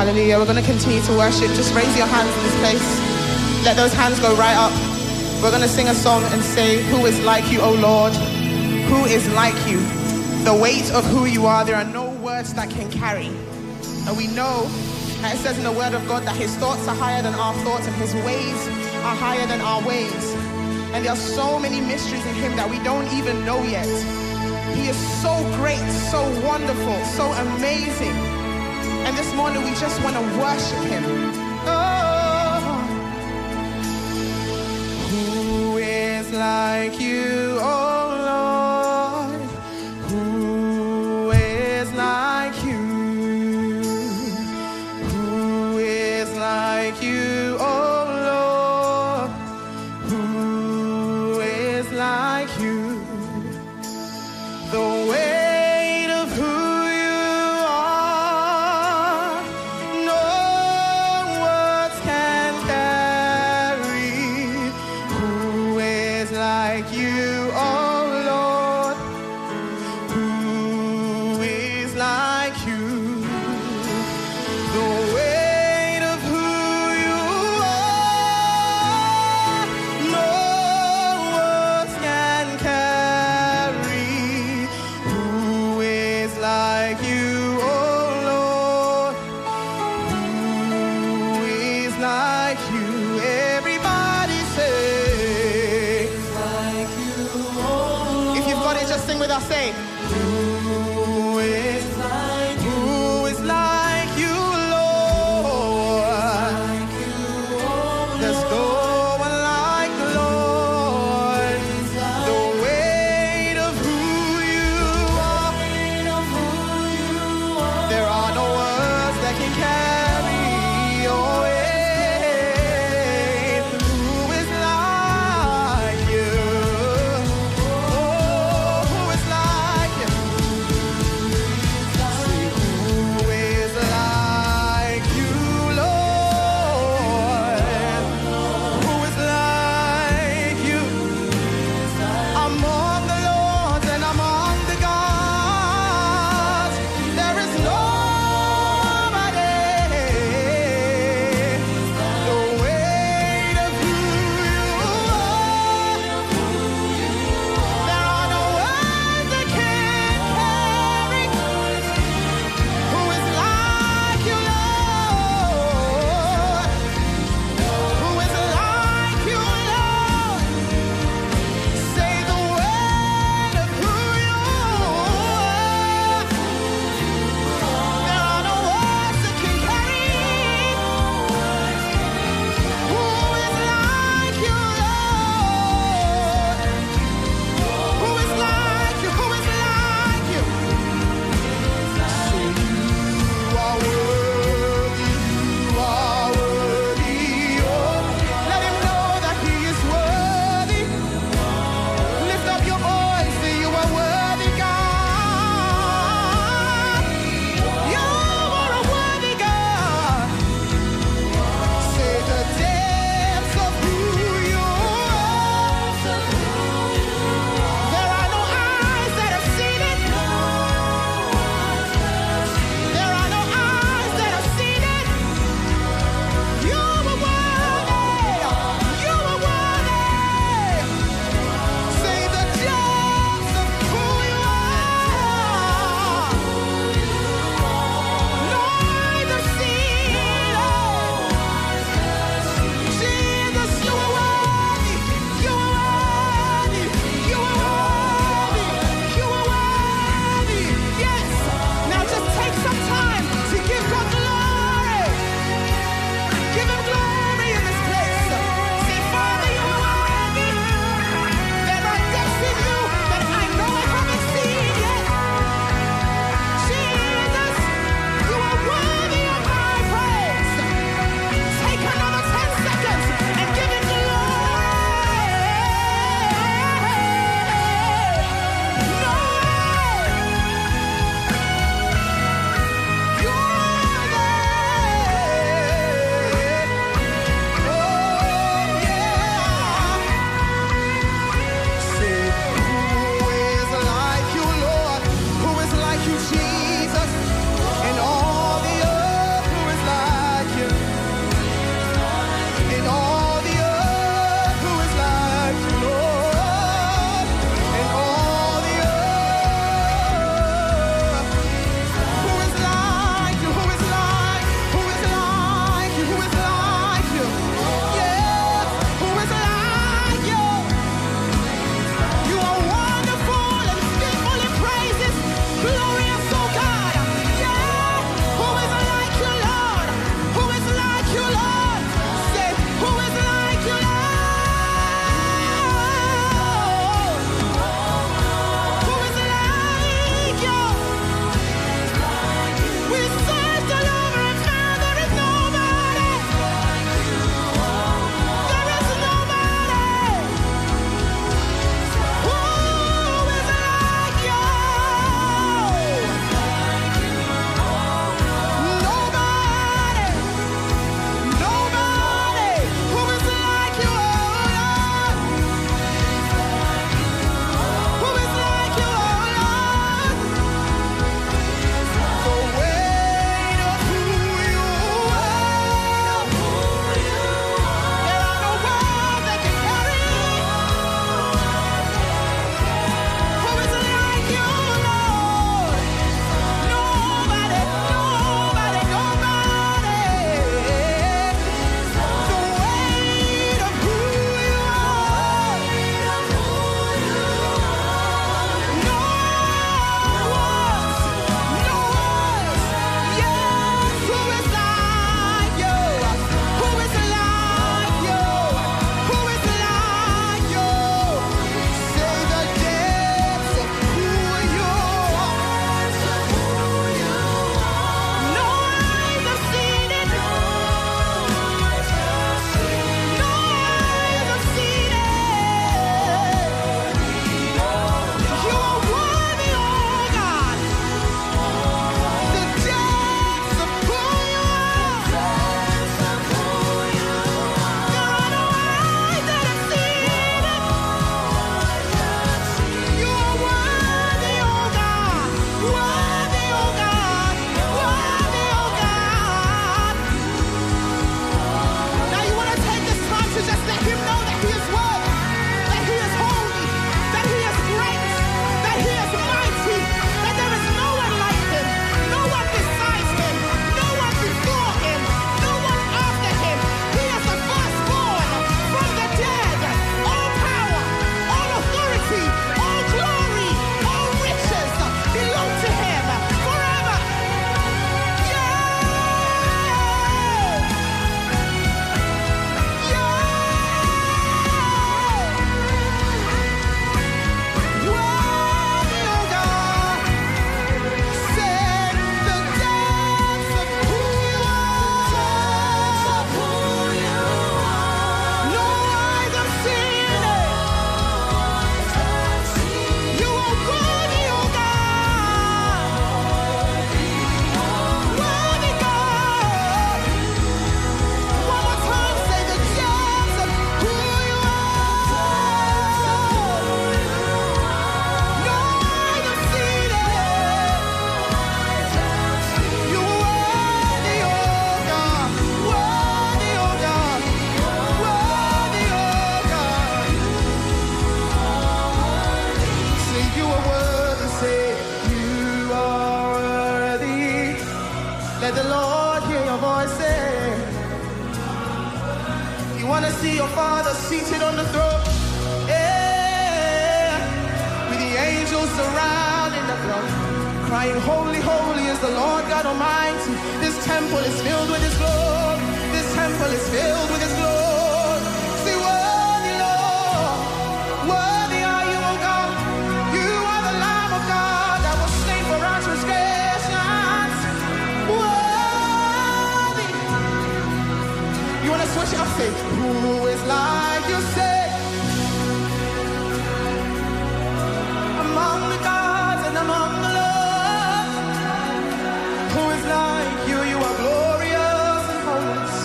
Hallelujah. We're going to continue to worship. Just raise your hands in this place. Let those hands go right up. We're going to sing a song and say, who is like you, O Lord? Who is like you? The weight of who you are, there are no words that can carry. And we know, that it says in the word of God, that his thoughts are higher than our thoughts and his ways are higher than our ways. And there are so many mysteries in him that we don't even know yet. He is so great, so wonderful, so amazing. And this morning we just want to worship him. Oh, who is like you, oh Lord? Who is like you? Who is like you, oh Lord? Who is like you? The weight of who you are, no words can carry. Who is like you, oh Lord? Who is like you? The weight of who you are, no words can carry. Who is like you, oh Lord? Who is like you? Everybody say, like you, oh. If you've got it, just sing with us, say, who is like you? Who is like you, Lord? Like you, oh, there's no one like the Lord. The weight of who you are, there are no words that can carry your weight. Who is like you? Oh, who is like you? Let the Lord hear your voice say. You want to see your Father seated on the throne? Yeah. With the angels surrounding the throne, crying, holy, holy is the Lord God Almighty. This temple is filled with His glory. This temple is filled with His glory. Say, worthy Lord, worthy are you, O God. You are the Lamb of God that was slain for our transgressions. Worthy. You want to switch it up? Say, who is like you? Say, among the gods and among the lords, who is like you? You are glorious in holiness,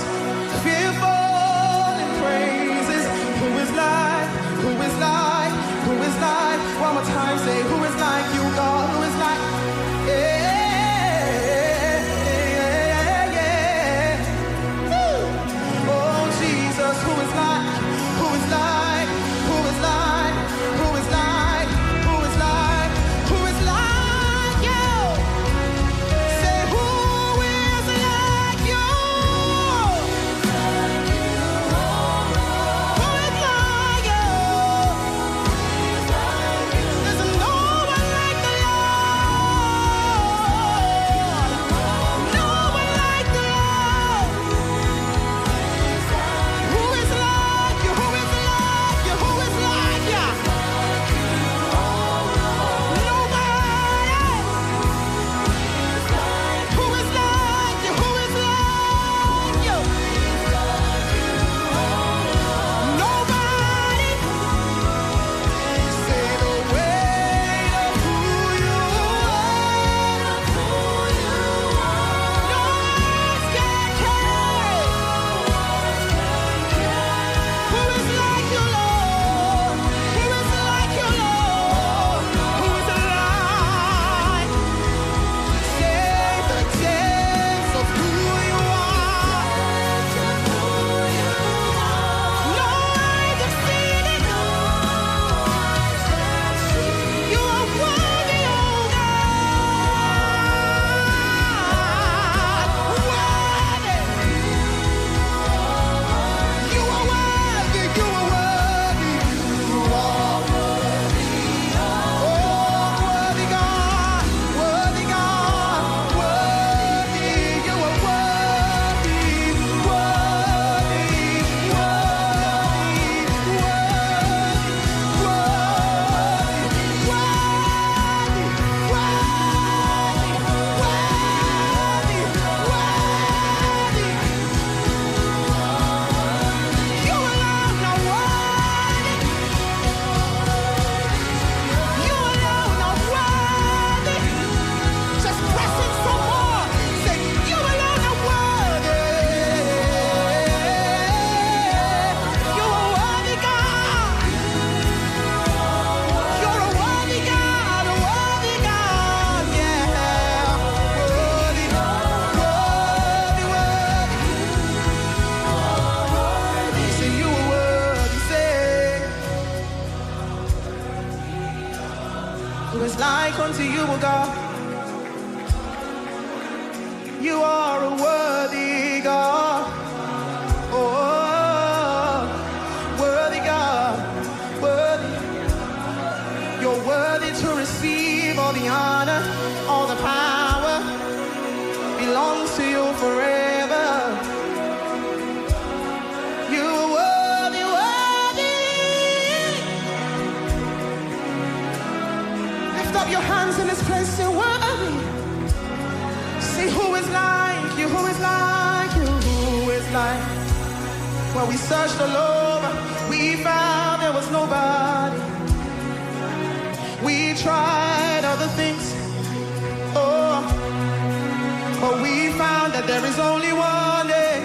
fearful in praises. Who is like, who is like, who is like? One more time, say, who is like you, God? Who is like? Oh, Jesus, who is like, who is like, who is like, who is like, who is like, who is like you? Say, who is like you? Who is like you? There's no one like the Lord. No one like the Lord. Who is like you? Who is like you? Who is like you? Nobody. Who is like you? Who is like you? Nobody. Say the weight of who you are. No words can carry. Who is like you, Lord? Who is like you, Lord? Who is like? Say the depths of who you are. No eyes have seen it. You are worthy, oh God. Worthy. You are worthy. You are worthy. You are worthy. Oh, worthy God. Worthy God. Worthy. You are worthy. Worthy. Worthy. You alone are worthy. You alone are worthy. Just press in some more. Say, you alone are worthy. You are worthy, God. You're a worthy God, a worthy God, yeah. Worthy, worthy, worthy. Say you are worthy, say. Who is like unto you, O God? You are a worthy God. Oh, worthy God, worthy. You're worthy to receive all the honor, all the power belongs to you forever. You are worthy, worthy. Lift up your hands in this place, say worthy. Say, who is like you? Who is like you? Who is like? Well, we searched all over, we found there was nobody. We tried other things, oh, but we found that there is only one day.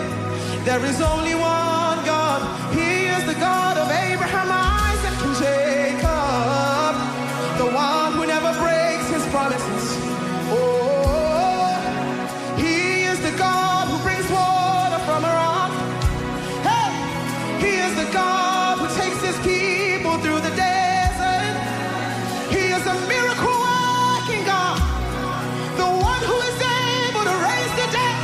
There is only one God. He is the God of Abraham, Isaac, and Jacob, the one who never breaks His promises. Oh, He is the God who brings water from a rock. Hey, He is the God who takes His people through the desert. He is a miracle working God, the one who is able to raise the dead.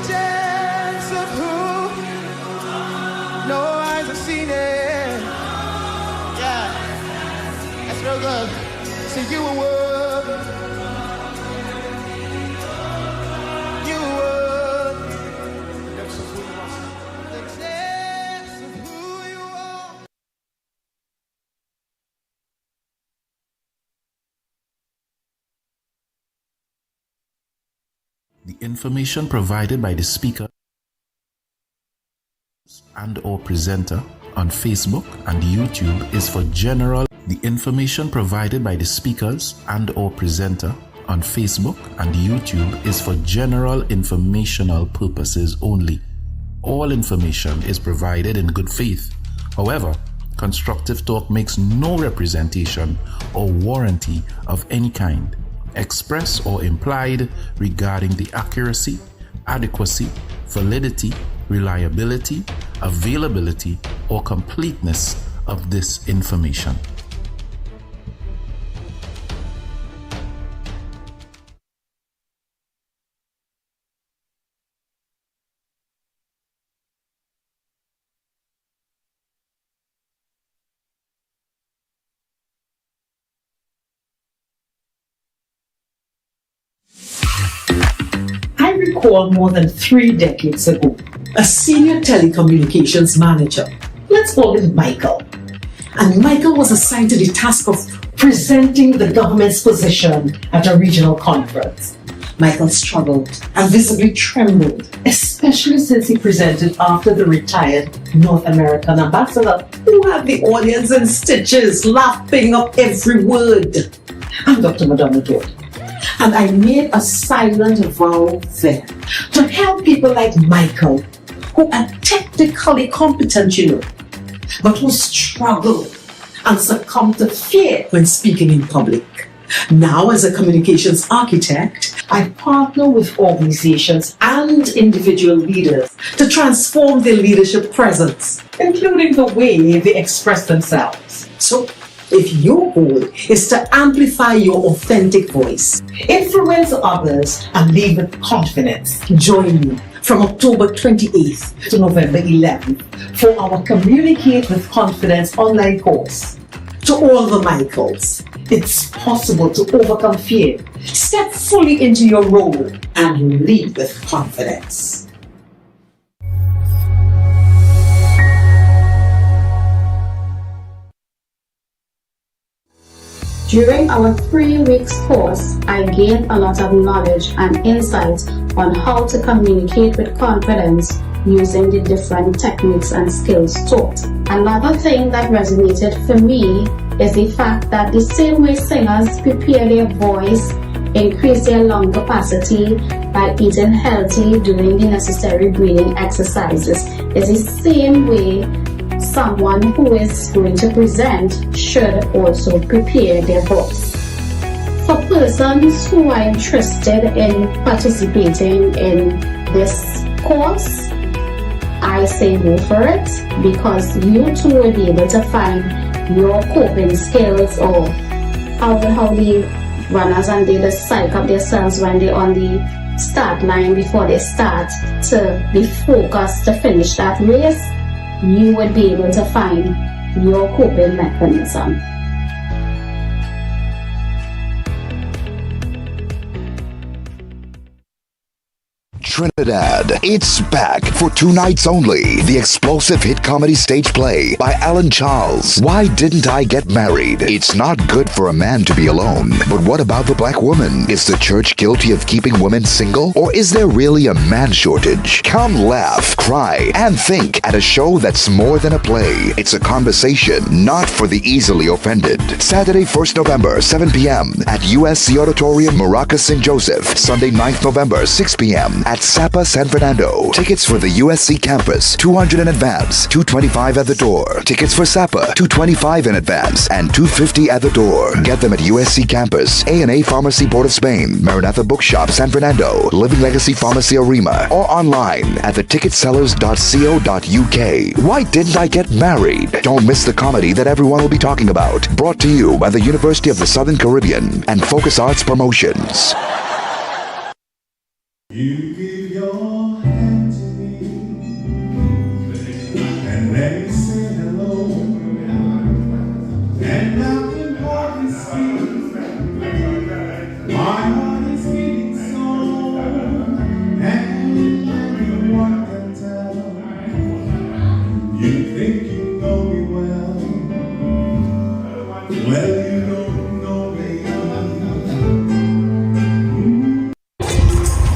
depths of who no eyes have seen it. Yeah, that's real good. So you were worthy. You were worthy. The depths of who you are. The depths of who you are. The information provided by the speaker and/or presenter on Facebook and YouTube is for general. The information provided by the speakers and/or presenter on Facebook and YouTube is for general informational purposes only. All information is provided in good faith. However, Constructive Talk makes no representation or warranty of any kind, express or implied, regarding the accuracy, adequacy, validity, reliability, availability, or completeness of this information. I recall more than 3 decades ago, a senior telecommunications manager, let's call him Michael. And Michael was assigned to the task of presenting the government's position at a regional conference. Michael struggled and visibly trembled, especially since he presented after the retired North American ambassador, who had the audience in stitches, laughing up every word. I'm Dr. Madonna Dodd. And I made a silent vow then to help people like Michael, who are technically competent, but who struggle and succumb to fear when speaking in public. Now, as a communications architect, I partner with organizations and individual leaders to transform their leadership presence, including the way they express themselves. So, if your goal is to amplify your authentic voice, influence others, and lead with confidence, join me from October 28th to November 11th for our Communicate with Confidence online course. To all the Michaels, it's possible to overcome fear, step fully into your role, and lead with confidence. During our 3 weeks course, I gained a lot of knowledge and insight on how to communicate with confidence using the different techniques and skills taught. Another thing that resonated for me is the fact that the same way singers prepare their voice, increase their lung capacity by eating healthy, doing the necessary breathing exercises, is the same way someone who is going to present should also prepare their voice. For persons who are interested in participating in this course, I say go for it, because you too will be able to find your coping skills, or how the runners and they psych up themselves when they're on the start line before they start to be focused to finish that race. You would be able to find your coping mechanism. Trinidad. It's back for 2 nights only. The explosive hit comedy stage play by Alan Charles. Why Didn't I Get Married? It's not good for a man to be alone. But what about the black woman? Is the church guilty of keeping women single? Or is there really a man shortage? Come laugh, cry, and think at a show that's more than a play. It's a conversation, not for the easily offended. Saturday, 1st November, 7 p.m. at USC Auditorium, Maracas, St. Joseph. Sunday, 9th November, 6 p.m. at Sapa, San Fernando. Tickets for the USC campus, $200 in advance, $225 at the door. Tickets for Sapa, $225 in advance, and $250 at the door. Get them at USC campus, A&A Pharmacy, Port of Spain, Maranatha Bookshop, San Fernando, Living Legacy Pharmacy, Arima, or online at theticketsellers.co.uk. Why Didn't I Get Married? Don't miss the comedy that everyone will be talking about. Brought to you by the University of the Southern Caribbean and Focus Arts Promotions. You give your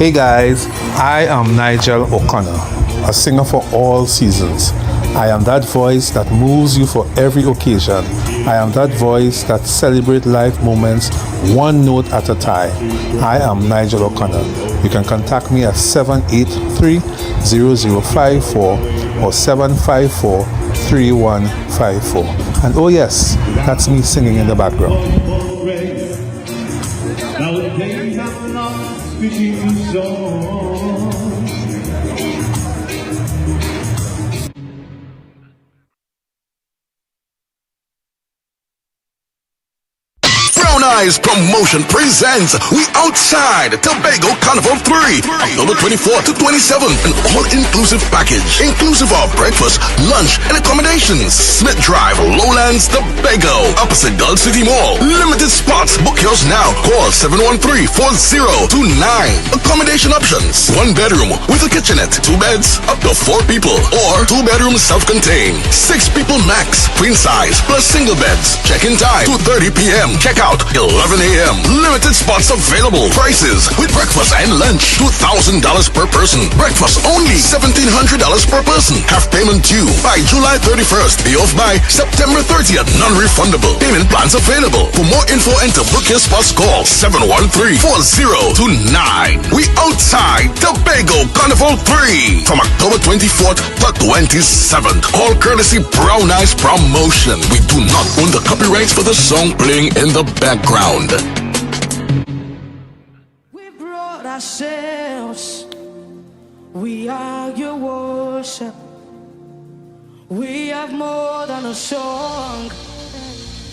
Hey guys, I am Nigel O'Connor, a singer for all seasons. I am that voice that moves you for every occasion. I am that voice that celebrates life moments one note at a time. I am Nigel O'Connor. You can contact me at 783-0054 or 754-3154. And oh yes, that's me singing in the background. Eyes Promotion presents We Outside Tobago Carnival 3, October 24th to 27th, an all-inclusive package, inclusive of breakfast, lunch, and accommodations. Smith Drive, Lowlands, Tobago, opposite Gulf City Mall. Limited spots. Book yours now. Call 713-4029. Accommodation options: 1 bedroom with a kitchenette, 2 beds, up to 4 people, or 2 bedrooms self-contained, 6 people max, queen size, plus single beds. Check-in time 2:30 p.m. Check out 11 a.m. Limited spots available. Prices with breakfast and lunch: $2,000 per person. Breakfast only $1,700 per person. Half payment due by July 31st. Pay off by September 30th. Non-refundable. Payment plans available. For more info and to book your spots, call 713-4029. We Outside Tobago Carnival 3 from October 24th to 27th. All courtesy Brown Eyes Promotion. We do not own the copyrights for the song playing in the background. We brought ourselves, we are your worship. We have more than a song.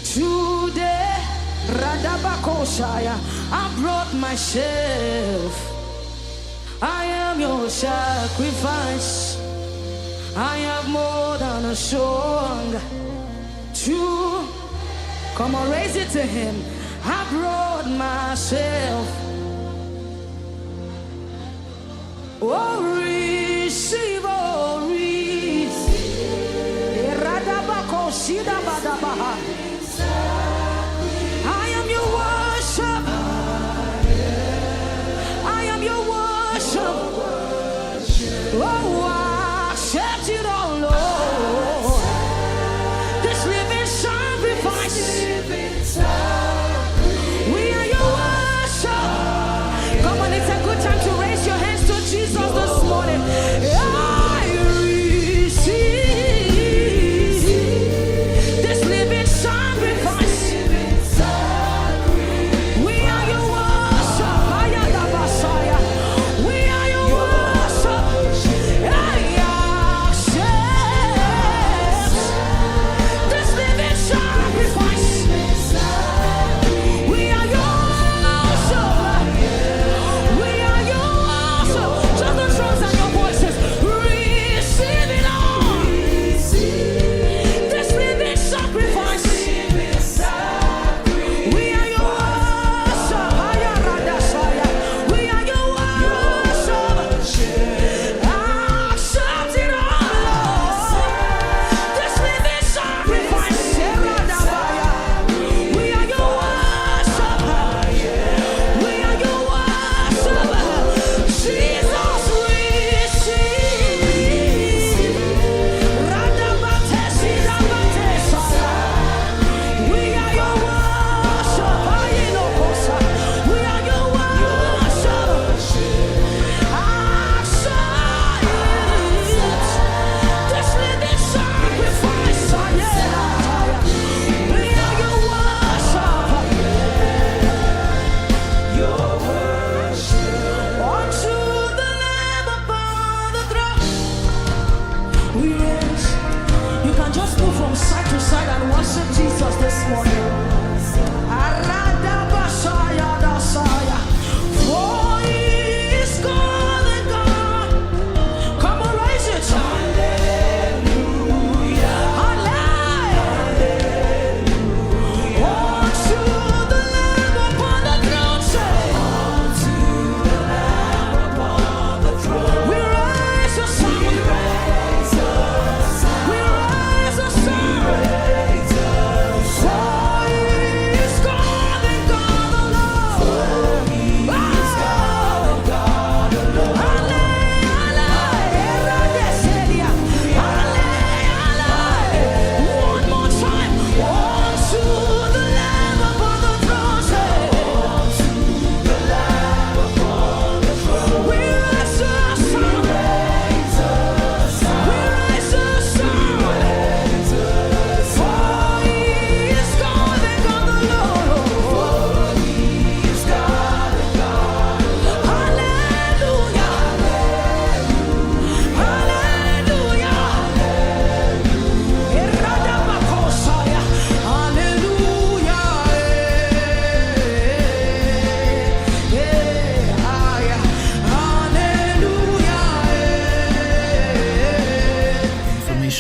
Today, Radabakoshaya, I brought myself. I am your sacrifice. I have more than a song. Come on, raise it to him. I brought myself. Oh, receive, oh, receive. I am your worship. I am your worship. Oh, I accept it all, Lord. This living sacrifice. We are your worship. Come on, it's a good time to raise your hands to Jesus this morning. I receive this living sacrifice.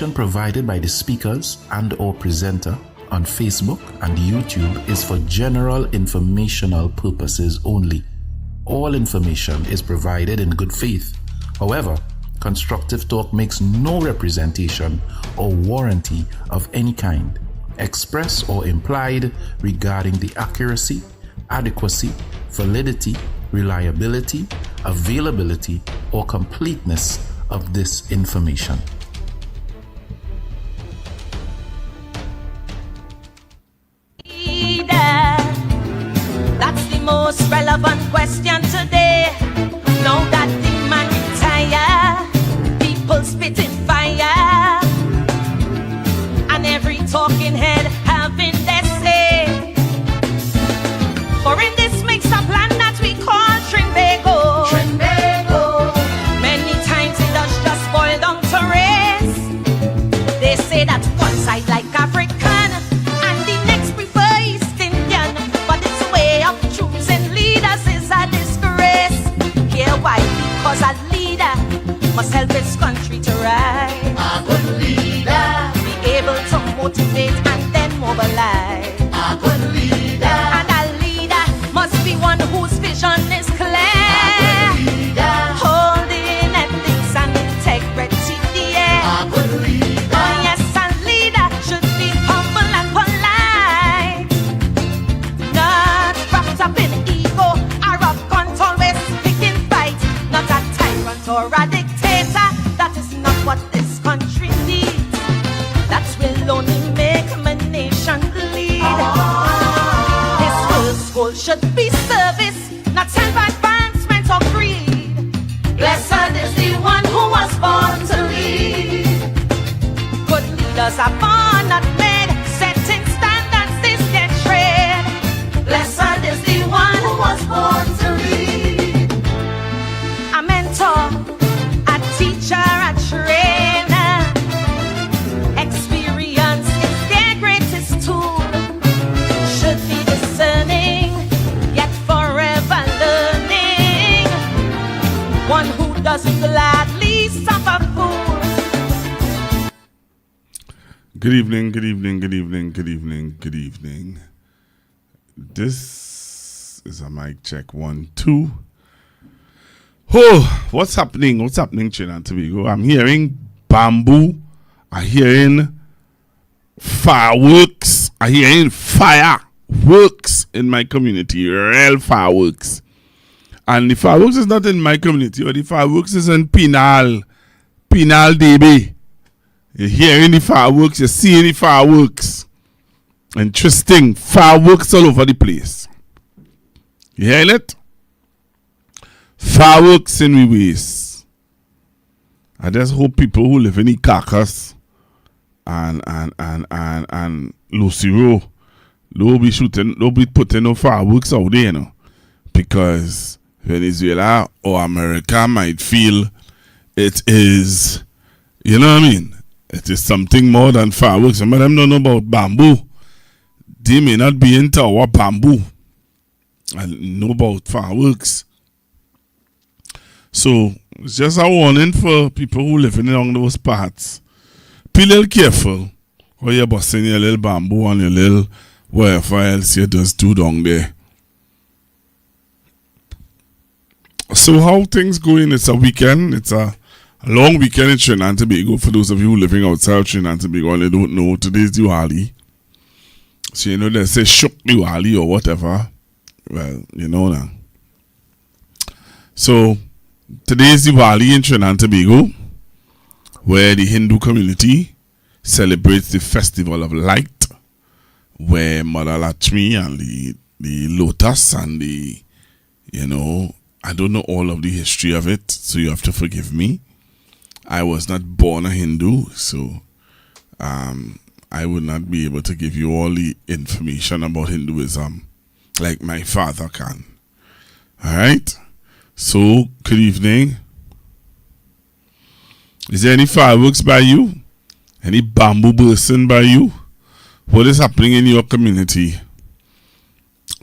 information provided by the speakers and or presenter on Facebook and YouTube is for general informational purposes only. All information is provided in good faith. However, Constructive Talk makes no representation or warranty of any kind, express or implied, regarding the accuracy, adequacy, validity, reliability, availability, or completeness of this information. That's the most relevant question today. Now that the man retire, people spitting fire, and every talking head having their say. For in this mixed up land that we call Trinbago, many times it does just boil down to race. They say that one side like African and the next prefer East Indian, but this way of choosing leaders is a disgrace. Here why? Because a leader must help his country to rise. A good leader be able to motivate and then mobilize. A good leader, and a leader must be one whose vision is clear. A good leader, holding ethics and integrity in the air. A good leader, oh yes, a leader should be humble and polite, not wrapped up in ego, arrogant, always picking fight. Not a tyrant or a dictator. That is not what this country needs. That will only make my nation lead. This world's goal should be service, not self-advancement or greed. Blessed is the one who was born to lead. Good leaders are born, not made, setting standards this their trade. Blessed is the one who was born to lead. A mentor, a teacher, a trainer. Experience is their greatest tool. Should be discerning, yet forever learning. One who doesn't gladly suffer fools. Good evening, good evening, good evening, good evening, good evening. This is a mic check 1, 2. Oh, what's happening? What's happening, Trinidad and Tobago? I'm hearing bamboo. I'm hearing fireworks. I'm hearing fireworks in my community. Real fireworks. And the fireworks is not in my community, but the fireworks is in Pinal DB. You're hearing the fireworks, you're seeing the fireworks. Interesting. Fireworks all over the place. You hearing it? Fireworks in we ways. I just hope people who live in the Carcass and Lucy Row don't be putting no fireworks out there, you know. Because Venezuela or America might feel it is, you know what I mean? It is something more than fireworks. Some of them don't know about bamboo. They may not be into our bamboo and know about fireworks. So it's just a warning for people who live along those parts. Be a little careful or you're busting your little bamboo and your little whatever else you just do down there. So how things going? It's a weekend. It's a long weekend in Trinidad and Tobago. For those of you living outside Trinidad and Tobago and they don't know, today's Diwali. So you know they say Shuk Diwali or whatever. Well, you know now. So today's Diwali in Trinidad and Tobago, where the Hindu community celebrates the Festival of Light, where Mother Lakshmi and the lotus and the, you know, I don't know all of the history of it, so you have to forgive me. I was not born a Hindu, so I would not be able to give you all the information about Hinduism like my father can. Alright? So, good evening. Is there any fireworks by you? Any bamboo bursting by you? What is happening in your community?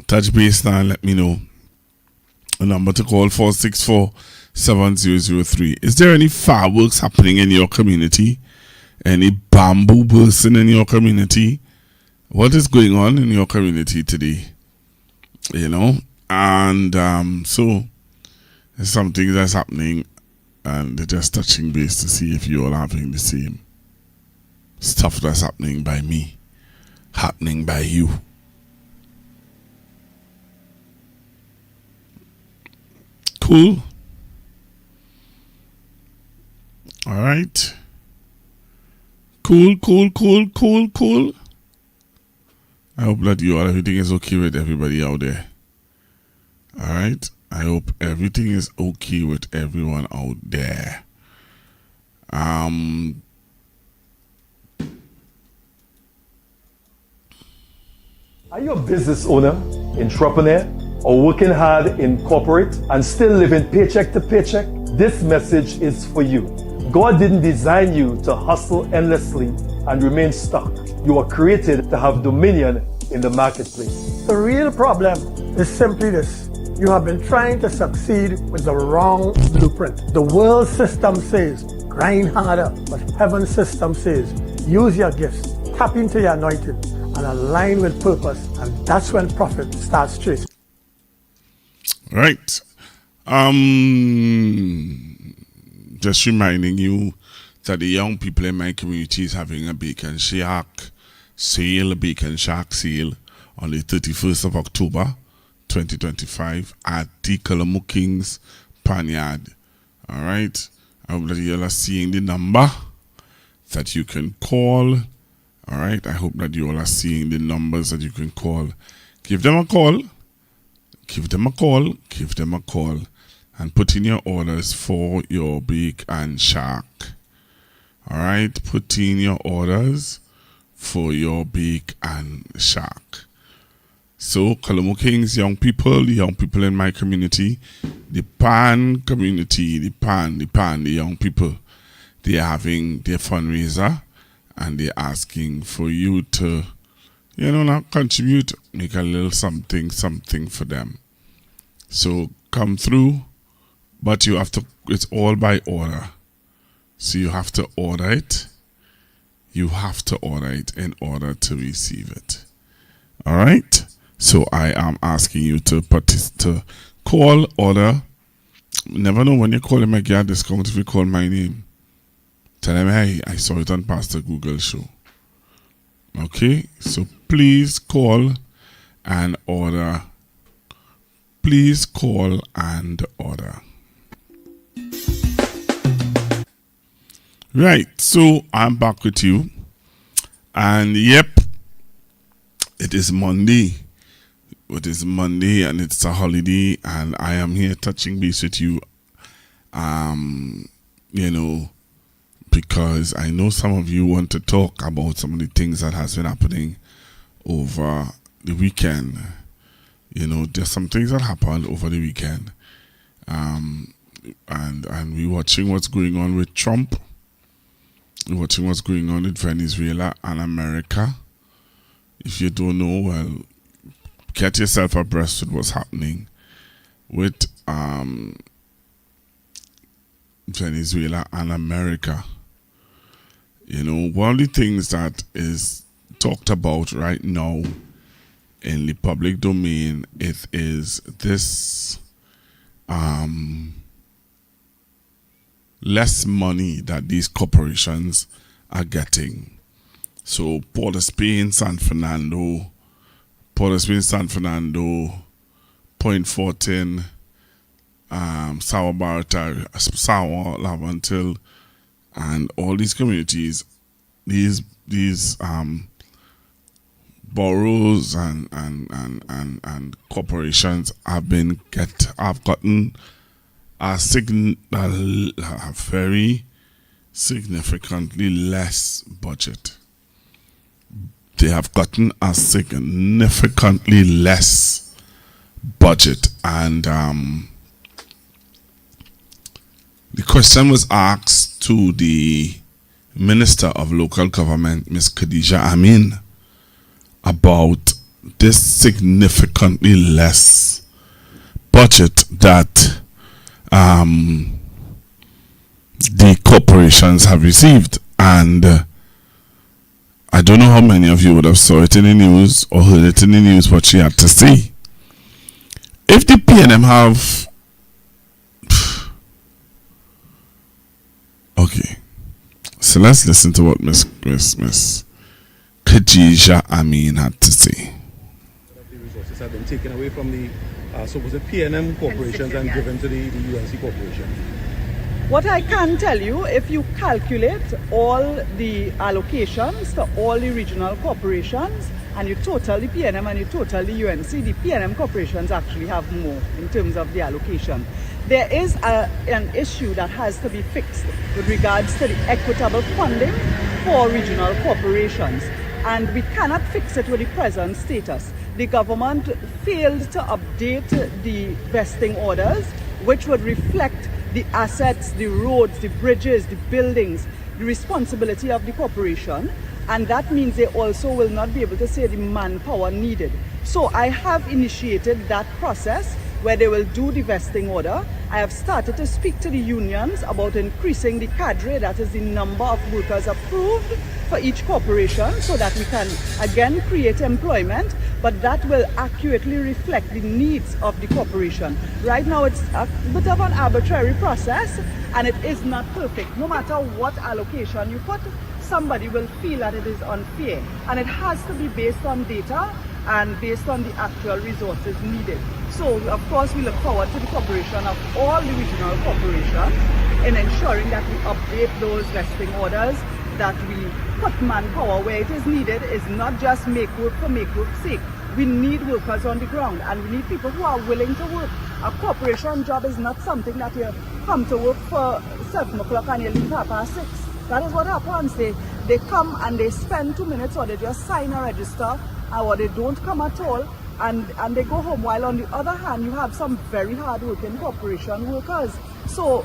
Touch base now and let me know. A number to call 464-7003. Is there any fireworks happening in your community? any bamboo person in your community. What is going on in your community today? You know, and so there's something that's happening, and they're just touching base to see if you're all having the same stuff that's happening by me, happening by you. Cool. All right. Cool. I hope that everything is okay with everybody out there. All right. I hope everything is okay with everyone out there. Are you a business owner, entrepreneur, or working hard in corporate and still living paycheck to paycheck? This message is for you. God didn't design you to hustle endlessly and remain stuck. You were created to have dominion in the marketplace. The real problem is simply this. You have been trying to succeed with the wrong blueprint. The world system says, grind harder, but heaven's system says, use your gifts, tap into your anointing, and align with purpose, and that's when profit starts tracing. Right. Just reminding you that the young people in my community is having a bacon shack sale on the 31st of October 2025 at the Colombo Kings Panyard. All right. I hope that you are seeing the number that you can call. All right. I hope that you all are seeing the numbers that you can call. Give them a call. And put in your orders for your bake and shack. All right. Put in your orders for your bake and shack. So, Colombo Kings, the young people in my community, the Pan community, the young people, they are having their fundraiser, and they're asking for you to, now contribute, make a little something for them. So, come through, but you have to, it's all by order. So, you have to order it. You have to order it in order to receive it. All right? So I am asking you to call, order. Never know when you call him, I get a discount if you call my name. Tell him, hey, I saw it on Pastor Google show. Okay? So please call and order. Please call and order. Right. So I'm back with you. And yep, it is Monday. It is Monday and it's a holiday, and I am here touching base with you, because I know some of you want to talk about some of the things that has been happening over the weekend. There's some things that happened over the weekend, and we're watching what's going on with Trump. We're watching what's going on with Venezuela and America. If you don't know, well, get yourself abreast with what's happening with Venezuela and America. One of the things that is talked about right now in the public domain, it is this less money that these corporations are getting. So Port of Spain, San Fernando, Point Fortin, Sour Barata, Sour Lavantil, and all these communities, these boroughs and corporations have gotten a very significantly less budget. They have gotten a significantly less budget, and the question was asked to the Minister of Local Government, Ms. Khadija Amin, about this significantly less budget that the corporations have received. And I don't know how many of you would have saw it in the news or heard it in the news what she had to say. If the PNM have okay, so let's listen to what Miss Khadija Amin had to say. The resources have been taken away from the supposed PNM corporations and given to the UNC corporation. What I can tell you, if you calculate all the allocations to all the regional corporations and you total the PNM and you total the UNC, the PNM corporations actually have more in terms of the allocation. There is an issue that has to be fixed with regards to the equitable funding for regional corporations, and we cannot fix it with the present status. The government failed to update the vesting orders, which would reflect the assets, the roads, the bridges, the buildings, the responsibility of the corporation, and that means they also will not be able to say the manpower needed. So I have initiated that process where they will do the vesting order. I have started to speak to the unions about increasing the cadre, that is the number of workers approved for each corporation, so that we can again create employment, but that will accurately reflect the needs of the corporation. Right now it's a bit of an arbitrary process and it is not perfect. No matter what allocation you put, somebody will feel that it is unfair, and it has to be based on data and based on the actual resources needed. So of course we look forward to the cooperation of all the regional corporations in ensuring that we update those vesting orders, that we put manpower where it is needed. Is not just make work for make work's sake. We need workers on the ground, and we need people who are willing to work. A corporation job is not something that you come to work for 7 o'clock and you leave 6:30. That is what happens. They come and they spend 2 minutes, or they just sign a register, or they don't come at all, and they go home. While on the other hand, you have some very hard working corporation workers. So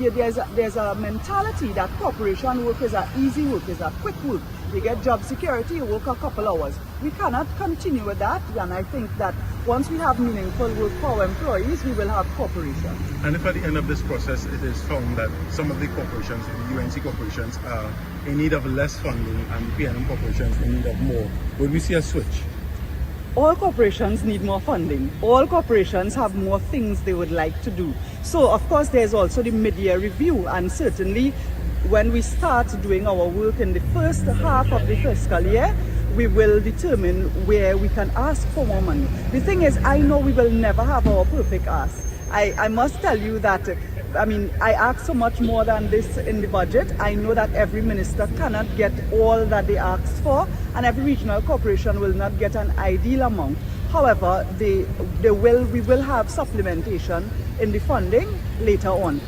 there's a mentality that corporation work is a easy work, is a quick work. You get job security, you work a couple hours. We cannot continue with that, and I think that once we have meaningful work for our employees, we will have corporations. And if at the end of this process it is found that some of the corporations, the UNC corporations, are in need of less funding and PNM corporations in need of more, would we see a switch? All corporations need more funding. All corporations have more things they would like to do. So of course there's also the mid-year review, and certainly when we start doing our work in the first half of the fiscal year, we will determine where we can ask for more money. The thing is, I know we will never have our perfect ask. I must tell you that, I ask so much more than this in the budget. I know that every minister cannot get all that they asked for, and every regional corporation will not get an ideal amount. However, we will have supplementation in the funding later on.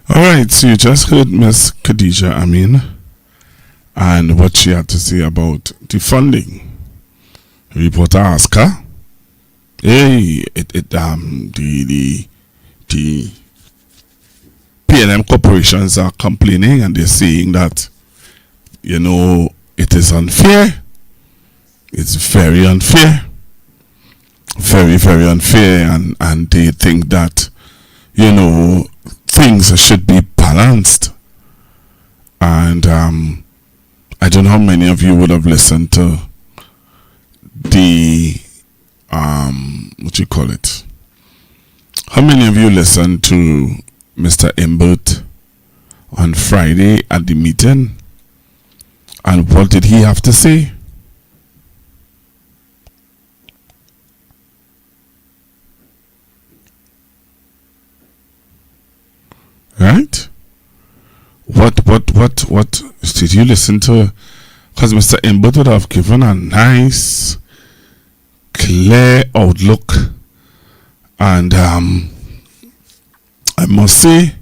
Alright, so you just heard Miss Khadija Amin and what she had to say about the funding. The reporter asked her, hey, the PNM corporations are complaining and they're saying that, it is unfair. It's very unfair. Very, very unfair, and they think that, things should be balanced. And I don't know how many of you would have listened to the how many of you listened to Mr. Imbert on Friday at the meeting, and what did he have to say? Right? What did you listen to? Because Mr. Imbert would have given a nice, clear outlook, and I must say,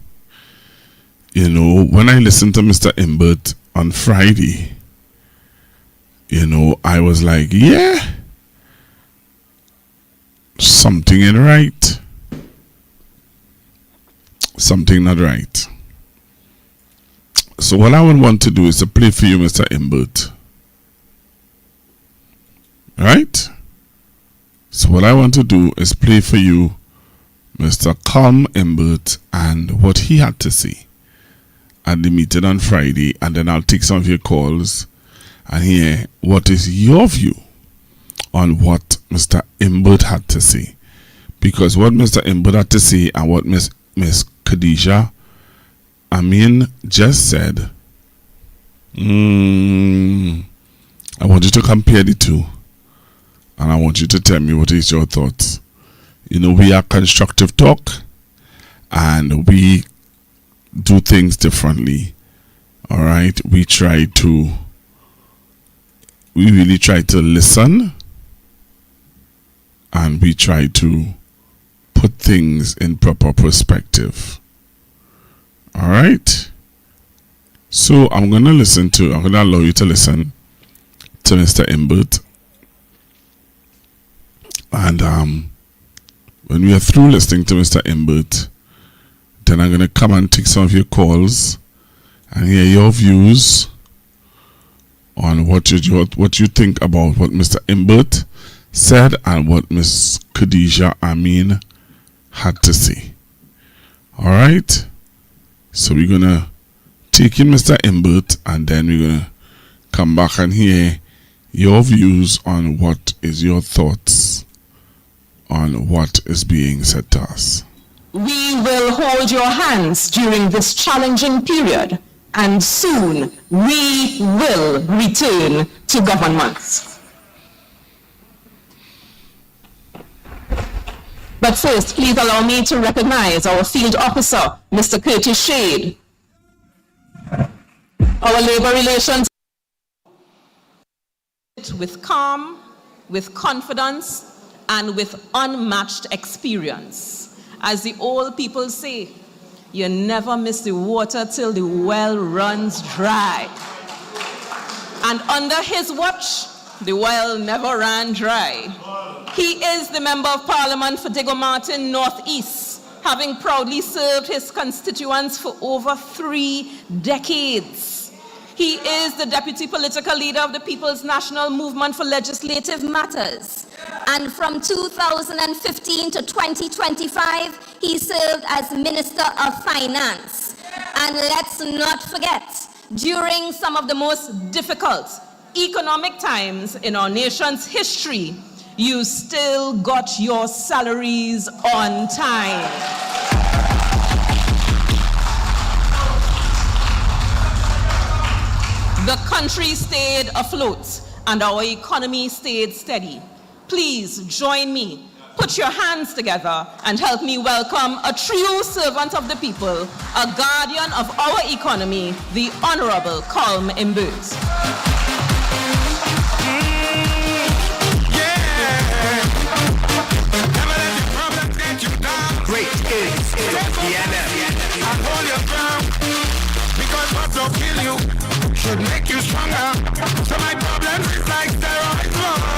when I listened to Mr. Imbert on Friday, I was like, yeah, something ain't right. Something not right. So what I would want to do is to play for you Mr. Imbert. Right? So what I want to do is play for you Mr. Colm Imbert and what he had to say at the meeting on Friday, and then I'll take some of your calls and hear what is your view on what Mr. Imbert had to say. Because what Mr. Imbert had to say and what Miss Khadija Amin just said, I want you to compare the two, and I want you to tell me what is your thoughts. You know, we are Constructive Talk, and we do things differently. All right, we really try to listen, and we try to put things in proper perspective. All right. So I'm going to allow you to listen to Mr. Imbert. And when we are through listening to Mr. Imbert, then I'm going to come and take some of your calls and hear your views on what you think about what Mr. Imbert said and what Miss Khadija Amin had to say. All right. So we're going to take in Mr. Imbert, and then we're going to come back and hear your views on what is your thoughts on what is being said to us. We will hold your hands during this challenging period, and soon we will return to government. But first, please allow me to recognize our field officer, Mr. Curtis Shade, our labor relations with calm, with confidence, and with unmatched experience. As the old people say, you never miss the water till the well runs dry. And under his watch, the well never ran dry. He is the Member of Parliament for Diego Martin Northeast, having proudly served his constituents for over 3 decades. He is the Deputy Political Leader of the People's National Movement for Legislative Matters. And from 2015 to 2025, he served as Minister of Finance. And let's not forget, during some of the most difficult economic times in our nation's history, you still got your salaries on time. The country stayed afloat and our economy stayed steady. Please join me, put your hands together and help me welcome a true servant of the people, a guardian of our economy, the Honorable Colm Imbert. Great is PNM. And hold your ground, because what will kill you should make you stronger. So my problems is like steroids, boy.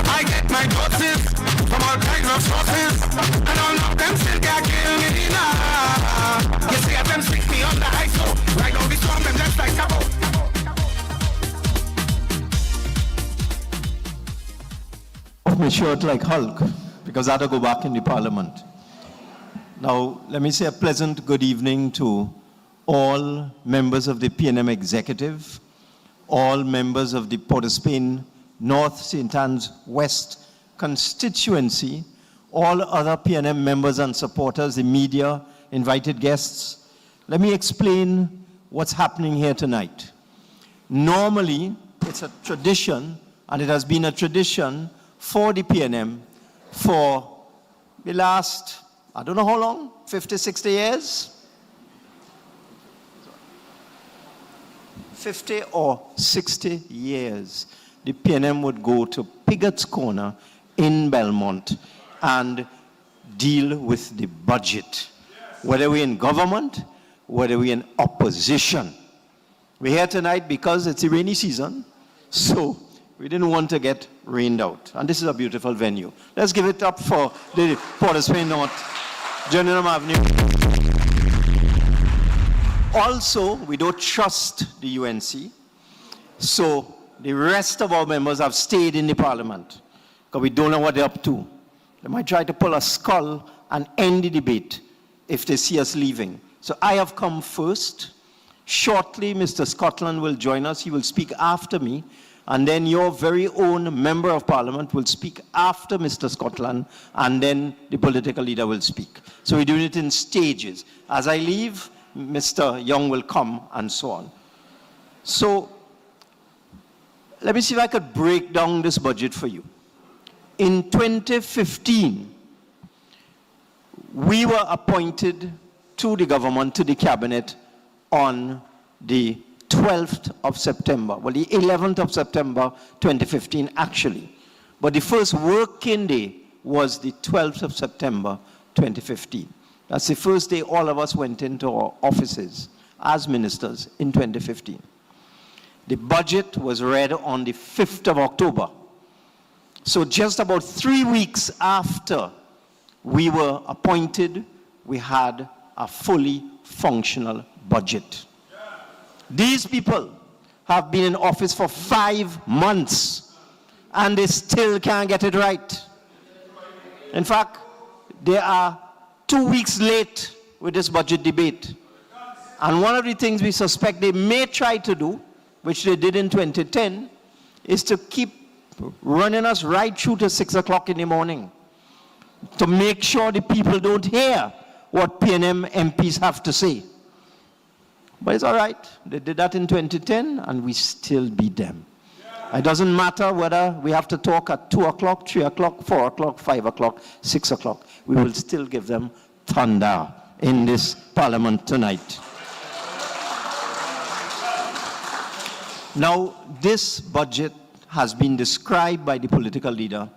I get my doses from all kinds of sources, and all of them still can't kill me now. You see, at them stick me on the ISO, right on the storm, them just like Cabo. Off my shirt like Hulk, because I had to go back in the parliament. Now, let me say a pleasant good evening to all members of the PNM executive, all members of the Port of Spain North, St. Anne's West constituency, all other PNM members and supporters, the media, invited guests. Let me explain what's happening here tonight. Normally, it's a tradition, and it has been a tradition for the PNM for the last, I don't know how long, 50, 60 years? 50 or 60 years, the PNM would go to Pigot's Corner in Belmont and deal with the budget. Whether we're in government, whether we're in opposition. We're here tonight because it's a rainy season, so we didn't want to get rained out. And this is a beautiful venue. Let's give it up for the Port of Spain North, General Avenue. Also, we don't trust the UNC, so the rest of our members have stayed in the parliament. because we don't know what they're up to. They might try to pull a skull and end the debate if they see us leaving. So I have come first. Shortly, Mr. Scotland will join us. He will speak after me. And then your very own member of parliament will speak after Mr. Scotland, and then the political leader will speak. So we're doing it in stages. As I leave, Mr. Young will come, and so on. So let me see if I could break down this budget for you. In 2015, we were appointed to the government, to the cabinet, on the 12th of September. Well, the 11th of September, 2015, actually. But the first working day was the 12th of September, 2015. That's the first day all of us went into our offices as ministers in 2015. The budget was read on the 5th of October. So just about 3 weeks after we were appointed, we had a fully functional budget. These people have been in office for 5 months, and they still can't get it right. In fact, they are 2 weeks late with this budget debate. And one of the things we suspect they may try to do, which they did in 2010, is to keep running us right through to 6 o'clock in the morning to make sure the people don't hear what PNM MPs have to say. But it's all right. They did that in 2010, and we still beat them. It doesn't matter whether we have to talk at 2 o'clock, 3 o'clock, 4 o'clock, 5 o'clock, 6 o'clock. We will still give them thunder in this parliament tonight. Now, this budget has been described by the political leader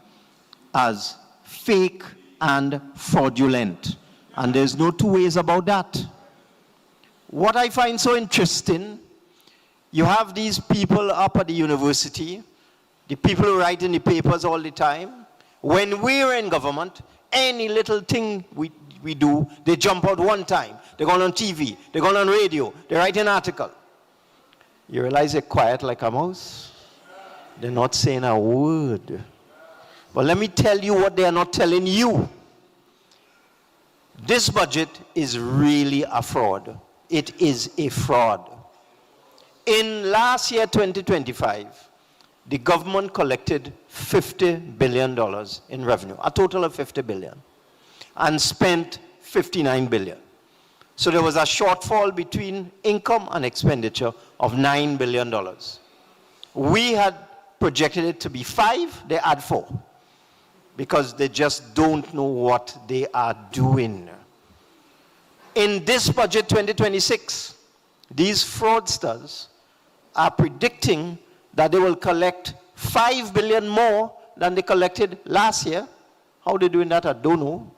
as fake and fraudulent. And there's no two ways about that. What I find so interesting, you have these people up at the university, the people who write in the papers all the time. When we're in government, any little thing we do, they jump out one time. They go on TV, they go on radio, they write an article. You realize they're quiet like a mouse? They're not saying a word. But let me tell you what they are not telling you. This budget is really a fraud. It is a fraud. In last year, 2025, the government collected $50 billion in revenue, a total of $50 billion, and spent $59 billion. So there was a shortfall between income and expenditure of $9 billion. We had projected it to be 5, they add 4, because they just don't know what they are doing. In this budget 2026, these fraudsters are predicting that they will collect $5 billion more than they collected last year. How they're doing that, I don't know.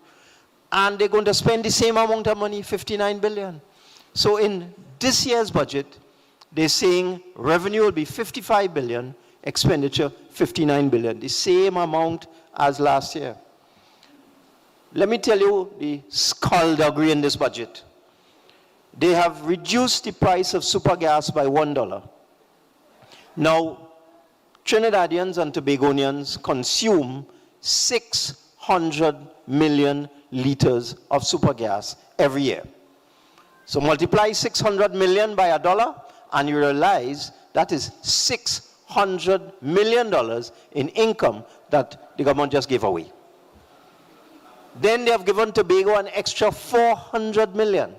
And they're going to spend the same amount of money, $59 billion. So in this year's budget, they're saying revenue will be $55 billion, expenditure $59 billion, the same amount as last year. Let me tell you the skullduggery in this budget. They have reduced the price of super gas by $1. Now, Trinidadians and Tobagonians consume 600 million liters of super gas every year. So multiply 600 million by $1, and you realize that is $600 million in income that the government just gave away. Then they have given Tobago an extra 400 million.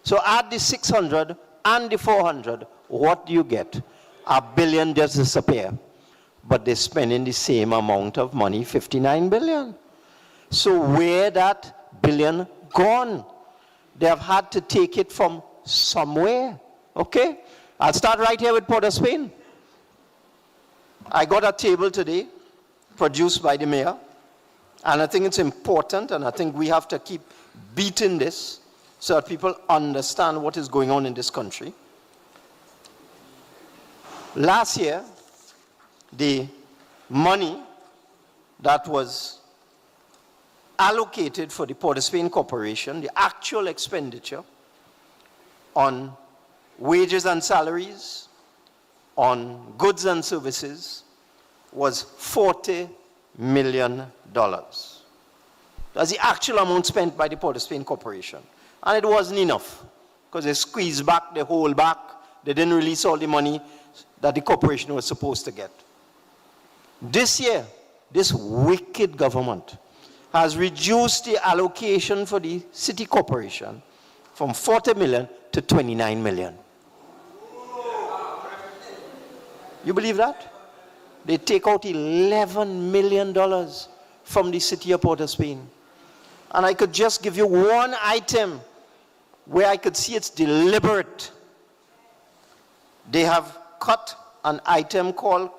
So add the 600 and the 400, what do you get? $1 billion just disappear. But they're spending the same amount of money, $59 billion. So where that billion gone? They have had to take it from somewhere, okay? I'll start right here with Port of Spain. I got a table today, produced by the mayor, and I think it's important, and I think we have to keep beating this so that people understand what is going on in this country. Last year, the money that was allocated for the Port of Spain Corporation, the actual expenditure on wages and salaries, on goods and services, was $40 million. That's the actual amount spent by the Port of Spain Corporation. And it wasn't enough, because they squeezed back, they hold back, they didn't release all the money that the corporation was supposed to get. This year, this wicked government has reduced the allocation for the city corporation from 40 million to 29 million. You believe that? They take out $11 million from the city of Port of Spain. And I could just give you one item where I could see it's deliberate. They have cut an item called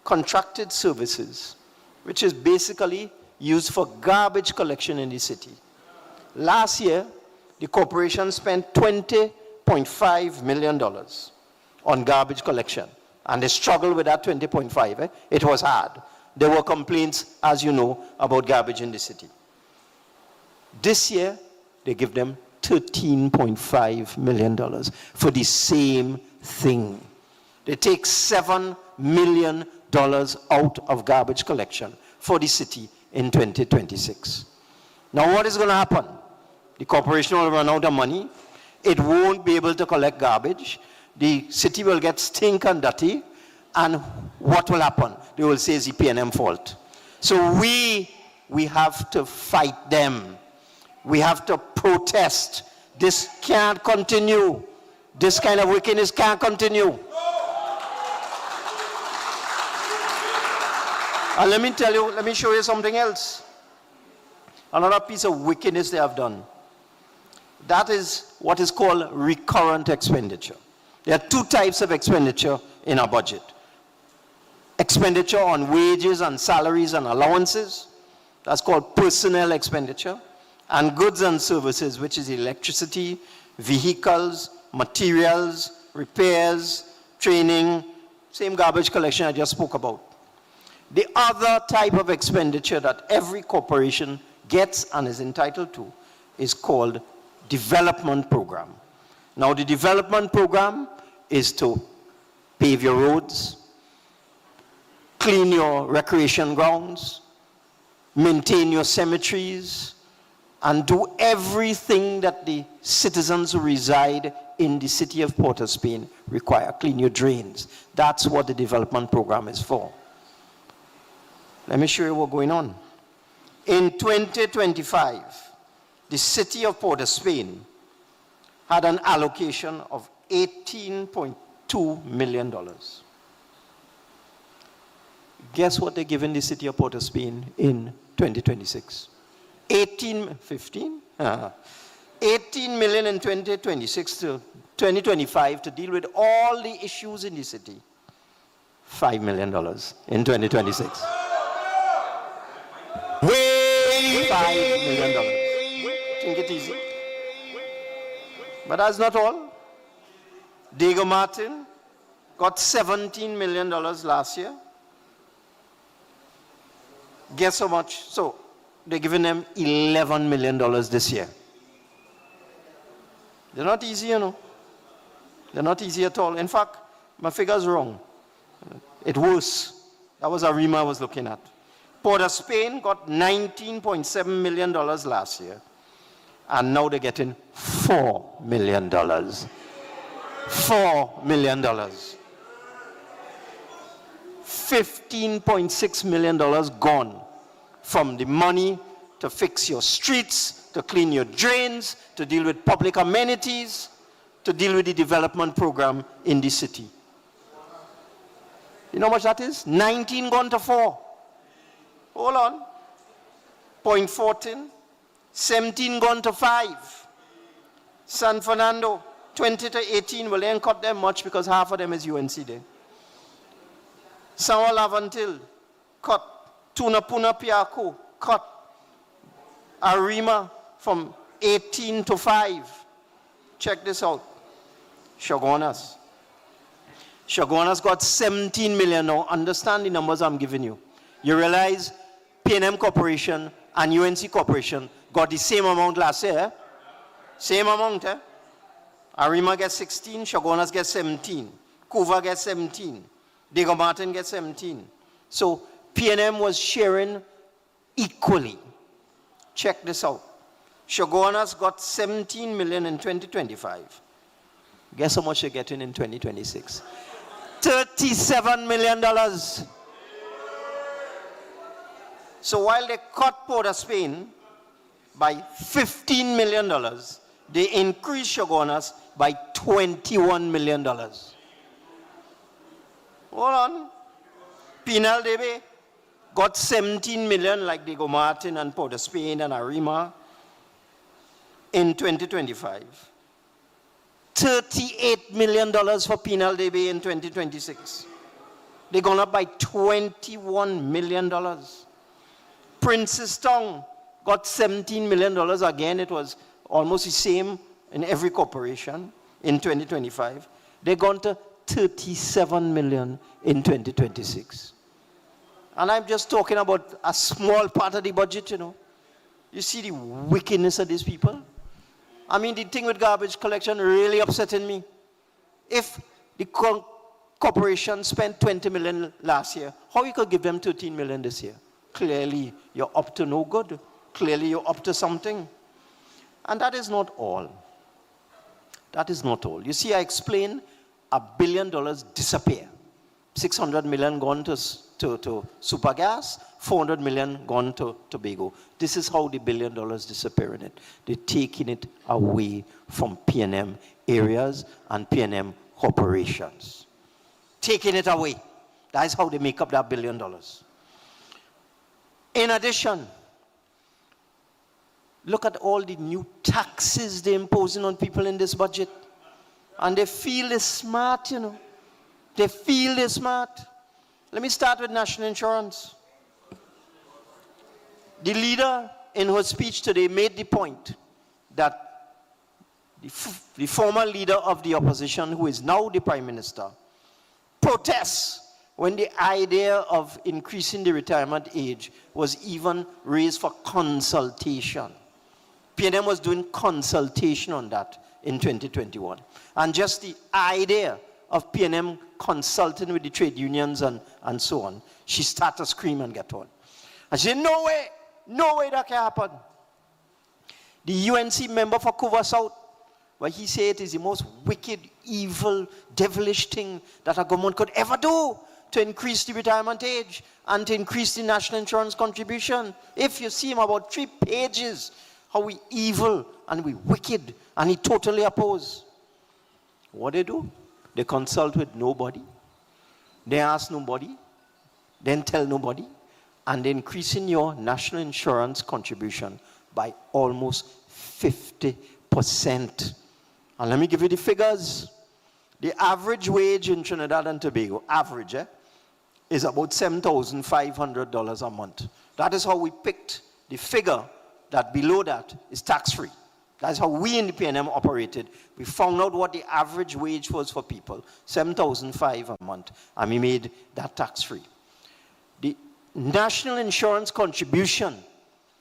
contracted services, which is basically used for garbage collection in the city. Last year, the corporation spent $20.5 million on garbage collection. And they struggled with that 20.5. It was hard. There were complaints, as you know, about garbage in the city. This year, they give them $13.5 million for the same thing. They take $7 million out of garbage collection for the city in 2026. Now what is going to happen? The corporation will run out of money. It won't be able to collect garbage. The city will get stink and dirty. And what will happen? They will say it's the P&M fault. So we have to fight them. We have to protest. This can't continue. This kind of wickedness can't continue. And let me tell you, let me show you something else. Another piece of wickedness they have done. That is what is called recurrent expenditure. There are two types of expenditure in our budget. Expenditure on wages and salaries and allowances. That's called personnel expenditure. And goods and services, which is electricity, vehicles, materials, repairs, training, same garbage collection I just spoke about. The other type of expenditure that every corporation gets and is entitled to is called development program. Now the development program is to pave your roads, clean your recreation grounds, maintain your cemeteries, and do everything that the citizens who reside in the city of Port of Spain require. Clean your drains. That's what the development program is for. Let me show you what's going on. In 2025, the city of Port of Spain had an allocation of $18.2 million. Guess what they're giving the city of Port of Spain in 2026? 18 million in 2026 to 2025 to deal with all the issues in the city. $5 million in 2026. $5 million. Think it easy. But that's not all. Diego Martin got $17 million last year. Guess how much? So they're giving them $11 million this year. They're not easy, you know. They're not easy at all. In fact, my figure's wrong. It's worse. That was Arima I was looking at. Port of Spain got $19.7 million last year. And now they're getting $4 million. $4 million. $15.6 million gone from the money to fix your streets, to clean your drains, to deal with public amenities, to deal with the development program in the city. You know how much that is? 19 gone to 4. Hold on. 0.14. 17 gone to 5. San Fernando, 20 to 18. Well, they ain't cut them much because half of them is UNC there. Sawa Lavantil, cut. Tunapuna Piaco, cut. Arima from 18 to 5. Check this out. Shogunas. Shogunas got 17 million now. Understand the numbers I'm giving you. You realize P&M Corporation and UNC Corporation got the same amount last year. Eh? Same amount. Eh? Arima gets 16, Shogunas gets 17. Kuva gets 17. Diego Martin gets 17. So PNM was sharing equally. Check this out. Shogunas got 17 million in 2025. Guess how much they're getting in 2026? $37 million. So while they cut Port of Spain by $15 million, they increased Shogunas by $21 million. Hold on. Penal DB got 17 million like Diego Martin and Port of Spain and Arima in 2025. $38 million for Penal DB in 2026. They're gone up by $21 million. Princess Town got $17 million. Again, it was almost the same in every corporation in 2025. They're gone to $37 million in 2026. And I'm just talking about a small part of the budget, you know. You see the wickedness of these people? I mean, the thing with garbage collection really upsetting me. If the corporation spent 20 million last year, how you could give them 13 million this year? Clearly, you're up to no good. Clearly, you're up to something. And that is not all. That is not all. You see, I explained $1 billion disappear. 600 million gone to Supergas, 400 million gone to Tobago. This is how the $1 billion disappearing it. They're taking it away from PNM areas and PNM corporations. Taking it away. That is how they make up that $1 billion. In addition, look at all the new taxes they're imposing on people in this budget. And they feel they're smart, you know. They feel they're smart. Let me start with national insurance. The leader in her speech today made the point that the former leader of the opposition, who is now the prime minister, protests when the idea of increasing the retirement age was even raised for consultation. PNM was doing consultation on that in 2021. And just the idea of PNM consulting with the trade unions and so on, she started to scream and get on. And she said, no way that can happen. The UNC member for Kuva South, well, he said it is the most wicked, evil, devilish thing that a government could ever do to increase the retirement age and to increase the national insurance contribution. If you see him about 3 pages, how we evil and we wicked, and he totally opposed. What they do? They consult with nobody. They ask nobody. Then tell nobody. And they're increasing your national insurance contribution by almost 50%. And let me give you the figures. The average wage in Trinidad and Tobago, average, is about $7,500 a month. That is how we picked the figure that below that is tax-free. That's how we in the PNM operated. We found out what the average wage was for people, $7,500 a month, and we made that tax-free. The national insurance contribution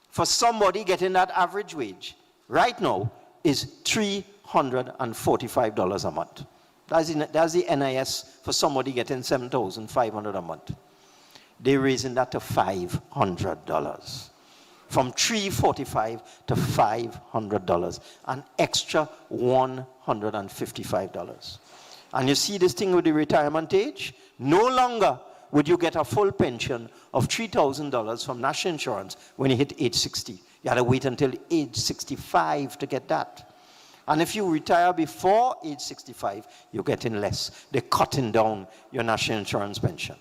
for somebody getting that average wage right now is $345 a month. That's the NIS for somebody getting $7,500 a month. They're raising that to $500. From $345 to $500, an extra $155. And you see this thing with the retirement age? No longer would you get a full pension of $3,000 from national insurance when you hit age 60. You had to wait until age 65 to get that. And if you retire before age 65, you're getting less. They're cutting down your national insurance pension.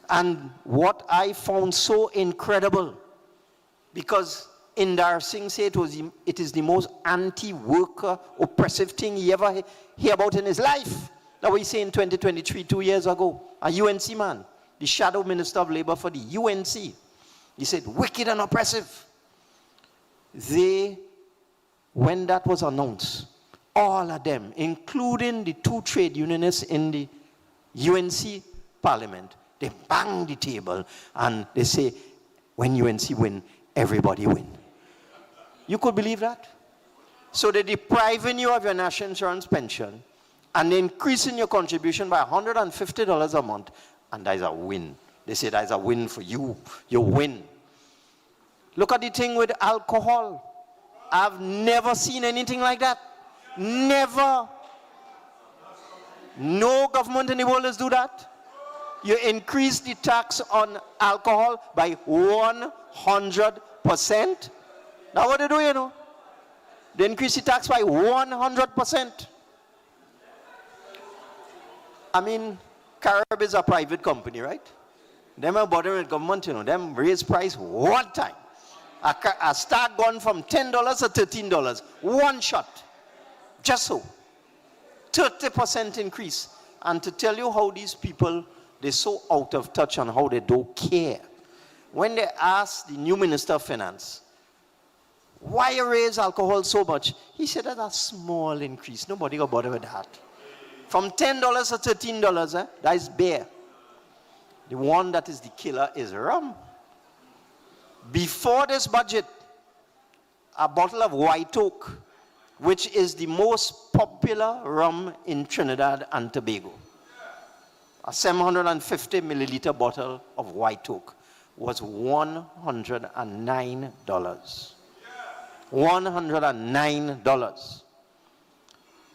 And what I found so incredible, because Indar Singh said it is the most anti-worker, oppressive thing he ever hear about in his life. That was he said in 2023, 2 years ago. A UNC man, the shadow minister of labor for the UNC. He said, wicked and oppressive. When that was announced, all of them, including the 2 trade unionists in the UNC parliament, they bang the table and they say, when UNC win, everybody win. You could believe that? So they're depriving you of your national insurance pension and they're increasing your contribution by $150 a month, and that is a win. They say that's a win for you. You win. Look at the thing with alcohol. I've never seen anything like that. Never. No government in the world has do that. You increase the tax on alcohol by 100%. Now what they do, you know? They increase the tax by 100%. I mean, Carib is a private company, right? Them are bothering with government, you know. Them raise price one time. A stock gone from $10 to $13. One shot. Just so. 30% increase. And to tell you how these people, they're so out of touch on how they don't care. When they ask the new Minister of Finance, why you raise alcohol so much? He said that's a small increase. Nobody got bother with that. From $10 to $13, that is beer. The one that is the killer is rum. Before this budget, a bottle of White Oak, which is the most popular rum in Trinidad and Tobago, a 750 milliliter bottle of White Oak was $109. $109.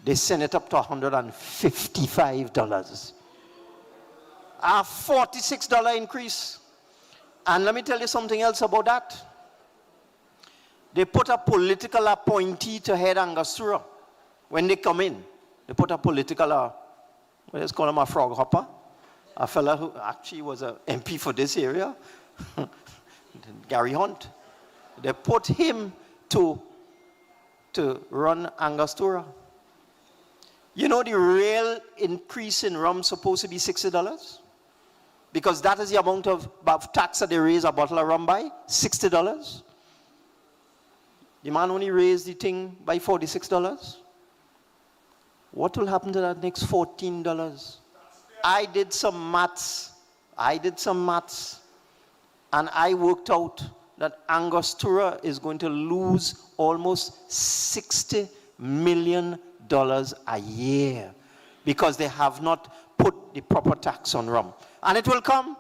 They sent it up to $155. A $46 increase. And let me tell you something else about that. They put a political appointee to head Angostura. When they come in, they put a political, let's call him a frog hopper. A fella who actually was an MP for this area, Gary Hunt. They put him to run Angostura. You know the real increase in rum is supposed to be $60? Because that is the amount of tax that they raise a bottle of rum by, $60. The man only raised the thing by $46. What will happen to that next $14? I did some maths, and I worked out that Angostura is going to lose almost $60 million a year because they have not put the proper tax on rum. And it will come.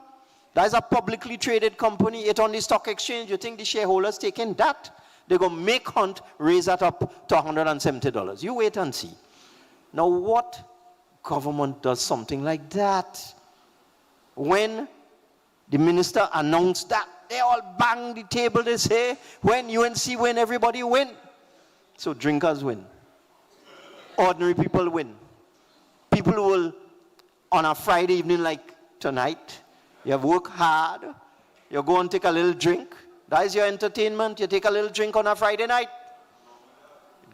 That is a publicly traded company. It's on the stock exchange. You think the shareholders taking that? They're going to make Hunt raise that up to $170. You wait and see. Now what government does something like that? When the minister announced that, they all bang the table. They say, when UNC win, everybody win. So drinkers win. Ordinary people win. People who will, on a Friday evening like tonight, you have worked hard, you go and take a little drink. That is your entertainment. You take a little drink on a Friday night.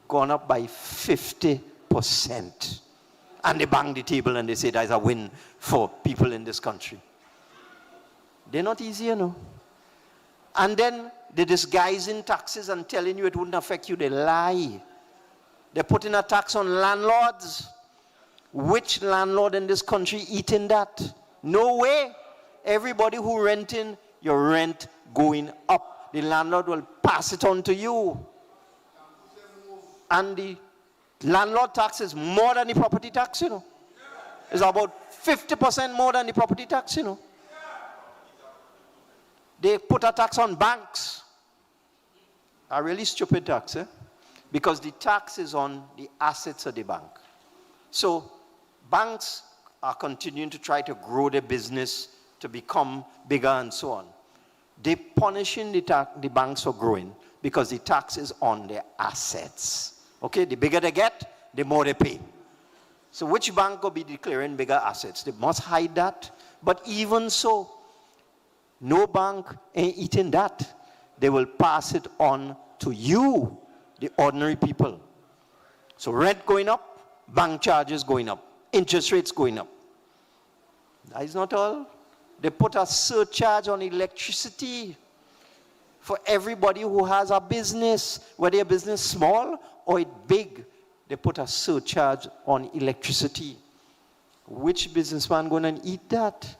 Gone up by 50%. And they bang the table and they say that is a win for people in this country. They're not easy, you know. And then they disguise in taxes and telling you it wouldn't affect you. They lie. They're putting a tax on landlords. Which landlord in this country eating that? No way. Everybody who renting, your rent going up. The landlord will pass it on to you. And the landlord tax is more than the property tax, you know. It's about 50% more than the property tax, you know. They put a tax on banks. A really stupid tax, because the tax is on the assets of the bank. So banks are continuing to try to grow their business to become bigger and so on. They're punishing the banks for growing because the tax is on their assets. Okay, the bigger they get, the more they pay. So which bank will be declaring bigger assets? They must hide that. But even so, no bank ain't eating that. They will pass it on to you, the ordinary people. So rent going up, bank charges going up, interest rates going up. That is not all. They put a surcharge on electricity for everybody who has a business, whether your business small or it big. They put a surcharge on electricity. Which businessman going to eat that?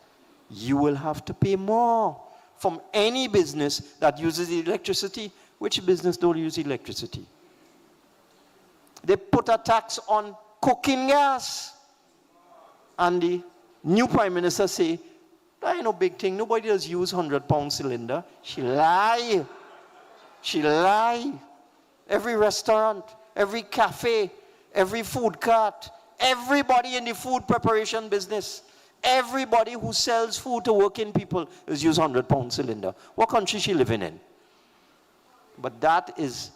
You will have to pay more from any business that uses electricity. Which business don't use electricity? They put a tax on cooking gas. And the new Prime Minister say, That ain't no big thing. Nobody does use £100 cylinder. She lie. She lie. Every restaurant, every cafe, every food cart, everybody in the food preparation business, everybody who sells food to working people is use £100 cylinder. What country she living in? But that is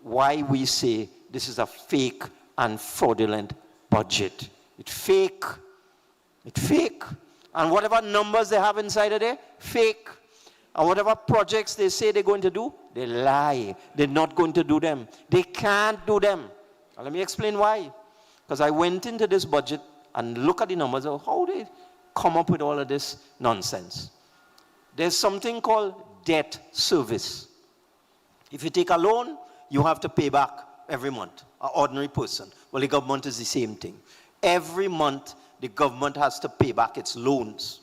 why we say this is a fake and fraudulent budget. It's fake. It's fake. And whatever numbers they have inside of there, fake. And whatever projects they say they're going to do, they lie. They're not going to do them. They can't do them. And let me explain why. Because I went into this budget and look at the numbers of how they come up with all of this nonsense. There's something called debt service. If you take a loan, you have to pay back every month, an ordinary person. Well, the government is the same thing. Every month, the government has to pay back its loans.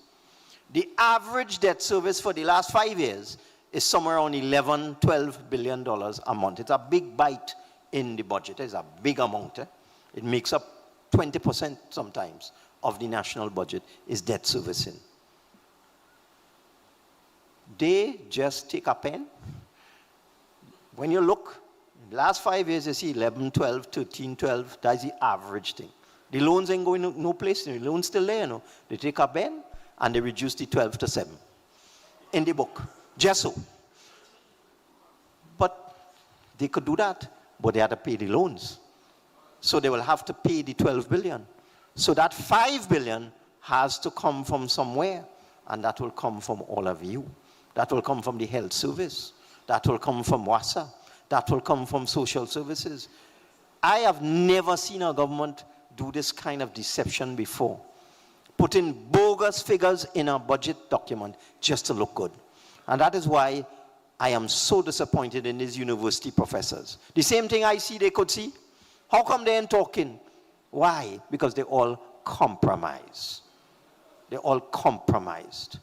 The average debt service for the last 5 years is somewhere around $11–12 billion a month. It's a big bite in the budget. It's a big amount. It makes up 20% sometimes of the national budget is debt servicing. They just take a pen. When you look, in the last 5 years, you see 11, 12, 13, 12. That's the average thing. The loans ain't going no place. The loans still there, you know. They take a pen and they reduce the 12 to 7 in the book. Just so. But they could do that, but they had to pay the loans. So they will have to pay the 12 billion. So that 5 billion has to come from somewhere, and that will come from all of you. That will come from the health service. That will come from WASA. That will come from social services. I have never seen a government do this kind of deception before. Putting bogus figures in a budget document just to look good. And that is why I am so disappointed in these university professors. The same thing I see they could see. How come they ain't talking? Why? Because they all compromise. They're all compromised.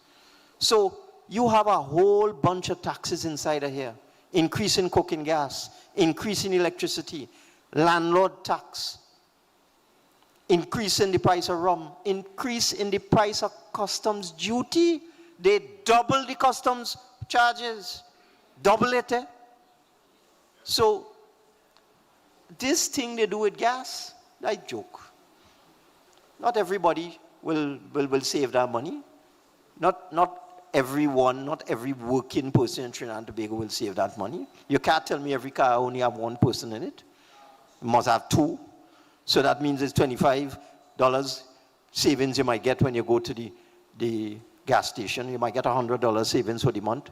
So you have a whole bunch of taxes inside of here. Increase in cooking gas, increase in electricity, landlord tax, increase in the price of rum, increase in the price of customs duty. They double the customs charges. Double it. So this thing they do with gas, I joke. Not everybody will save that money. Not everyone, not every working person in Trinidad and Tobago will save that money. You can't tell me every car only have one person in it. It must have two. So that means it's $25 savings you might get when you go to the gas station. You might get $100 savings for the month.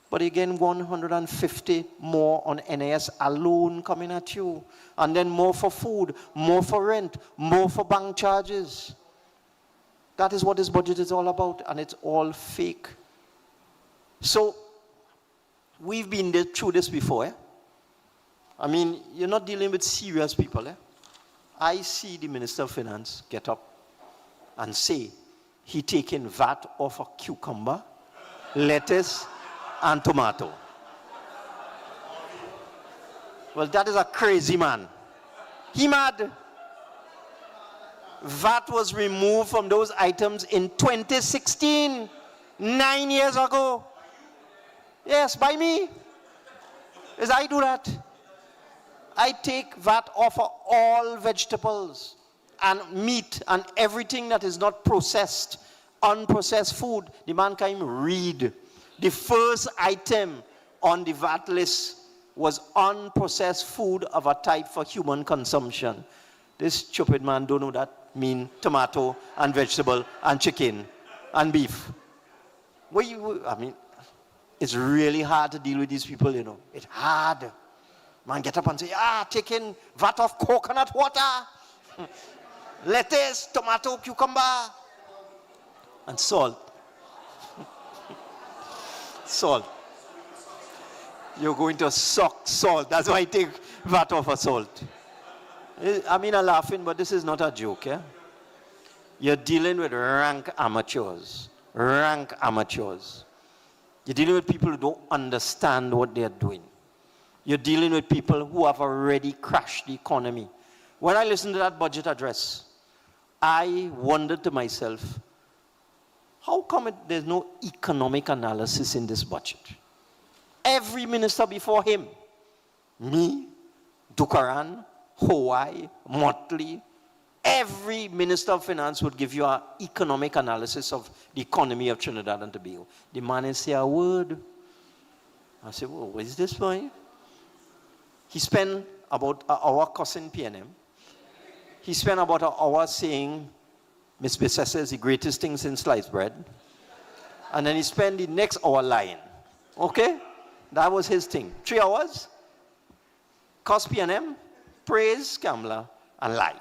But again, 150 more on NAS alone coming at you. And then more for food, more for rent, more for bank charges. That is what this budget is all about, and it's all fake. So, we've been through this before. I mean, you're not dealing with serious people. I see the Minister of Finance get up and say he taking VAT off a cucumber, lettuce, and tomato. Well, that is a crazy man. He mad. VAT was removed from those items in 2016, 9 years ago. Yes, by me. As I do that. I take VAT off of all vegetables and meat and everything that is not processed, unprocessed food. The man can't even read. The first item on the VAT list was unprocessed food of a type for human consumption. This stupid man don't know that mean tomato and vegetable and chicken and beef. I mean, it's really hard to deal with these people, you know. It's hard. Man, get up and say, taking VAT of coconut water, lettuce, tomato, cucumber, and salt. Salt. You're going to suck salt. That's why I take VAT off of salt. I mean, I'm laughing, but this is not a joke. You're dealing with rank amateurs. Rank amateurs. You're dealing with people who don't understand what they're doing. You're dealing with people who have already crashed the economy. When I listened to that budget address, I wondered to myself, how come there's no economic analysis in this budget? Every minister before him, me, Dukaran, Hawaii, Motley, every minister of finance would give you an economic analysis of the economy of Trinidad and Tobago. The man didn't say a word. I said, well, what is this for you? He spent about an hour cussing PNM. He spent about an hour saying Miss Bissessa is the greatest thing since sliced bread. And then he spent the next hour lying. Okay? That was his thing. 3 hours, cuss PNM, praise Kamla, and lie.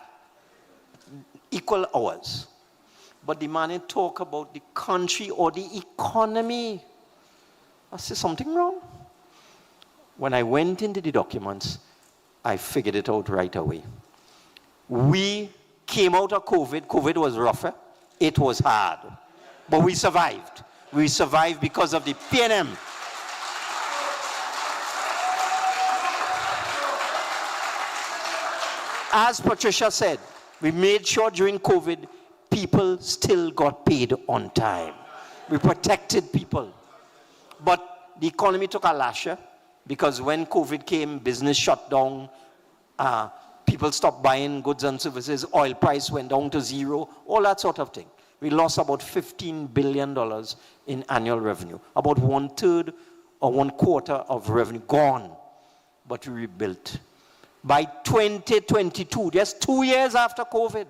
Equal hours. But the man didn't talk about the country or the economy. I said, something wrong? When I went into the documents, I figured it out right away. We came out of COVID. COVID was rougher. It was hard. But we survived. We survived because of the PNM. As Patricia said, we made sure during COVID, people still got paid on time. We protected people. But the economy took a lasher because when COVID came, business shut down, people stopped buying goods and services, oil price went down to zero, all that sort of thing. We lost about $15 billion in annual revenue. About 1/3 or 1/4 of revenue gone, but we rebuilt. By 2022, just 2 years after COVID,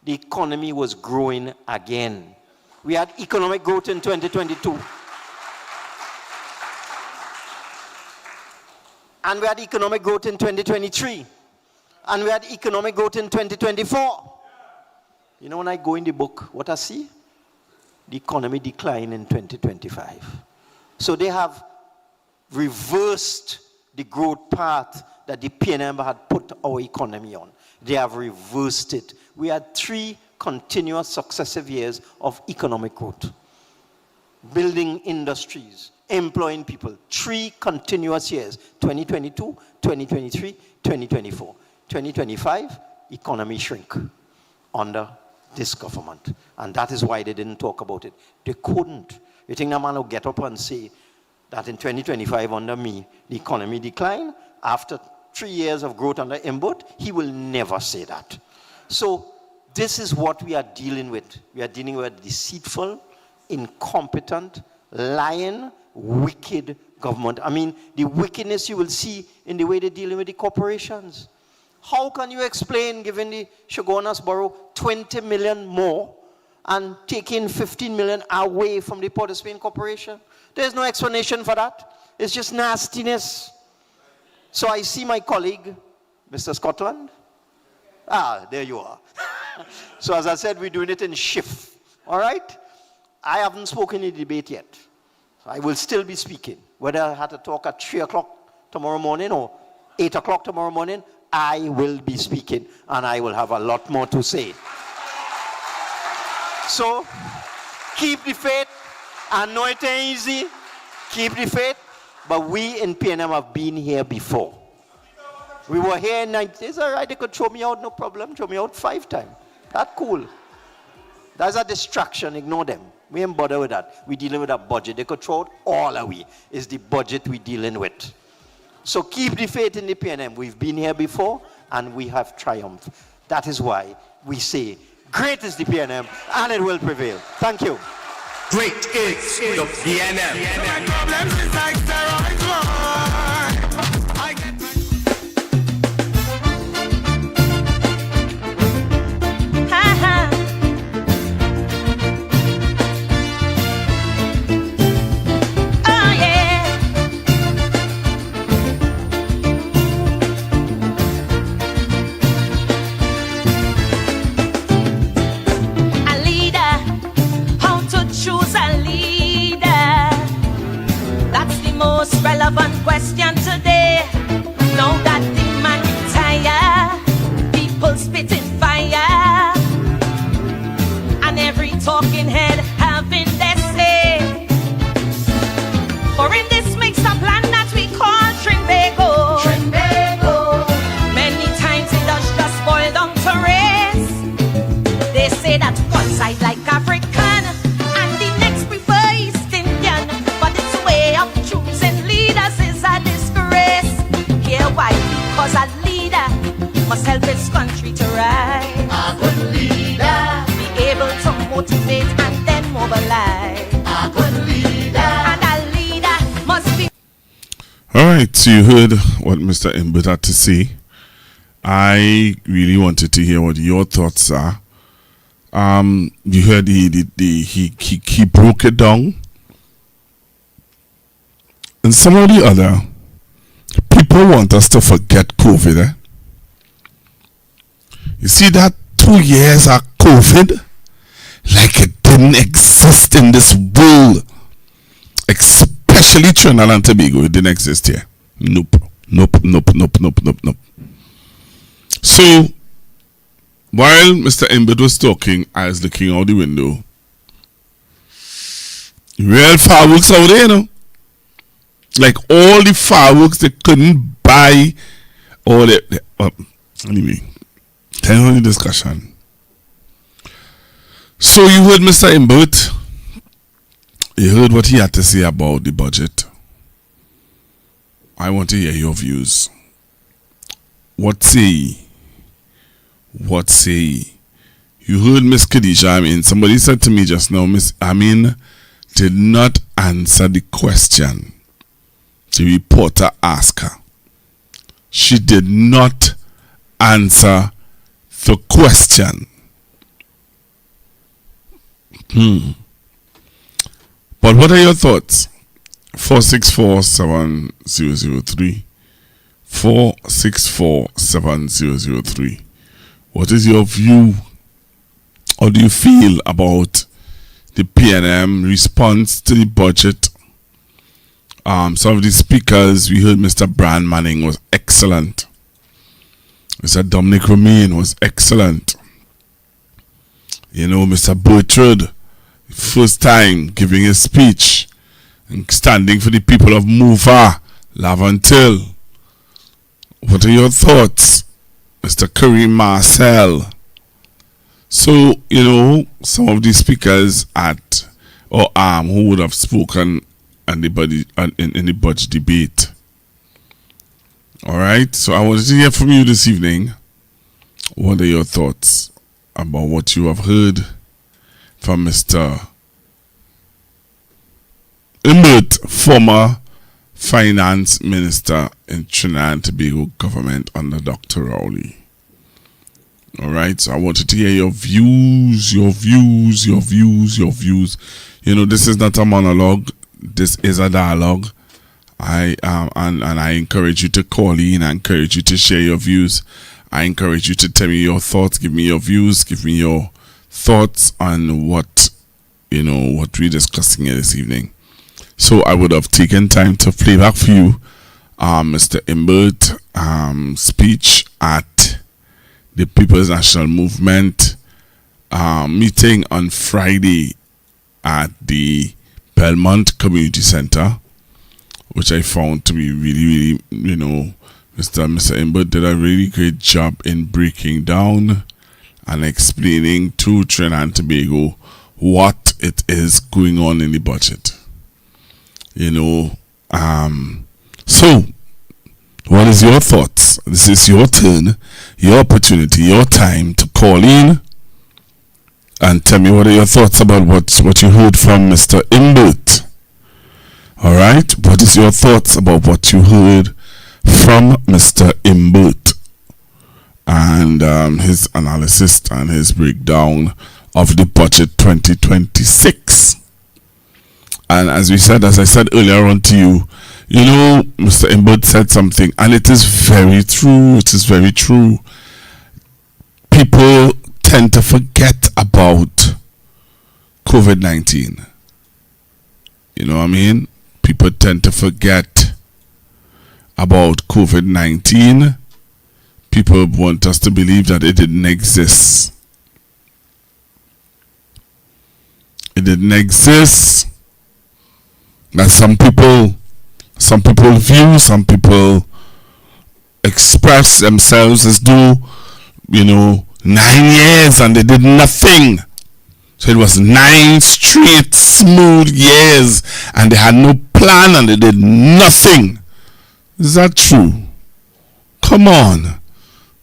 the economy was growing again. We had economic growth in 2022. And we had economic growth in 2023. And we had economic growth in 2024. You know, when I go in the book, what I see? The economy decline in 2025. So they have reversed the growth path that the PNM had put our economy on. They have reversed it. We had 3 continuous successive years of economic growth. Building industries, employing people. 3 continuous years, 2022, 2023, 2024. 2025, economy shrink under this government. And that is why they didn't talk about it. They couldn't. You think that man will get up and say that in 2025 under me, the economy declined? After 3 years of growth under Imbut, he will never say that. So this is what we are dealing with. We are dealing with a deceitful, incompetent, lying, wicked government. I mean, the wickedness you will see in the way they're dealing with the corporations. How can you explain giving the Shogunas Borough 20 million more and taking 15 million away from the Port of Spain Corporation? There's no explanation for that. It's just nastiness. So I see my colleague, Mr. Scotland. Ah, there you are. So as I said, we're doing it in shift. All right? I haven't spoken in the debate yet. So I will still be speaking. Whether I had to talk at 3 o'clock tomorrow morning or 8 o'clock tomorrow morning, I will be speaking and I will have a lot more to say. So keep the faith. I know it ain't easy. Keep the faith. But we in PNM have been here before. We were here in 90s. It's all right, they could throw me out, no problem. Throw me out 5 times. That's cool. That's a distraction. Ignore them. We ain't bother with that. We're dealing with a budget. They could throw it all away. It's the budget we're dealing with. So keep the faith in the PNM. We've been here before and we have triumphed. That is why we say, great is the PNM and it will prevail. Thank you. Great is the PNM. My problems is like steroids, I get relevant question today. Now that the man retire, people spitting fire, and every talking head having their say. For in this mixed up land that we call Trinbago, many times it does just boil down to race. They say that one side like African and this country to right. A good leader. Be able to motivate and then mobilize. A good leader. And a leader must be. All right, so you heard what Mr. Imbert had to say. I really wanted to hear what your thoughts are. You heard he broke it down. And some of the other people want us to forget COVID. You see that 2 years of COVID, like it didn't exist in this world. Especially Trinidad and Tobago, it didn't exist here. Nope. So, while Mr. Imbert was talking, I was looking out the window. Real fireworks out there, you know. Like all the fireworks they couldn't buy. Anyway, time on the discussion. So you heard Mr. Imbert. You heard what he had to say about the budget. I want to hear your views. What say ye? What say ye? You heard Miss Khadija. Somebody said to me just now, Miss Amin did not answer the question the reporter asked her. She did not answer the question. But what are your thoughts? 464-7003. 464-7003. What is your view? How do you feel about the PNM response to the budget? Some of the speakers, we heard Mr. Brand Manning was excellent. Mr. Dominic Romain was excellent. You know, Mr. Bertrand, first time giving his speech and standing for the people of Mova, Lavantil. What are your thoughts, Mr. Kareem Marcel? So, you know, some of the speakers who would have spoken in the budget debate. All right, so I wanted to hear from you this evening. What are your thoughts about what you have heard from Mr. Imbert, former finance minister in Trinidad and Tobago government under Dr. Rowley? All right, so I wanted to hear your views. You know, this is not a monologue. This is a dialogue. I encourage you to call in. I encourage you to share your views. I encourage you to tell me your thoughts. Give me your views. Give me your thoughts on what we're discussing here this evening. So I would have taken time to play back for you Mr. Imbert speech at the People's National Movement meeting on Friday at the Belmont Community Center, which I found to be really, Mr. Imbert did a really great job in breaking down and explaining to Trinidad and Tobago what it is going on in the budget. So what is your thoughts? This is your turn, your opportunity, your time to call in and tell me what are your thoughts about what you heard from Mr. Imbert. All right, what is your thoughts about what you heard from Mr. Imbert and his analysis and his breakdown of the budget 2026? And as I said earlier on to you, Mr. Imbert said something, and it is very true. It is very true. People tend to forget about COVID-19. You know what I mean? People tend to forget about COVID-19. People want us to believe that it didn't exist. It didn't exist. That some people view, some people express themselves as though, 9 years and they did nothing. So it was 9 straight smooth years and they had no plan and they did nothing. Is that true? Come on.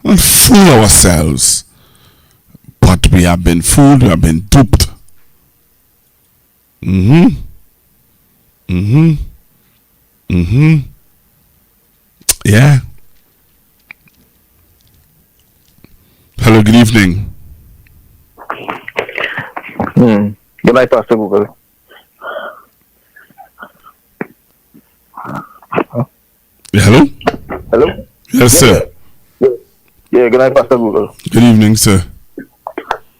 and fool ourselves. But we have been fooled, we have been duped. Yeah. Hello, good evening. Good night, Pastor Google. Yeah, hello? Hello? Yes, sir. Yeah, good night, Pastor Google. Good evening, sir.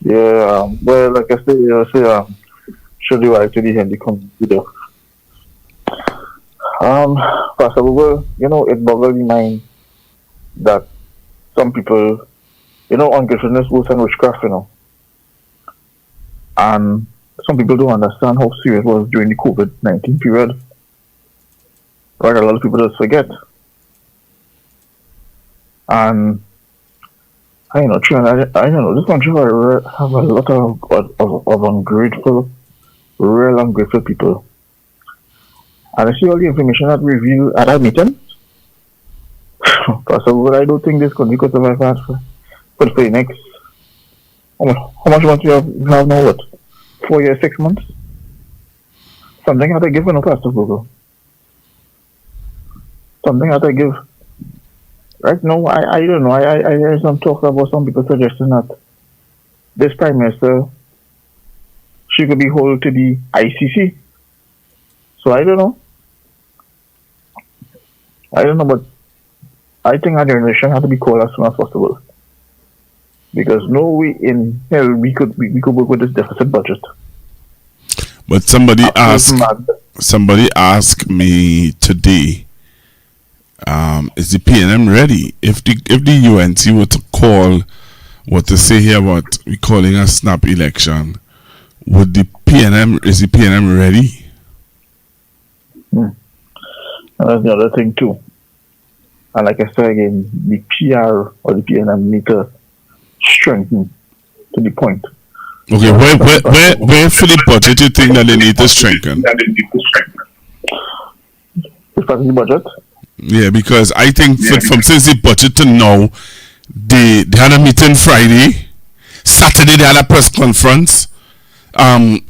Yeah, well, like I say, should you actually have the computer? Pastor Google, it boggles the mind that some people, ungratefulness, worse than witchcraft, and some people don't understand how serious it was during the COVID-19 period. Right, a lot of people just forget. And I don't know, this country have a lot of ungrateful, real ungrateful people. And I see all the information that revealed at that meeting. Pastor, I don't think this country could survive that for the next, how much months you have now, what? 4 years, 6 months? Something had to give, Pastor Google. Something had to give. Right now, I don't know. I hear some talk about some people suggesting that this Prime Minister, she could be held to the ICC. So I don't know. But I think our generation has to be called as soon as possible. Because no way in hell we could work with this deficit budget. But somebody asked me today, is the PNM ready? If the UNC were to call what to say here about we calling a snap election, is the PNM ready? And that's the other thing too. And like I said again, the PR or the PNM need to strengthen to the point. Okay, where for the budget you think that they need to strengthen? The budget? Yeah, because I think from since the budget to now, they had a meeting Friday, Saturday they had a press conference, and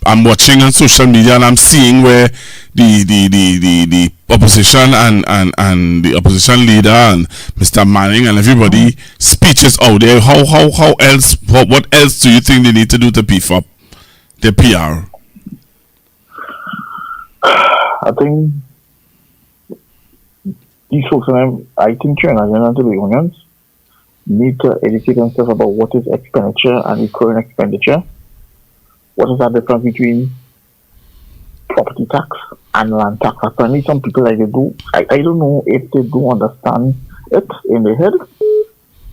I'm watching on social media and I'm seeing where the opposition and the opposition leader and Mr. Manning and everybody speeches out there. What else do you think they need to do to beef up their PR? I think these folks, and I think Trinidad and Tobagonians need to educate themselves about what is expenditure and recurring expenditure. What is the difference between property tax and land tax? Apparently, some people like they do. I don't know if they do understand it in their head,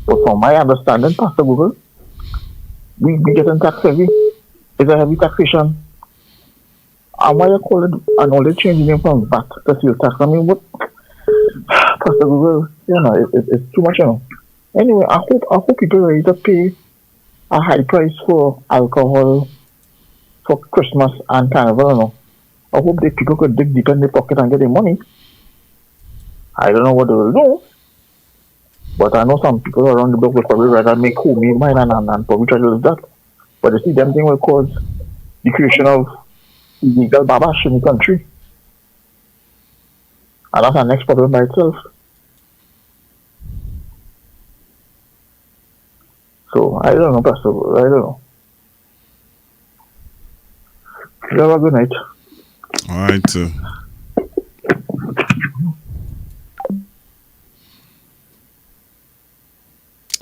but from my understanding, Pastor Google, we getting tax heavy. It's a heavy taxation. And why you call it and all the changing from VAT to sales tax? I mean, what? Pastor Google, it's too much, Anyway, I hope people are ready to pay a high price for alcohol for Christmas and Carnival. I hope the people could dig deep in their pocket and get their money. I don't know what they will do, but I know some people around the block will probably rather make homemade wine and probably try to do that. But you see, them thing will cause the creation of illegal babash in the country. And that's our next problem by itself. So, I don't know, Pastor. I don't know. You have a good night. All right, sir.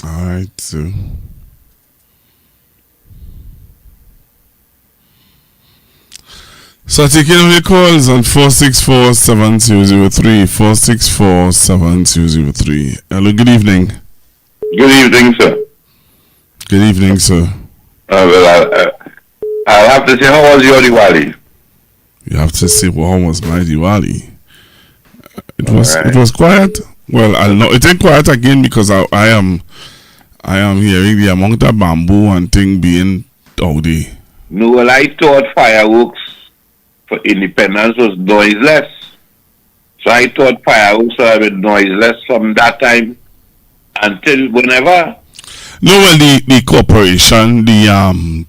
All right, sir. So taking on your calls on 464-7203, 464-7203. Hello, good evening. Good evening, sir. Good evening, sir. Well, I'll have to say, how was your Diwali? You have to say, well, how was my Diwali? It was quiet. Well, I know it ain't quiet again because I am hearing the amount of bamboo and thing being out there. No, well, I thought fireworks for independence was noiseless. So I thought fireworks would have been noiseless from that time until whenever. No, well, the corporation, the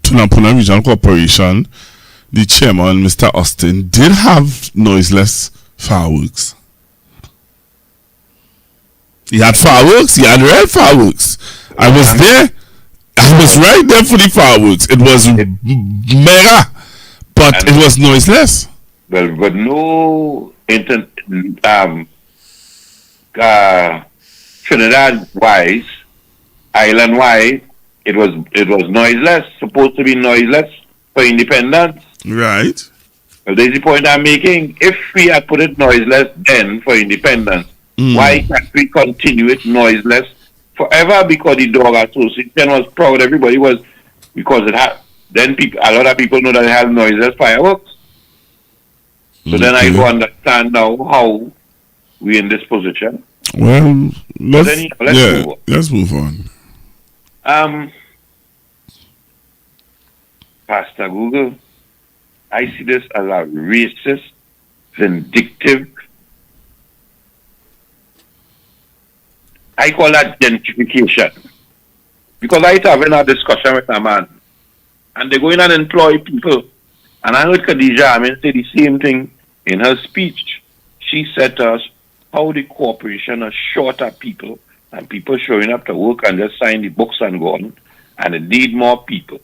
Tunapuna Regional Corporation, the chairman, Mr. Austin, did have noiseless fireworks. He had fireworks. He had real fireworks. I was there. I was right there for the fireworks. It was mega, but it was noiseless. Well, but no Trinidad-wise, island-wide, it was noiseless. Supposed to be noiseless for independence. Right. Well, there's the point I'm making. If we had put it noiseless then for independence, why can't we continue it noiseless forever? Because the Dog Association was proud. Everybody was, because it had. Then a lot of people know that it had noiseless fireworks. So then I go understand now how we in this position. Well, let's move on. Pastor Google, I see this as a racist, vindictive. I call that gentrification. Because I was having a discussion with a man, and they go in and employ people. And I heard Khadija say the same thing in her speech. She said to us how the corporation are short of people, and people showing up to work and just sign the books and go on, and it need more people.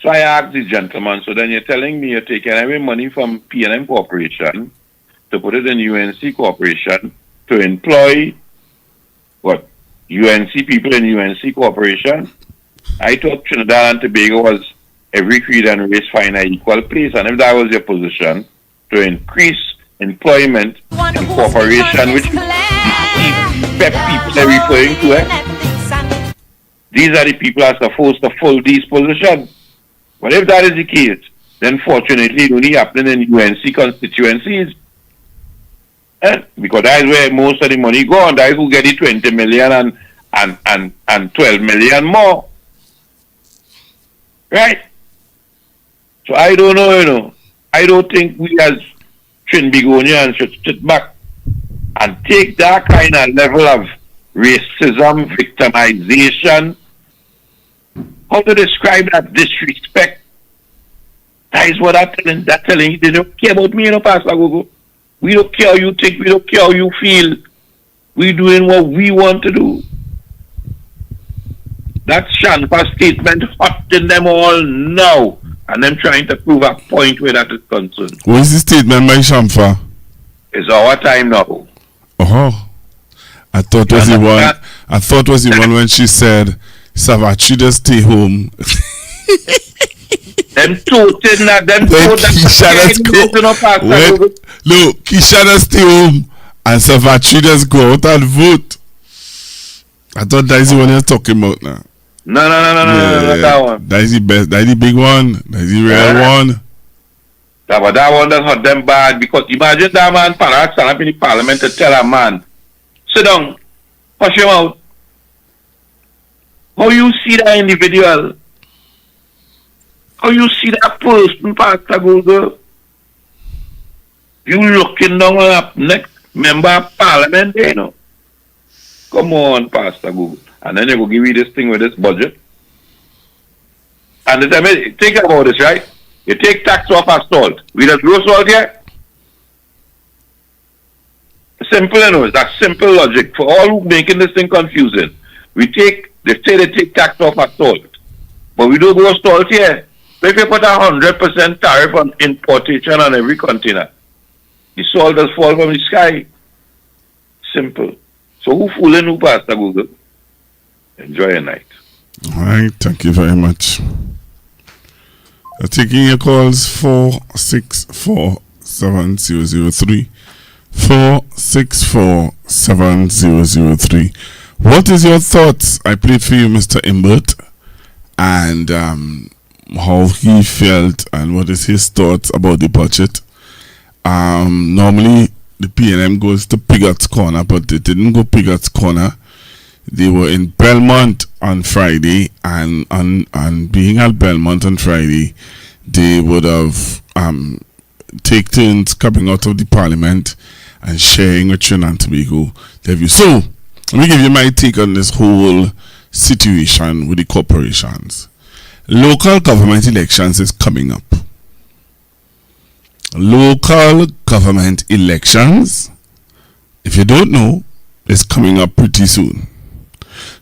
So I asked the gentleman, so then you're telling me you're taking away money from P&M Corporation to put it in UNC Corporation to employ what? UNC people in UNC Corporation? I thought Trinidad and Tobago was every creed and race find an equal place, and if that was your position, to increase employment in corporation, which PEP people are referring to, these are the people that are supposed to fill these positions. But if that is the case, then fortunately it only happening in UNC constituencies. Because that is where most of the money go, and that is who get the 20 million and 12 million more. Right? So I don't know, I don't think we as Trinbagonians should sit back and take that kind of level of racism, victimization. How to describe that disrespect? That is what I'm telling you. They don't care about me, Pastor Gogo. We don't care how you think, we don't care how you feel. We're doing what we want to do. That Shanpa statement hurting them all now, and them trying to prove a point where that is concerned. What is the statement by Shamfa? It's our time now. Oh, I thought was the one. I thought was the one when she said, "Savachida, stay home." Them toting that. Them no, Kishana stay home and Savachida go out and vote. I thought that is the one you're talking about now. No, that one. That is the best. That is the big one. That is the real one. But that one does hurt them bad, because imagine that man stand up in the parliament to tell a man, sit down, push him out. How you see that individual? How you see that person, Pastor Google? You looking down on the next member of parliament, you know? Come on, Pastor Google. And then they go give you this thing with this budget. And think about this, right? You take tax off our salt. We just grow salt here. Simple, you know. That's simple logic. For all who making this thing confusing. They say they take tax off our salt. But we don't grow salt here. So if you put 100% tariff on importation on every container, the salt does fall from the sky. Simple. So who fooling who, Pastor Google? Enjoy your night. All right, thank you very much. Taking your calls 4647003. 4647003. What is your thoughts? I played for you, Mr. Imbert, and how he felt and what is his thoughts about the budget. Normally the PNM goes to Pigot's Corner, but they didn't go Pigot's Corner. They were in Belmont on Friday, and being at Belmont on Friday, they would have take turns coming out of the parliament and sharing with Trinidad and Tobago their view. So Let me give you my take on this whole situation with the corporations. Local government elections is coming up. Local government elections, if you don't know, is coming up pretty soon.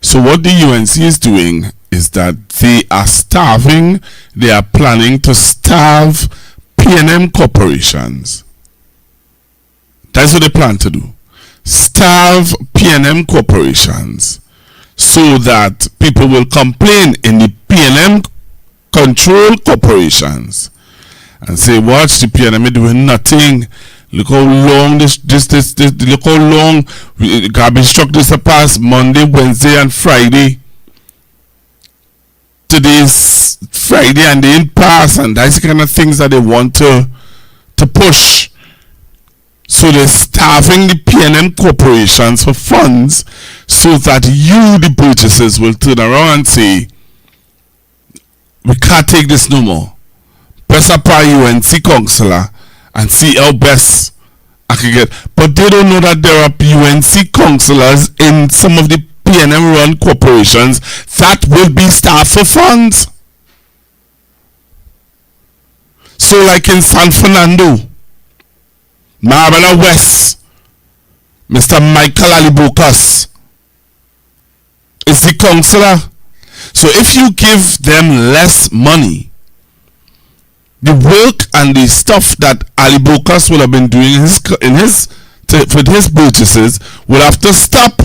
So what the UNC is doing is that they are planning to starve P&M corporations. That's what they plan to do. Starve P&M corporations so that people will complain in the P&M control corporations and say, watch, the P&M is doing nothing. Look how long look how long garbage truck this pass Monday, Wednesday and Friday. Today's Friday and they ain't pass, and that's the kind of things that they want to push. So they're starving the P&M corporations for funds so that you, the purchasers, will turn around and say, we can't take this no more. Press up our UNC councillor and see how best I can get. But they don't know that there are UNC councillors in some of the P&M run corporations that will be starved for funds. So like in San Fernando, Marabella West, Mr. Michael Alibokas is the councillor. So if you give them less money, the work and the stuff that Alibokas would have been doing with his purchases will have to stop.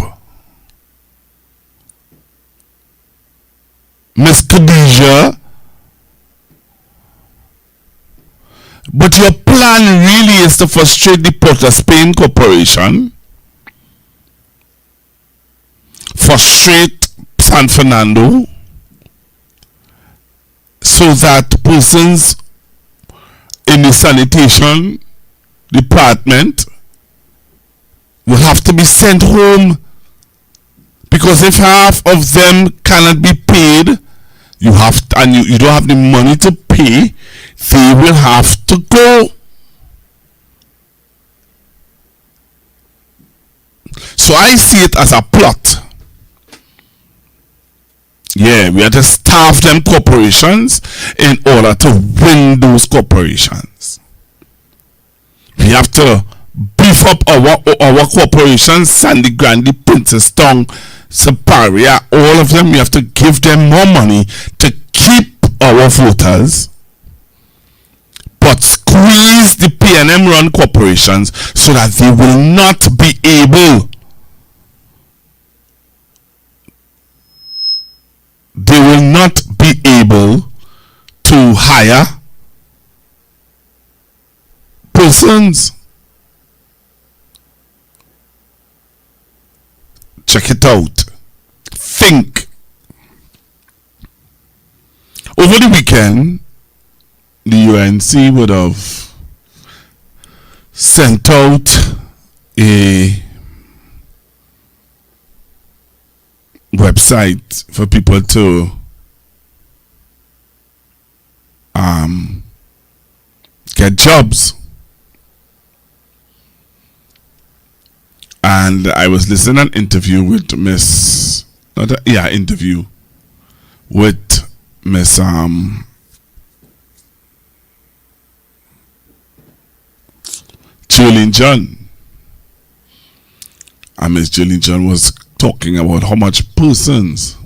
Miss Khadija, but your plan really is to frustrate the Port of Spain Corporation, frustrate San Fernando, so that persons in the sanitation department will have to be sent home, because if half of them cannot be paid, you don't have the money to pay, they will have to go. So I see it as a plot. Yeah, we have to starve them corporations in order to win those corporations. We have to beef up our corporations, Sandy Grande, Princess Tongue, Superior, all of them. We have to give them more money to keep our voters, but squeeze the P&M run corporations so that they will not be able to hire persons. Check it out. Think. Over the weekend, the UNC would have sent out a website for people to get jobs. And I was listening to an interview with Miss Jolene John. And Miss Jolene John was talking about how much persons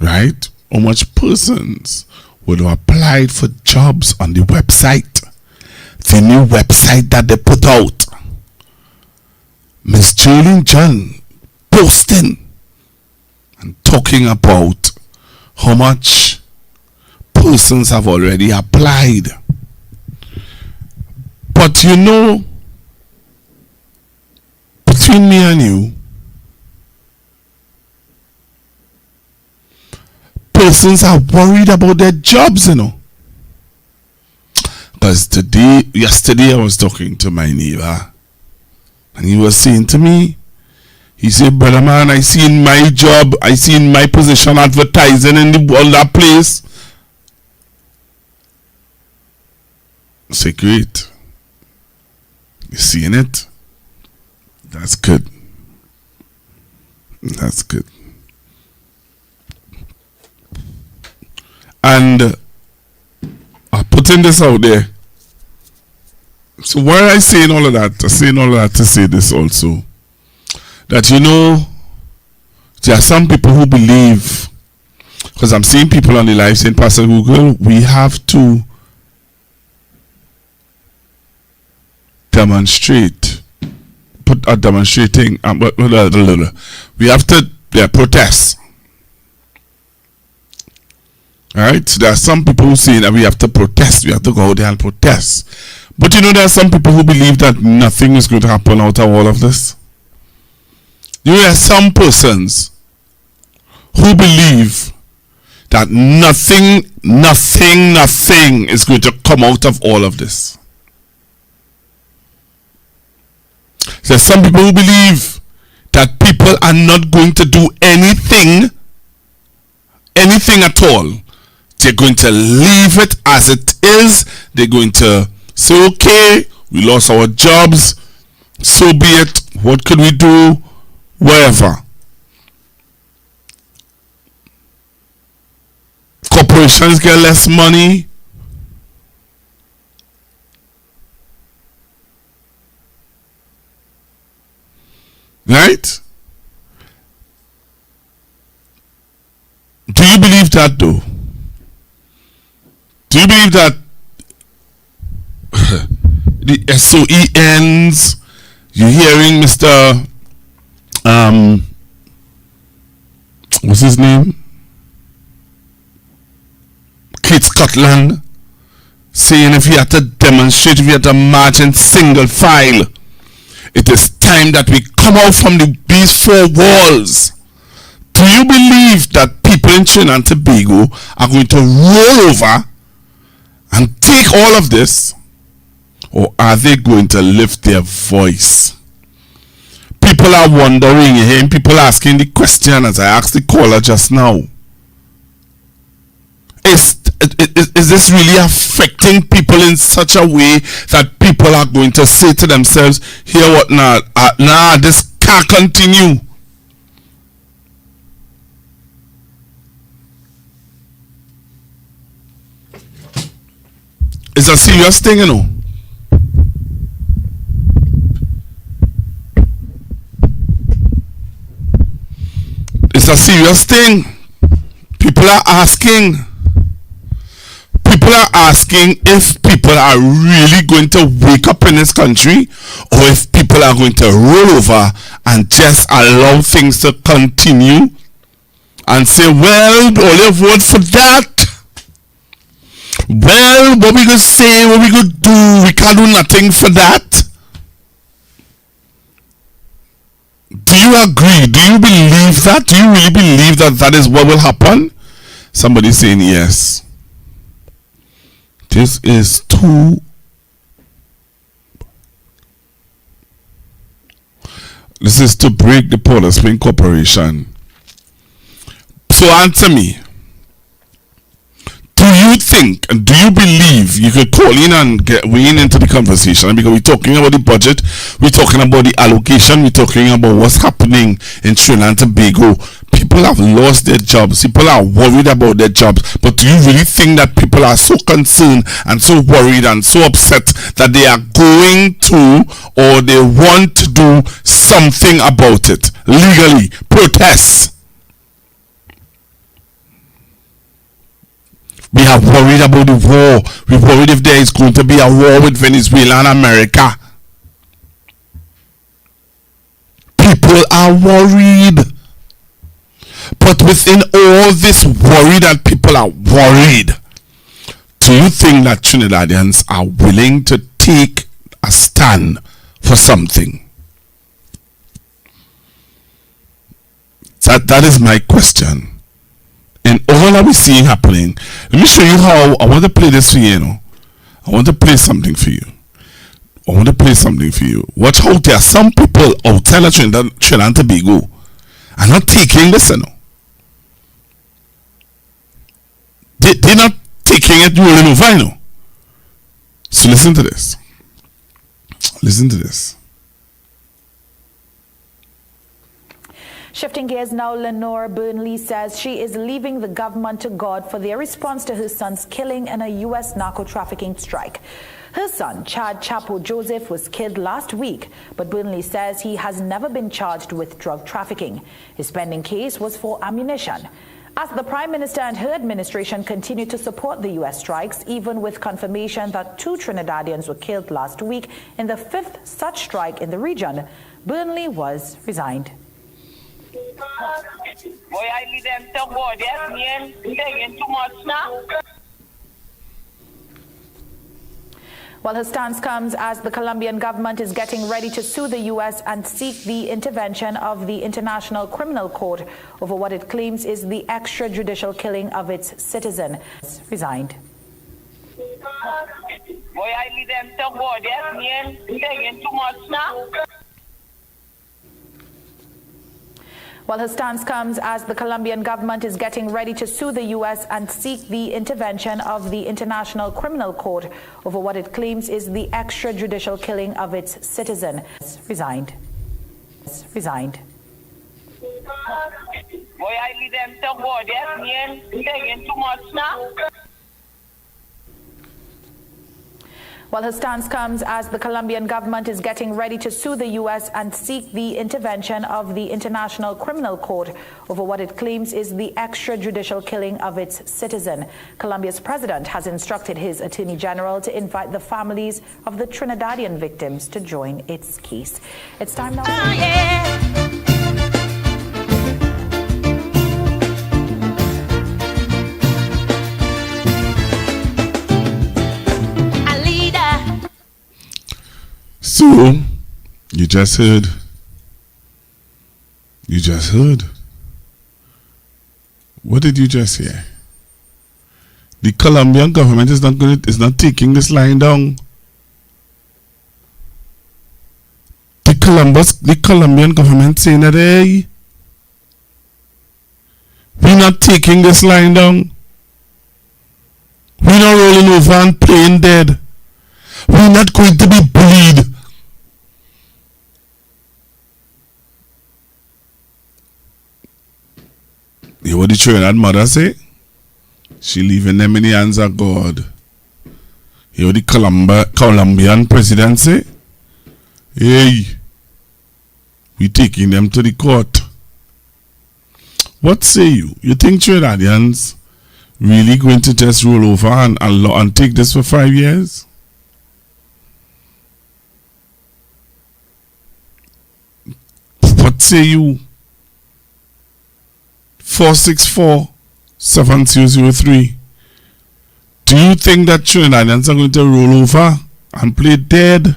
how much persons would have applied for jobs on the website, the new website that they put out. Miss Jolene John posting and talking about how much persons have already applied. But you know, between me and you, persons are worried about their jobs, you know. Because yesterday I was talking to my neighbor, and he was saying to me, he said, brother man, I seen my job, I seen my position advertising in that place. I said, great. You seeing it? That's good. That's good. And I'm putting this out there. So why am I saying all of that? I'm saying all of that to say this also. That there are some people who believe, because I'm seeing people on the live saying, Pastor Google, we have to demonstrate, demonstrating, we have to protest. Alright, so there are some people who say that we have to protest, we have to go out there and protest. But there are some people who believe that nothing is going to happen out of all of this. There are some persons who believe that nothing is going to come out of all of this. There are some people who believe that people are not going to do anything at all. They're going to leave it as it is. They're going to say, okay, we lost our jobs, so be it. What could we do? Wherever. Corporations get less money. Right? Do you believe that though? Do you believe that the SOE ends? You're hearing Mr. What's his name? Kate Scotland saying if he had to demonstrate, if he had to march in single file, it is time that we come out from these four walls. Do you believe that people in Trinidad and Tobago are going to roll over and take all of this, or are they going to lift their voice? People are wondering, and people asking the question as I asked the caller just now. Is this really affecting people in such a way that people are going to say to themselves, here what now? Nah, this can't continue. It's a serious thing, It's a serious thing. People are asking if people are really going to wake up in this country, or if people are going to roll over and just allow things to continue and say, well, only vote for that. Well, what we gonna say, what we gonna do, we can't do nothing for that. Do you agree? Do you believe that? Do you really believe that that is what will happen? Somebody saying yes. This is too. This is to break the Powder Spring Corporation. So answer me. Do you think and do you believe you could call in and get weigh into the conversation, because we're talking about the budget, we're talking about the allocation, we're talking about what's happening in Trinidad and Tobago. People have lost their jobs, people are worried about their jobs, but do you really think that people are so concerned and so worried and so upset that they are going to, or they want to do something about it legally, protest? We are worried about the war. We're worried if there is going to be a war with Venezuela and America. People are worried. But within all this worry that people are worried, do you think that Trinidadians are willing to take a stand for something? That is my question. In all that we're seeing happening, let me show you how. I want to play this for you, I want to play something for you. Watch how there are some people outside of Trinidad and Tobago are not taking this, They're not taking it rolling over, So listen to this. Listen to this. Shifting gears now, Lenore Burnley says she is leaving the government to God for their response to her son's killing in a U.S. narco-trafficking strike. Her son, Chad Chapo Joseph, was killed last week, but Burnley says he has never been charged with drug trafficking. His pending case was for ammunition. As the Prime Minister and her administration continue to support the U.S. strikes, even with confirmation that 2 Trinidadians were killed last week in the 5th such strike in the region, Burnley was resigned. Boy, I leave them to God, yes, man. Taking too much now. Well, her stance comes as the Colombian government is getting ready to sue the U.S. and seek the intervention of the International Criminal Court over what it claims is the extrajudicial killing of its citizen. Resigned. Boy, I leave them to God, yes, man. Taking too much now. Well, her stance comes as the Colombian government is getting ready to sue the U.S. and seek the intervention of the International Criminal Court over what it claims is the extrajudicial killing of its citizen. Resigned. Resigned. Boy, I leave them to God, yes, man. Taking too much now. Well, her stance comes as the Colombian government is getting ready to sue the U.S. and seek the intervention of the International Criminal Court over what it claims is the extrajudicial killing of its citizen. Colombia's president has instructed his Attorney General to invite the families of the Trinidadian victims to join its case. It's time now. Oh, yeah. So, you just heard. What did you just hear? The Colombian government is not taking this line down. The Colombian government saying that, hey, we're not taking this line down. We're not rolling over and playing dead. We're not going to be bullied. You know what the Trinidad mother say? She leaving them in the hands of God. You know what the Colombian president say? Hey, we taking them to the court. What say you? You think Trinidadians really going to just roll over and take this for 5 years? What say you? 464-7203. Do you think that Trinidadians are going to roll over and play dead?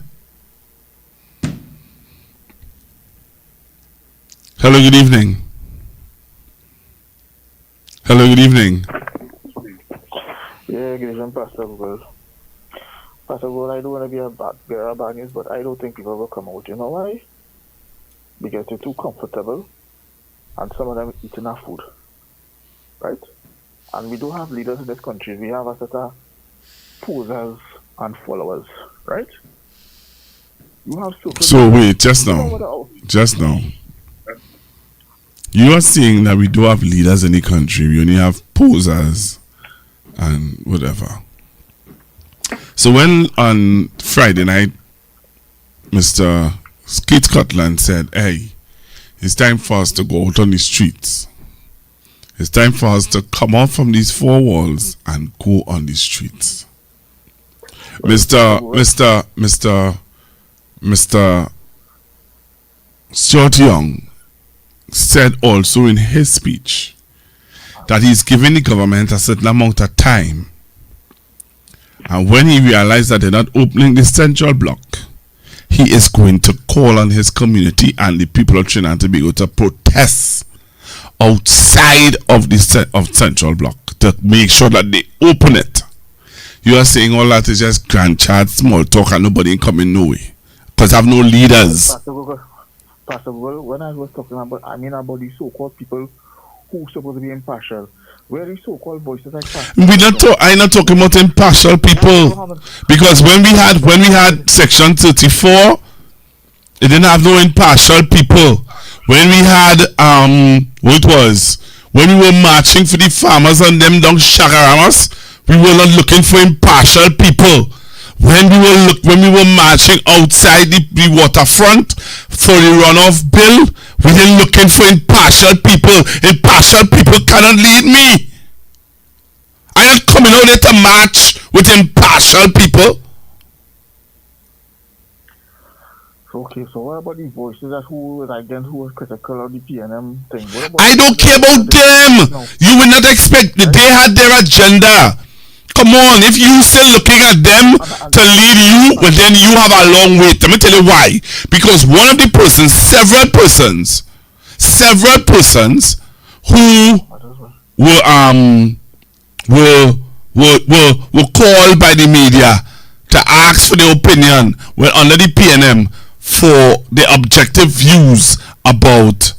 Hello, good evening. Hello, good evening. Yeah, good evening, Pastor Google. Pastor Google, I don't want to be a bearer of bad news, but I don't think people will come out. You know why? Because they're too comfortable and some of them eating our food. Right? And we don't have leaders in this country. We have a set of posers and followers. Right? You have so wait, just now. You are saying that we don't have leaders in the country. We only have posers and whatever. So when on Friday night, Mr. Skate Scotland said, hey, it's time for us to go out on the streets. It's time for us to come off from these four walls and go on the streets. Mr. Stuart Young said also in his speech that he's giving the government a certain amount of time. And when he realized that they're not opening the central block, he is going to call on his community and the people of Trinidad and Tobago to protest outside of the central block to make sure that they open it. You are saying all that is just grand chat, small talk, and nobody ain't coming no way because I have no leaders. Pastor Google, when I was talking about, I mean about the so-called people who supposed to be impartial. Where these so-called voices like that? I'm not talking about impartial people, because when we had Section 34, it didn't have no impartial people. When we had when we were marching for the farmers and them down Shagaramas, we were not looking for impartial people. When we were marching outside the waterfront for the runoff bill, we were looking for impartial people. Impartial people cannot lead me. I'm not coming out there to march with impartial people. Okay, so what about the voices that who was critical of the PNM thing? I don't care about them. No. You will not expect that they had their agenda. Come on, if you still looking at them to lead you, well then you have a long wait. Let me tell you why. Because one of the persons, several persons who were called by the media to ask for their opinion were under the PNM for the objective views about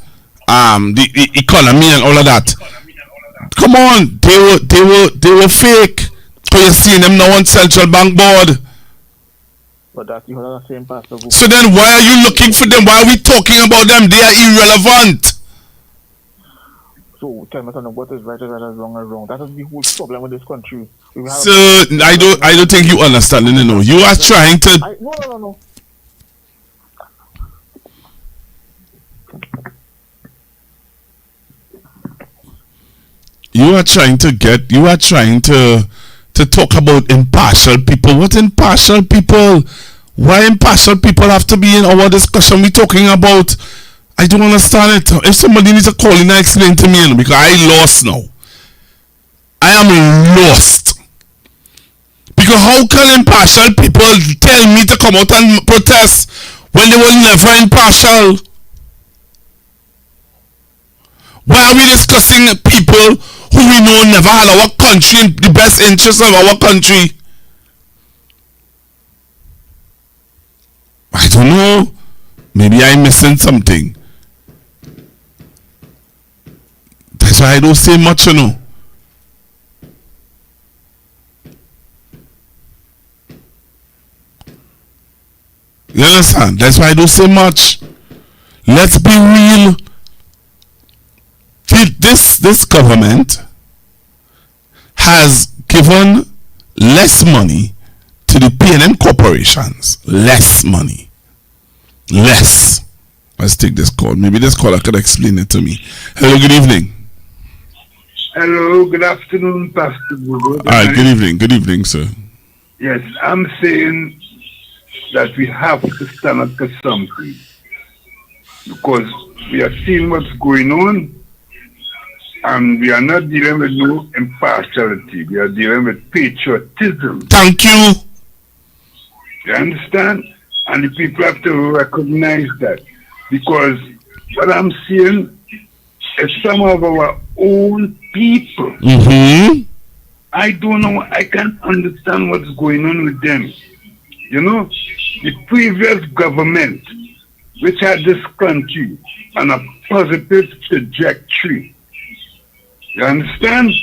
the economy and all of that. Come on, they were fake. So you're seeing them now on Central Bank Board. But that's the same pastor. So then why are you looking for them? Why are we talking about them? They are irrelevant. So tell me what is right and what is wrong. That is the whole problem with this country. So I don't think you understand. No. You are trying to No. You are trying to talk about impartial people. What impartial people? Why impartial people have to be in our discussion we're talking about? I don't understand it. If somebody needs to call in and explain to me, because I lost now. I am lost. Because how can impartial people tell me to come out and protest when they were never impartial? Why are we discussing people who we know never had our country in the best interest of our country? I don't know. Maybe I'm missing something. That's why I don't say much, you know. You understand? That's why I don't say much. Let's be real. This government has given less money to the PNM corporations. Less money. Less. Let's take this call. Maybe this caller could explain it to me. Hello, good evening. Hello, good afternoon, Pastor Google. Alright, good evening. Good evening, sir. Yes, I'm saying that we have to stand up for something. Because we are seeing what's going on. And we are not dealing with no impartiality. We are dealing with patriotism. Thank you. You understand? And the people have to recognize that. Because what I'm seeing is some of our own people. Mm-hmm. I don't know. I can't understand what's going on with them. You know, the previous government, which had this country on a positive trajectory, you understand?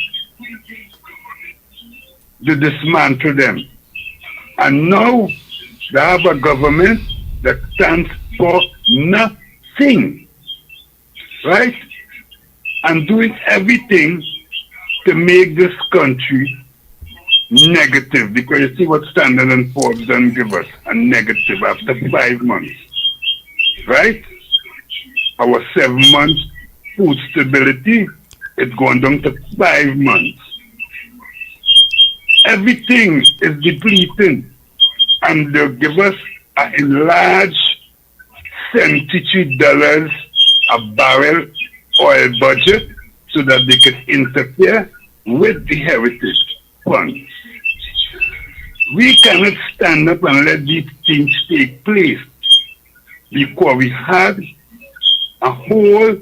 To dismantle them. And now they have a government that stands for nothing. Right? And doing everything to make this country negative. Because you see what Standard & Poor's done give us, a negative after 5 months. Right? Our 7 months food stability, it's gone down to 5 months. Everything is depleting, and they'll give us an enlarged $73 a barrel oil budget so that they could interfere with the heritage funds. We cannot stand up and let these things take place because we had a whole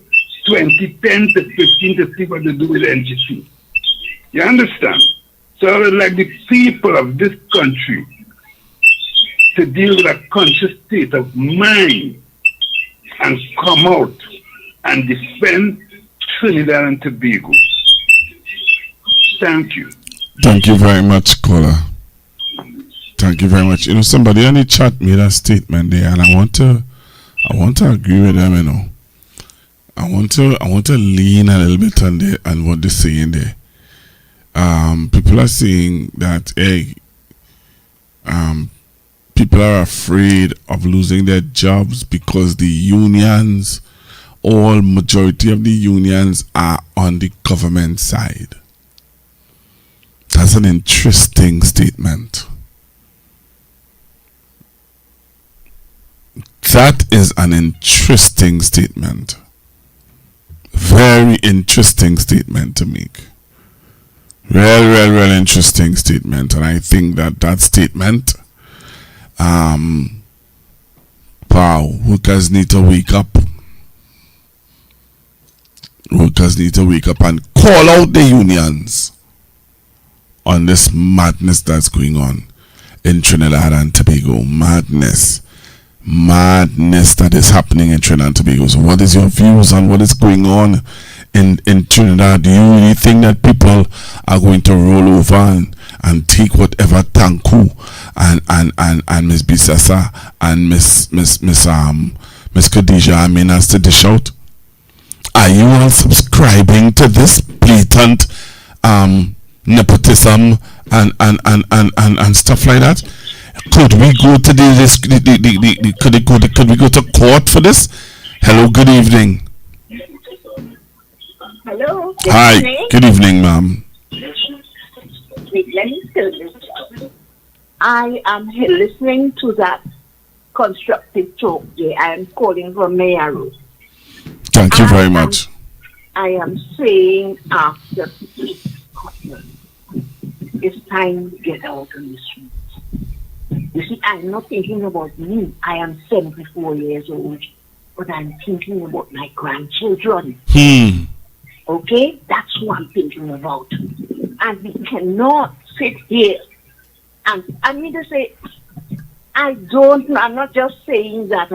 2010 to 15 to see what they do with NGC. You understand? So I would like the people of this country to deal with a conscious state of mind and come out and defend Trinidad and Tobago. Thank you. Thank you very much, caller. Thank you very much. You know, somebody on the chat made a statement there, and I want to agree with them. You know, I want to lean a little bit on what they're saying there. People are saying that people are afraid of losing their jobs because the unions, majority of the unions are on the government side. That's an interesting statement. That is an interesting statement. Very interesting statement to make. Real interesting statement. And I think that statement, workers need to wake up. Workers need to wake up and call out the unions on this madness that's going on in Trinidad and Tobago. Madness that is happening in Trinidad and Tobago. So what is your views on what is going on in Trinidad? Do you really think that people are going to roll over and take whatever Tanku and Miss Bisasa and Miss Khadija has to dish out? Are you all subscribing to this blatant nepotism and stuff like that? Could we go to could we go to court for this? Hello, good evening. Hello. Hi, good evening, ma'am. I am listening to that constructive talk. I am calling from Mayor Road. Thank you very much. I am saying after it's time to get out on the streets. You see, I'm not thinking about me. I am 74 years old, but I'm thinking about my grandchildren. Okay? That's what I'm thinking about. And we cannot sit here. And I mean to say, I'm not just saying that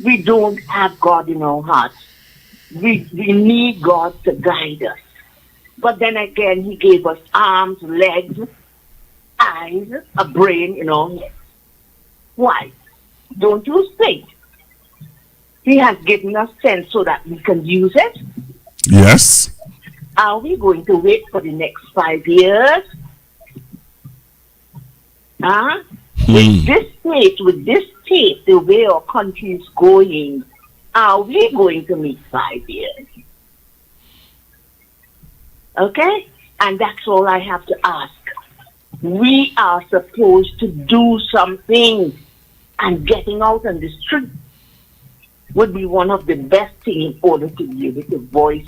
we don't have God in our hearts. We need God to guide us. But then again, He gave us arms, legs, eyes, a brain in our heads. Why? Don't you think He has given us sense so that we can use it? Yes. Are we going to wait for the next 5 years? With this state, the way our country is going, are we going to meet 5 years? Okay? And that's all I have to ask. We are supposed to do something, and getting out on the street would be one of the best things in order to be able to voice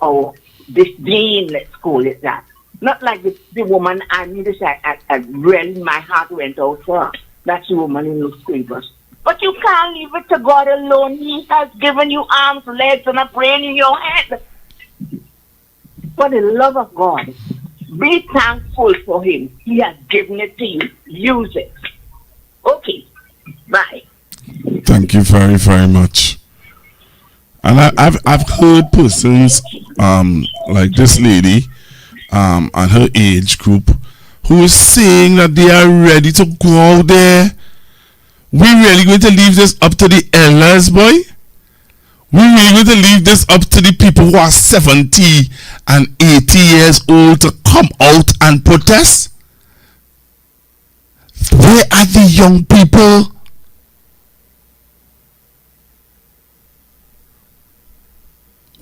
our disdain, let's call it that. Not like the woman, I mean to say, I really, my heart went out for her. That's the woman in those papers. But you can't leave it to God alone. He has given you arms, legs, and a brain in your head. For the love of God, be thankful for Him. He has given it to you. Use it. Okay. Bye. Thank you very, very much. And I've heard persons like this lady and her age group who is saying that they are ready to go out there. We really going to leave this up to the elders, boy? We really going to leave this up to the people who are 70 and 80 years old to come out and protest? Where are the young people?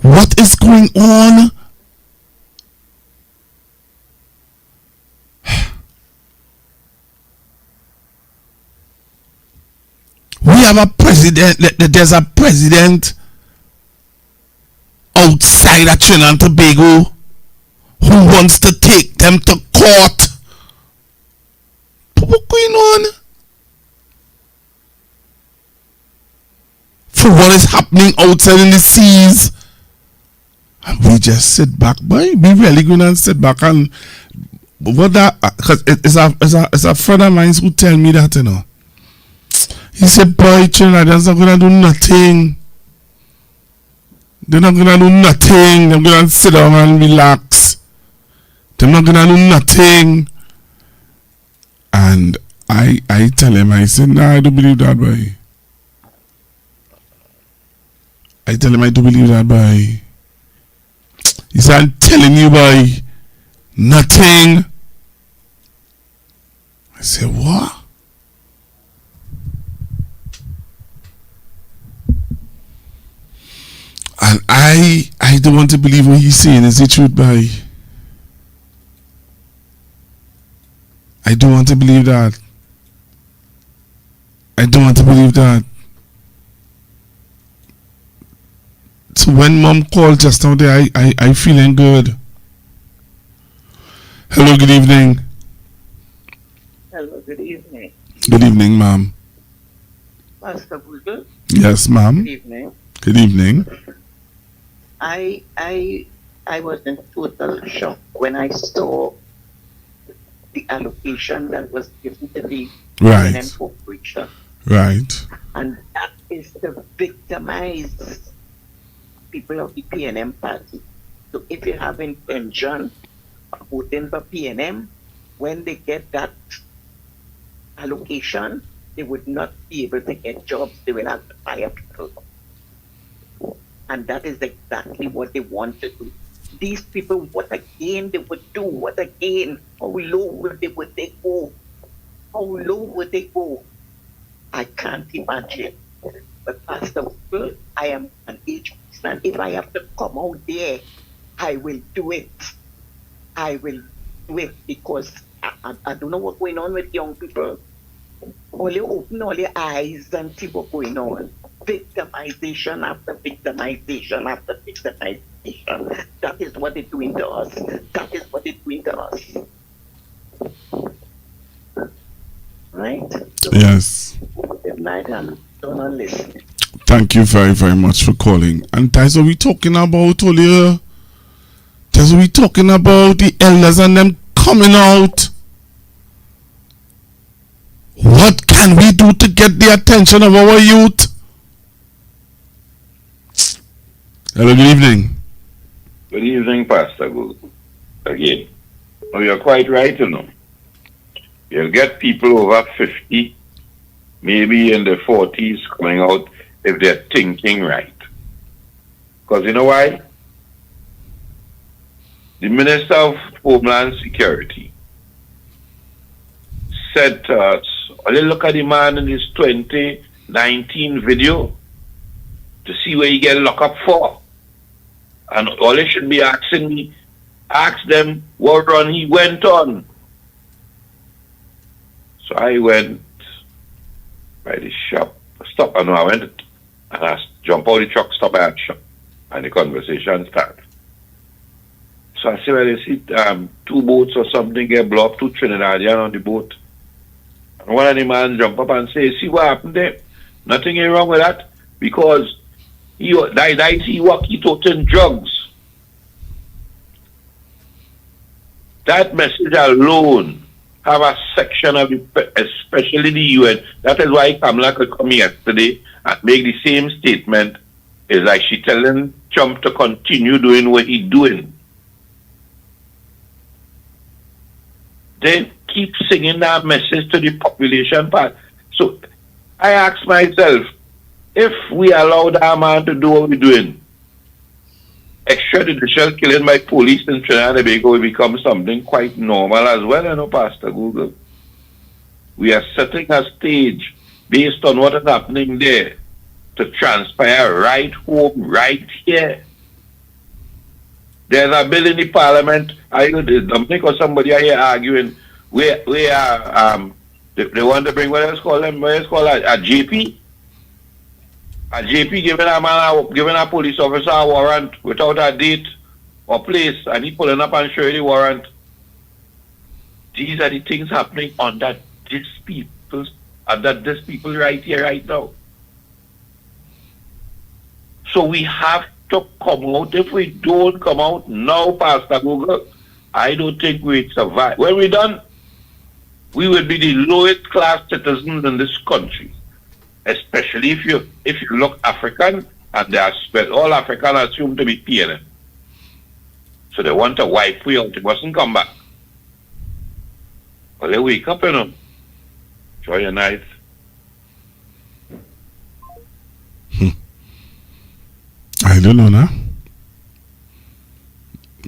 What is going on? We have a president, there's a president outside of Trinidad and Tobago who wants to take them to court. What's going on? For what is happening outside in the seas. And we just sit back, boy. We really going to sit back and what that, because it's a friend of mine who tell me that, you know. He said, boy, Trinidadians not going to do nothing. They're not going to do nothing. They're going to sit down and relax. They're not gonna do nothing. And I tell him, I said, nah, I don't believe that, boy. I tell him I don't believe that, boy. He said, I'm telling you, boy, nothing. I said, what? And I don't want to believe what he's saying is the truth, boy. I don't want to believe that. I don't want to believe that. So when mom called just now there, I feeling good. Hello, good evening. Hello, good evening. Good evening, ma'am. Pastor Google. Yes, ma'am. Good evening. Good evening. I was in total shock when I saw the allocation that was given to the Right. PNM Corporation. Right. And that is to victimize people of the PNM party. So if you have intention of voting for PNM, when they get that allocation, they would not be able to get jobs. They will have to fire people. And that is exactly what they want to do. These people, what again they would do? What again? How low would they go? How low would they go? I can't imagine. But Pastor Will, I am an aged person. If I have to come out there, I will do it. I will do it because I don't know what's going on with young people. Only open all your eyes and see what's going on. Victimization after victimization after victimization. That is what they're doing to us. That is what they're doing to us. Right? So, yes. Good night and don't listen. Thank you very, very much for calling. And that's what we're talking about earlier. That's what we're talking about. The elders and them coming out. What can we do to get the attention of our youth? Hello, good evening. Good evening, Pastor Google. Again. Oh, you're quite right, you know. You'll get people over 50, maybe in their 40s, coming out if they're thinking right. Because you know why? The Minister of Homeland Security said to us, only look at the man in his 2019 video to see where he get locked up for. And all they should be asking me, ask them what run he went on. So I went by the shop, I went and I jump out the truck, stop by the shop, and the conversation started. So I see where they see 2 boats or something get blocked, 2 Trinidadian on the boat. And one of the man jump up and say, see what happened there? Nothing ain't wrong with that, because he toting drugs. That message alone have a section of the, especially the UN. That is why Kamala could come yesterday and make the same statement. It's like she telling Trump to continue doing what he's doing. They keep singing that message to the population part. So I ask myself, if we allow that man to do what we're doing, extrajudicial killing by police in Trinidad and Tobago will become something quite normal as well, you know, Pastor Google. We are setting a stage based on what is happening there to transpire right home, right here. There's a bill in the parliament. I heard Dominic or somebody are here arguing where they want to bring what is called a JP. A JP giving a police officer a warrant without a date or place, and he pulling up and showing the warrant. These are the things happening under these people right here, right now. So we have to come out. If we don't come out now, Pastor Google, I don't think we'd survive. When we're done, we will be the lowest class citizens in this country. Especially if you look African, and they are all African assumed to be PNM. So they want to wipe we out. They mustn't come back. Well, they wake up, Enjoy your night. I don't know now.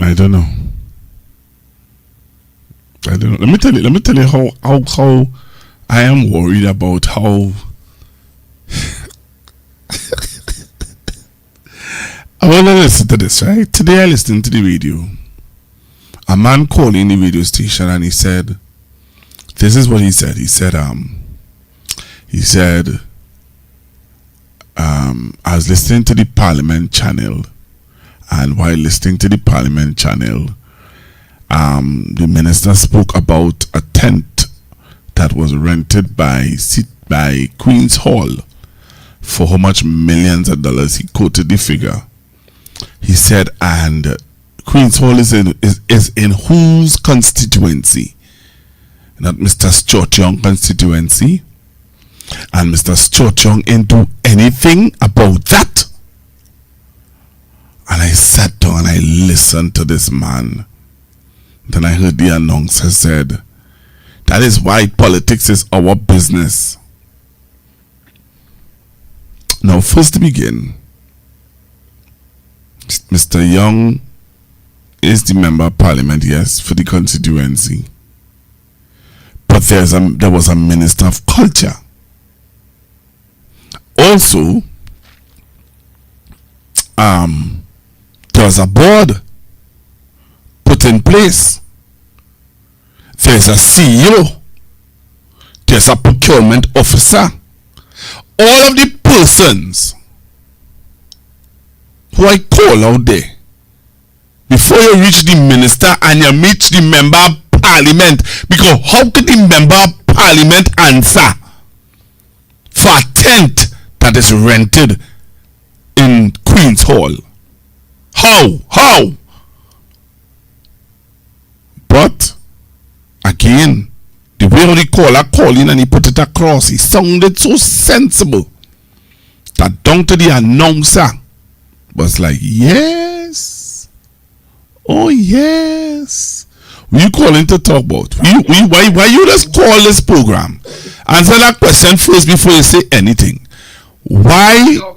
I don't know. Let me tell you how I am worried about how I want to listen to this, right? Today I listened to the radio. A man called in the radio station and he said, this is what he said. He said, I was listening to the Parliament channel, and while listening to the Parliament channel, the minister spoke about a tent that was rented by Queen's Hall for how much millions of dollars. He quoted the figure. He said, and Queen's Hall is in whose constituency? Not Mr. Stuart Young constituency. And Mr. Stuart Young ain't do anything about that. And I sat down and I listened to this man. Then I heard the announcer said, that is why politics is our business. Now, first to begin, Mr. Young is the member of parliament, yes, for the constituency. But there was a minister of culture. Also, there was a board put in place. There's a CEO. There's a procurement officer. All of the persons who I call out there, before you reach the minister and you meet the member of parliament, because how could the member of parliament answer for a tent that is rented in Queen's Hall? How? But again, the way how the caller called in and he put it across, he sounded so sensible that down to the announcer was like, yes, oh yes. What you calling to talk about? Why you just call this program? Answer that question first before you say anything. Why you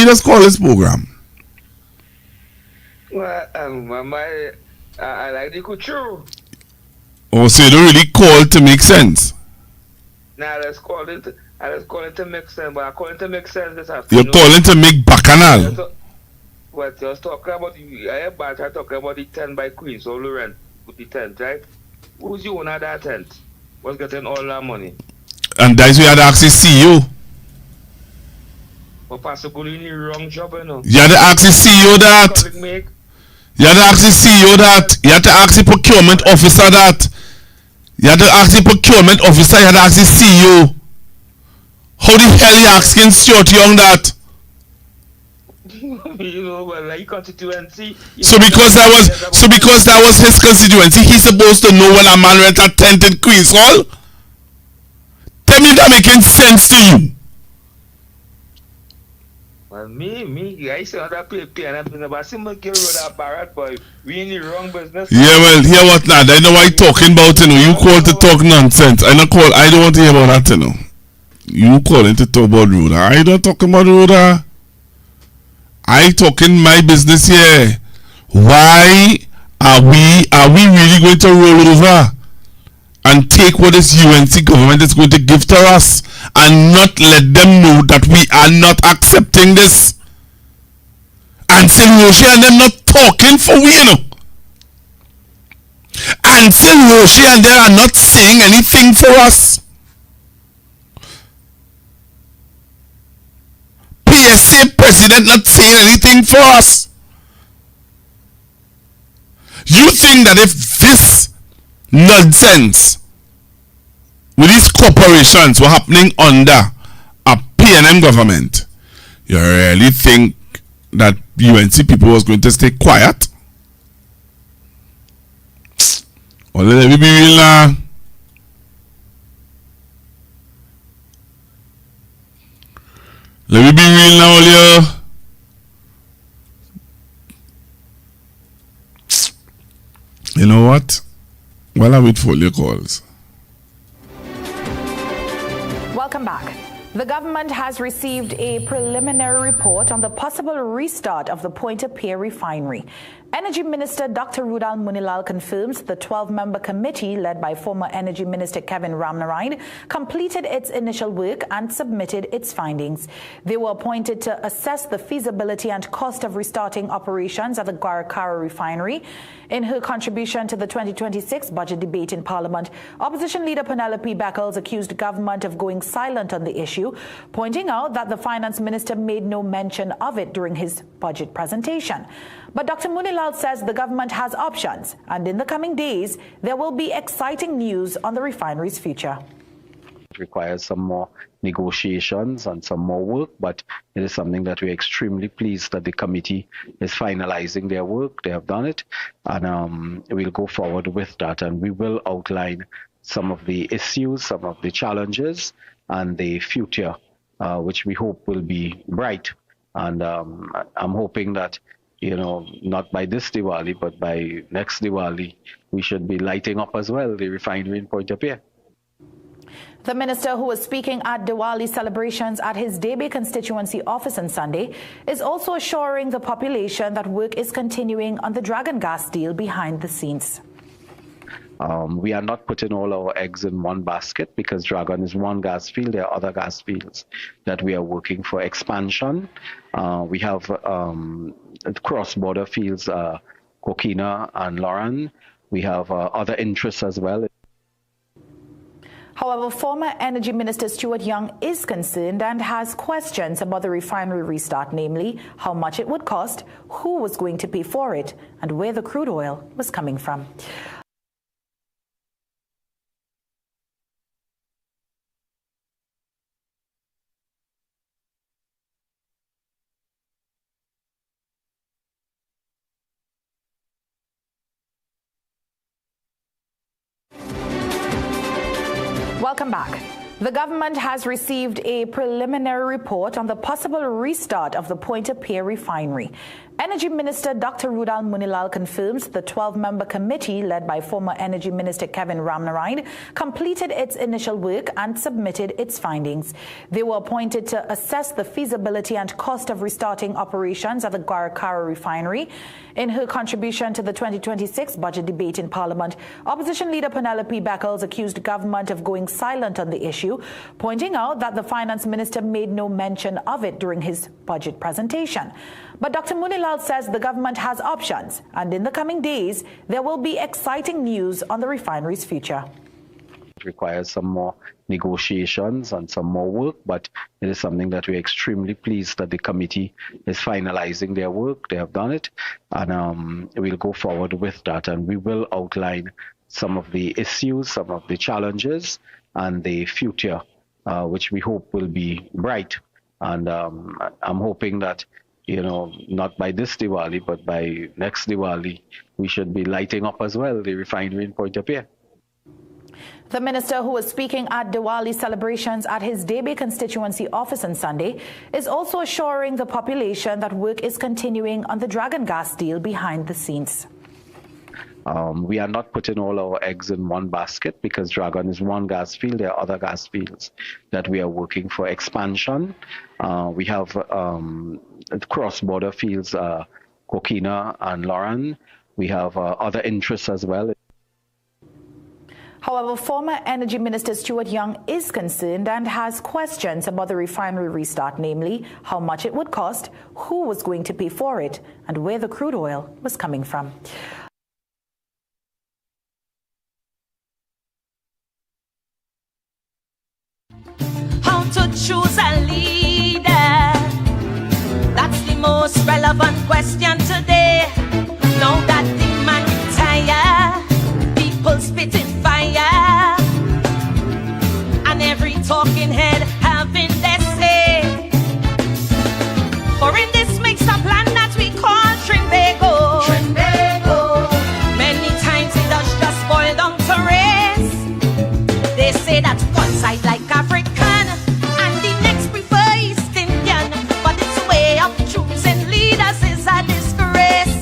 just call this program? Well, I like the couture. Oh, so you don't really call to make sense? Nah, I just call it to make sense, but I call it to make sense this afternoon. You're calling to make bacchanal? What, you was talking about, I talking about the tent by Queen, so Laurent with the tent, right? Who's the owner of that tent? Was getting all that money? And that's why you had to ask the CEO. But possibly in the wrong job, You had to ask the CEO that. You had to ask the CEO that. You had to ask the procurement officer that. You had to ask the procurement officer. You had to ask the CEO. How the hell you asking Stuart Young that? Like constituency. So because that was his constituency, he's supposed to know when a man rent a tent in Queen's Hall? Tell me that making sense to you. Well, I say that play and everything, but I see me get rid of that Barrett boy. We in the wrong business. Yeah, well, hear what lad? I know what you talking about, You call to talk nonsense. I don't want to hear about that, You calling to talk about Ruda. I don't talking about Ruda. I talking my business here. Why are we really going to roll over and take what this UNC government is going to give to us and not let them know that we are not accepting this? And St. Roche and them not talking for we, And St. Roche and they are not saying anything for us. PSA president not saying anything for us. You think that if this nonsense with these corporations were happening under a PNM government, you really think that UNC people was going to stay quiet? Well, let me be real now. Let me be real now, Olio. You know what? While I wait for your calls. Welcome back. The government has received a preliminary report on the possible restart of the Point-a-Pierre refinery. Energy Minister Dr. Rudal Munilal confirms the 12-member committee led by former Energy Minister Kevin Ramnarine completed its initial work and submitted its findings. They were appointed to assess the feasibility and cost of restarting operations at the Guaracara refinery. In her contribution to the 2026 budget debate in Parliament, Opposition Leader Penelope Beckles accused government of going silent on the issue, pointing out that the Finance Minister made no mention of it during his budget presentation. But Dr. Munilal says the government has options, and in the coming days, there will be exciting news on the refinery's future. It requires some more negotiations and some more work, but it is something that we're extremely pleased that the committee is finalizing their work. They have done it, and we'll go forward with that, and we will outline some of the issues, some of the challenges, and the future, which we hope will be bright. And I'm hoping that, not by this Diwali, but by next Diwali, we should be lighting up as well the refinery in Point-a-Pierre. The minister, who was speaking at Diwali celebrations at his Debe constituency office on Sunday, is also assuring the population that work is continuing on the Dragon gas deal behind the scenes. We are not putting all our eggs in one basket, because Dragon is one gas field. There are other gas fields that we are working for expansion. We have cross-border fields, Coquina and Lauren. We have other interests as well. However, former Energy Minister Stuart Young is concerned and has questions about the refinery restart, namely how much it would cost, who was going to pay for it, and where the crude oil was coming from. Welcome back. The government has received a preliminary report on the possible restart of the Point-a-Pierre refinery. Energy Minister Dr. Rudal Munilal confirms the 12-member committee led by former Energy Minister Kevin Ramnarine completed its initial work and submitted its findings. They were appointed to assess the feasibility and cost of restarting operations at the Guaracara refinery. In her contribution to the 2026 budget debate in Parliament, Opposition Leader Penelope Beckles accused government of going silent on the issue, pointing out that the Finance Minister made no mention of it during his budget presentation. But Dr. Munilal says the government has options, and in the coming days, there will be exciting news on the refinery's future. It requires some more negotiations and some more work, but it is something that we're extremely pleased that the committee is finalizing their work. They have done it, and we'll go forward with that, and we will outline some of the issues, some of the challenges, and the future, which we hope will be bright. And I'm hoping that, not by this Diwali, but by next Diwali, we should be lighting up as well the refinery in Point-a-Pierre. The minister, who was speaking at Diwali celebrations at his Debe constituency office on Sunday, is also assuring the population that work is continuing on the Dragon gas deal behind the scenes. We are not putting all our eggs in one basket, because Dragon is one gas field. There are other gas fields that we are working for expansion. We have cross-border fields, Coquina and Lauren. We have other interests as well. However, former Energy Minister Stuart Young is concerned and has questions about the refinery restart, namely how much it would cost, who was going to pay for it, and where the crude oil was coming from. How to choose a leader? That's the most relevant question today. Now that the man retire, people spitting fire, and every talking head having their say. For in this mixed up land that we call Trinbago, many times it does just boil down to race. They say that one side like African, and the next prefer East Indian, but it's a way of choosing leaders is a disgrace.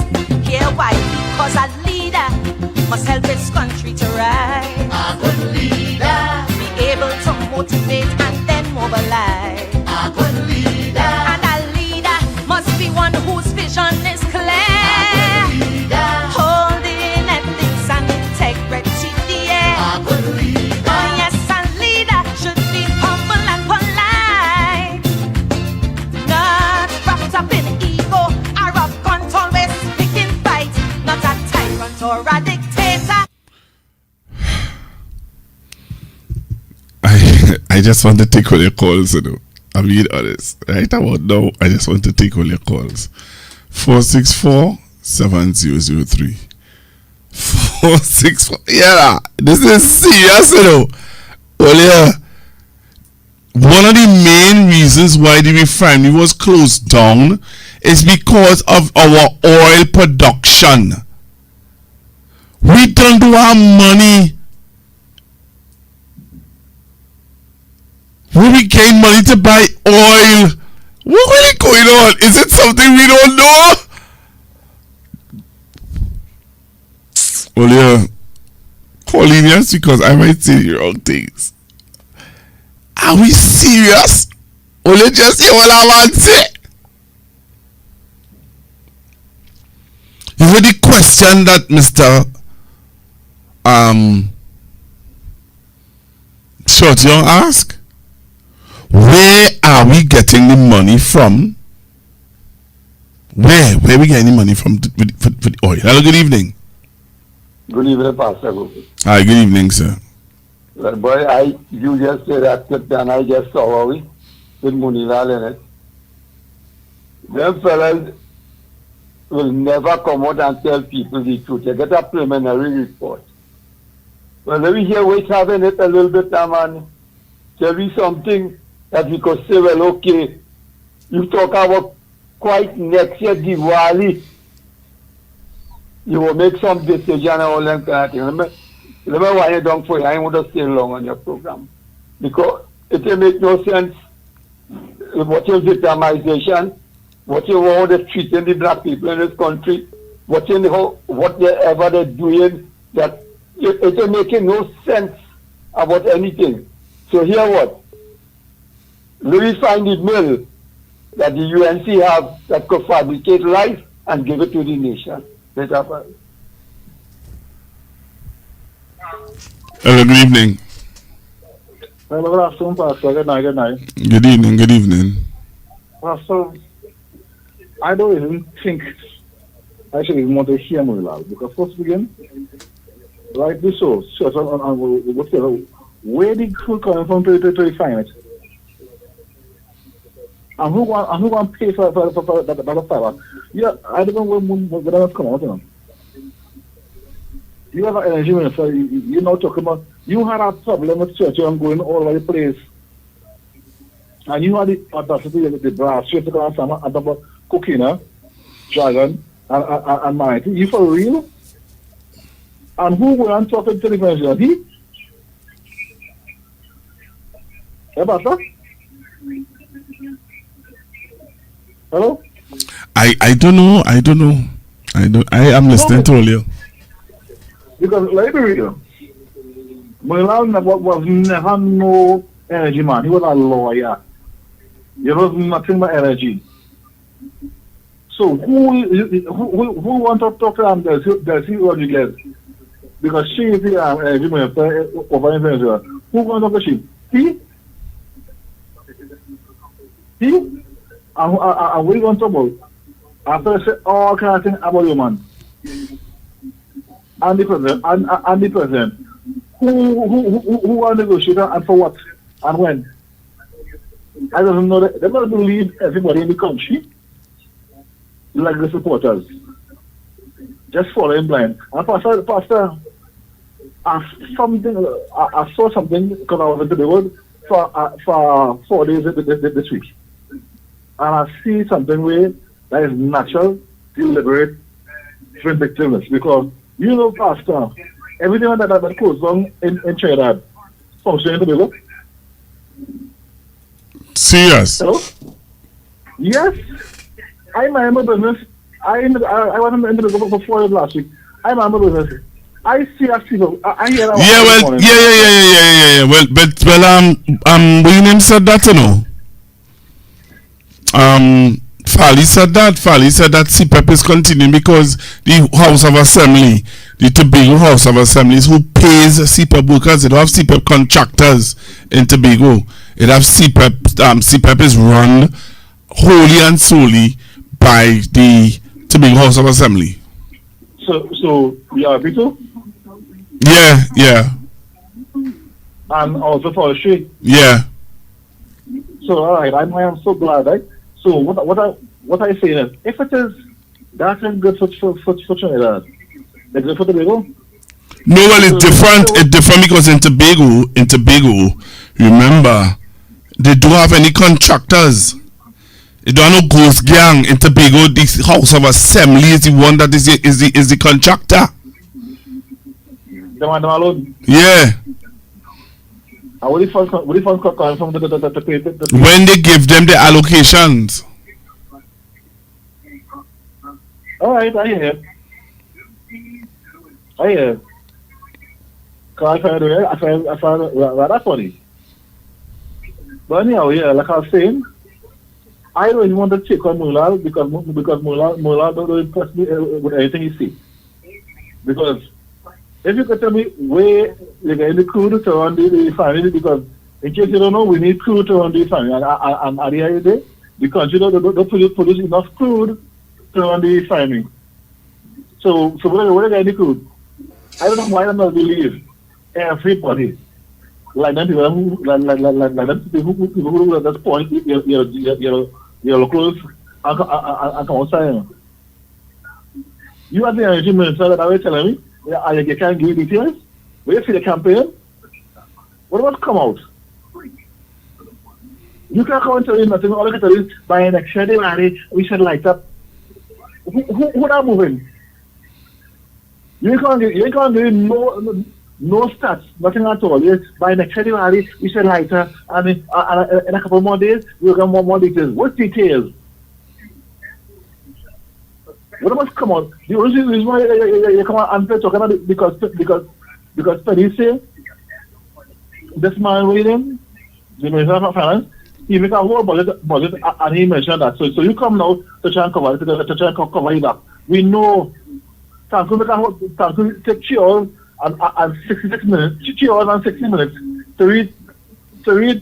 I just want to take all your calls, you know. I'm being honest. Right about now, I just want to take all your calls. 464-7003. 464. Yeah, this is serious, you know. Well, yeah. One of the main reasons why the refinery was closed down is because of our oil production. We don't have money. Where we gain money to buy oil? What really going on? Is it something we don't know? Well, yeah. Calling us because I might say the wrong things. Are we serious? Will you just hear what I want to say? You know the question that Mr. Short Young asked? Where are we getting the money from? Where are we getting the money from for the oil? Hello, good evening. Good evening, Pastor. Hi, good evening, sir. Well, boy, you just said that clip and I just saw it with Munilal in it. Them fellas will never come out and tell people the truth. They get a preliminary report. Well, let me hear what's having it a little bit, man. Tell me something that we could say, well, okay, you talk about quite next year, Diwali. You will make some decision and all that kind of thing. Let me why you don't for you. I want to stay long on your program. Because it will make no sense what your victimization, what you want to treating the black people in this country, whatever they're doing, that it will make no sense about anything. So here what? Let me find the mill that the UNC have that could fabricate life and give it to the nation. Let's have a Hello, good evening. Hello, good afternoon, Pastor. Good night, good night. Good evening, good evening. Pastor, I don't even think I should even want to hear Mulal because first begin, rightly so, where the food coming from to refine it? And who going to pay for that power? Yeah, I don't know where that's come out, you know. You have an energy minister, you're not talking about, you had a problem with church and going all over the place. And you had the audacity of the brass, straight to the summer, and about Coquina, Dragon, and Mighty. You for real? And who were on talking to the president? He? About that? Hello? I don't know. I am listening to all you. Because later, Mulal was never no energy man. He was a lawyer. He was nothing but energy. So who wants to talk to him? Delcy Rodriguez, because she is the energy minister over in Venezuela. Who wants to talk to she? He? And we want to talk about after say all kind of things about you, man. And the president, who are negotiating and for what and when? I don't know that they don't believe everybody in the country like the supporters. Just following blind. And Pastor, I saw something because I was into the world for 4 days this week. And I see something where that is natural, deliberate, vindictiveness. Because you know, Pastor, everything that goes on in Trinidad functioning to the world. Serious? Hello? Yes. I mind my business. I was in the business for 4 years last week. I mind my business. I see a people. I hear that. Yeah. Well, William name said that, you know. Fali said that CPEP is continuing because the House of Assembly, the Tobago House of Assembly, who pays CPEP workers. They don't have CPEP contractors in Tobago. It have CPEP. CPEP is run wholly and solely by the Tobago House of Assembly. So we are people. Yeah. and also forestry. Yeah. So all right, I am so glad, right? So what I say is, if it is that is good for Trinidad, it's good for Tobago. No, well, it's different. It's different because in Tobago, remember, they don't have any contractors. They don't have no ghost gang in Tobago. This House of Assembly is the one that is the contractor. The one alone. Yeah. And what the funds come from the pay the When they give them the allocations. all right, I hear. I hear. Cause I find rather funny. But anyhow, yeah, like I was saying, I don't even want to check on Mulal because Mulal don't impress me with anything he see. Because if you could tell me where you get the crew to run the family, because in case you don't know, we need crew to run the family. And at the end of the day, the country don't produce enough crude to run the family. So where they get the crude? I don't know why I'm not believe everybody. Like them people who at this point you're close and come outside. You are the energy minister that are telling me you can't give details. Where you see the campaign? What about come out? You can't come and tell me nothing. All you can tell is by an extra day, we should light up. Who are moving? You can't do no stats, nothing at all. Yes, by next February, we said lighter, and in a couple more days, we'll get more details. What details? What must come on? The only reason why you come out and talking about it because Penny say this man waiting, the Minister of Finance, he make a whole budget and he mentioned that. So you come now to try and cover it up. We know. Thank you take 3 hours and 66 minutes, 3 hours and 60 minutes to read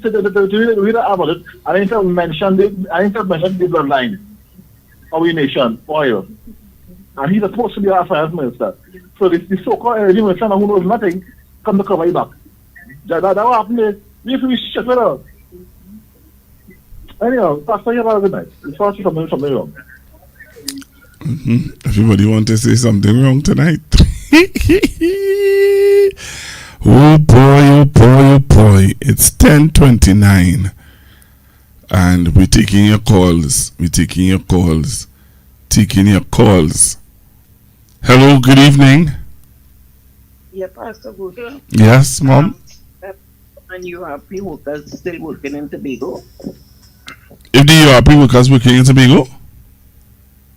about it. I need to mention the bloodline of our nation, oil. And he's supposed to be our finance minister. So the so-called energy minister who knows nothing come to cover it up. That what happened is we have to be shut up. Anyhow, Pastor, you have a good night. It's far from something wrong. Everybody want to say something wrong tonight. Oh boy. It's 10:29. And we're taking your calls. Hello, good evening. Yeah, Pastor Good. Yes, Mom. And URP workers still working in Tobago? If the URP workers working in Tobago?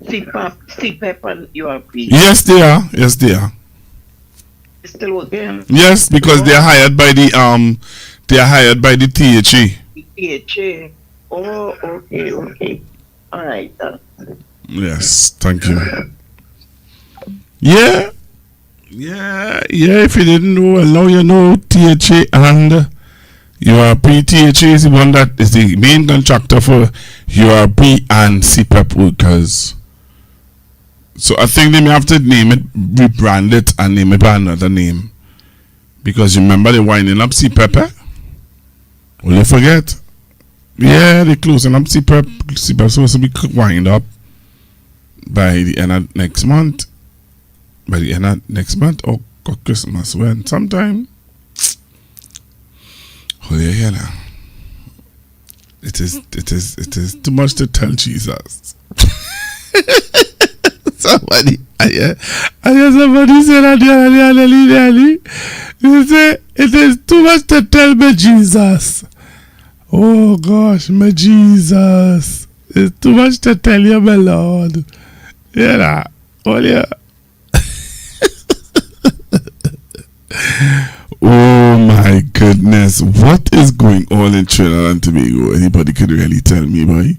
CPEP and URP. Yes, they are. Still working? Yes, because they are hired by the THA. THA. Oh, okay. All right. Yes, thank you. Yeah. If you didn't know, well, now you know THA and URP. THA is the one that is the main contractor for URP and CPEP workers. So I think they may have to rebrand it and name it by another name. Because you remember they winding up CPEP? Will you forget? Yeah, they're closing up CPEP. CPEP is supposed to be wind up by the end of next month. Or Christmas when sometime. Oh yeah, now. It is too much to tell Jesus. Somebody, I hear somebody say that they say it is too much to tell me Jesus. Oh gosh, my Jesus, it's too much to tell you, my Lord. Yeah, oh yeah. Oh my goodness, what is going on in Trinidad and Tobago? Anybody could really tell me, boy?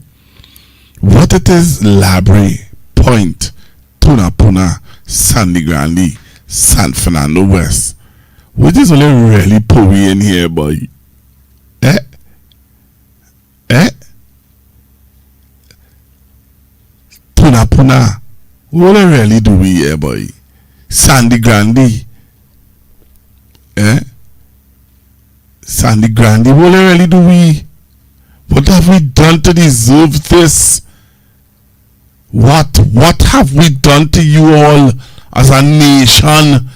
What it is, Labre, Point, Puna, Sandy Grande, San Fernando West. What is only really poey in here, boy? Puna. What really do we here, boy? Sandy Grande. Sandy Grandy, what really do we? What have we done to deserve this? What have we done to you all as a nation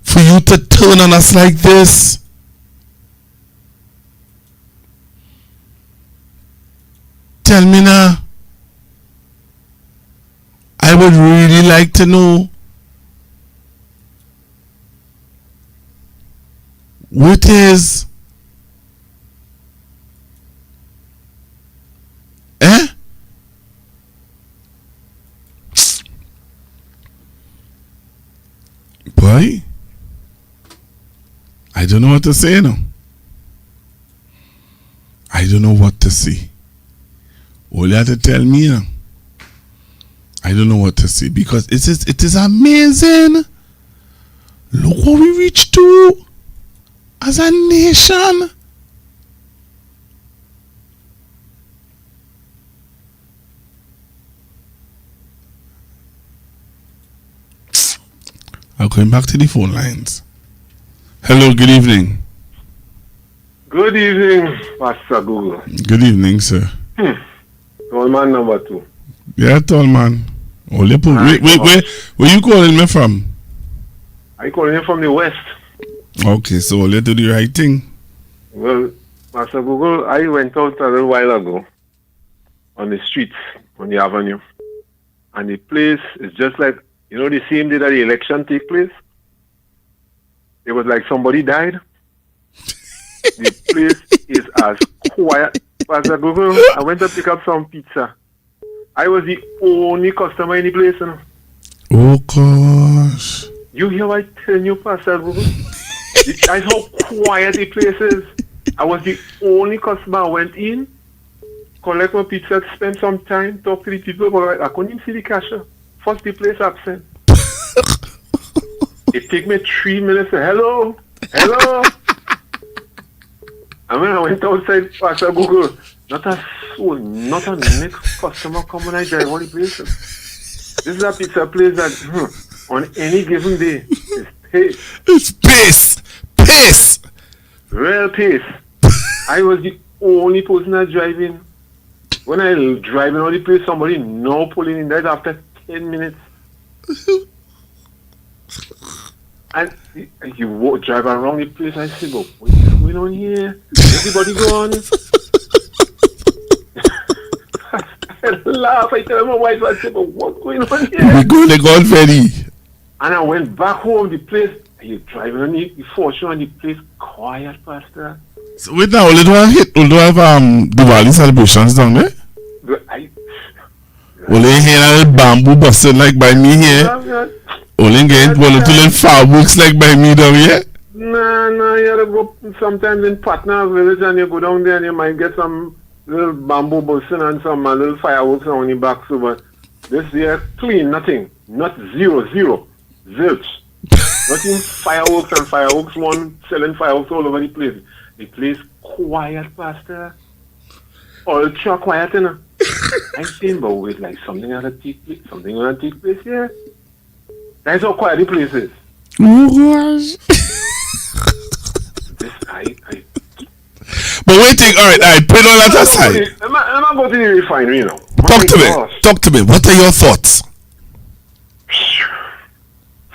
for you to turn on us like this? Tell me now. I would really like to know. What is? Boy, I don't know what to say now. I don't know what to say. All you have to tell me now. I don't know what to say because it is amazing. Look what we reached to as a nation. I'm going back to the phone lines. Hello, good evening. Good evening, Pastor Google. Good evening, sir. Tall man number 2. Yeah, tall man. Where you calling me from? I calling you from the west. Okay, so let's do the right thing. Well, Pastor Google, I went out a little while ago on the streets, on the avenue. And the place is just like, you know, the same day that the election take place? It was like somebody died. The place is as quiet. Pastor Google, I went to pick up some pizza. I was the only customer in the place. You know? Oh, gosh. You hear what I tell you, Pastor Google? That's how quiet the place is. I was the only customer. I went in, collect my pizza, spend some time, talk to the people, but I couldn't even see the cashier. First, the place absent. It took me 3 minutes. Hello? And when I went outside, Pastor Google, not a soul, not a next customer come when I drive all the places. This is a pizza place that, on any given day, is pace. It's pace. Real pace. I was the only person that driving. When I driving all the place, somebody now pulling in there after 10 minutes. And you drive around the place, I say, but what's going on here? Everybody gone. I laugh, I tell my wife, I say, but what's going on here? We're going to God ready. And I went back home, the place, you driving on the fortune, and the place quiet, Pastor. So wait now, we don't have Diwali celebrations down there? Will they hear a bamboo busting like by me here? Only get one or two little fireworks like by me down here? No, you have to go sometimes in Patna village and you go down there and you might get some little bamboo busting and some little fireworks on your back. So, but this year, clean, nothing. Not zero. Zilch. Nothing fireworks, one selling fireworks all over the place. The place quiet, Pastor. Ultra quiet, you know. I'm saying, but wait, like something gonna take place here. That's how quiet the place is. Oh gosh. But waiting, alright, put all that aside. I'm not going to the refinery, you know. Talk to me. What are your thoughts?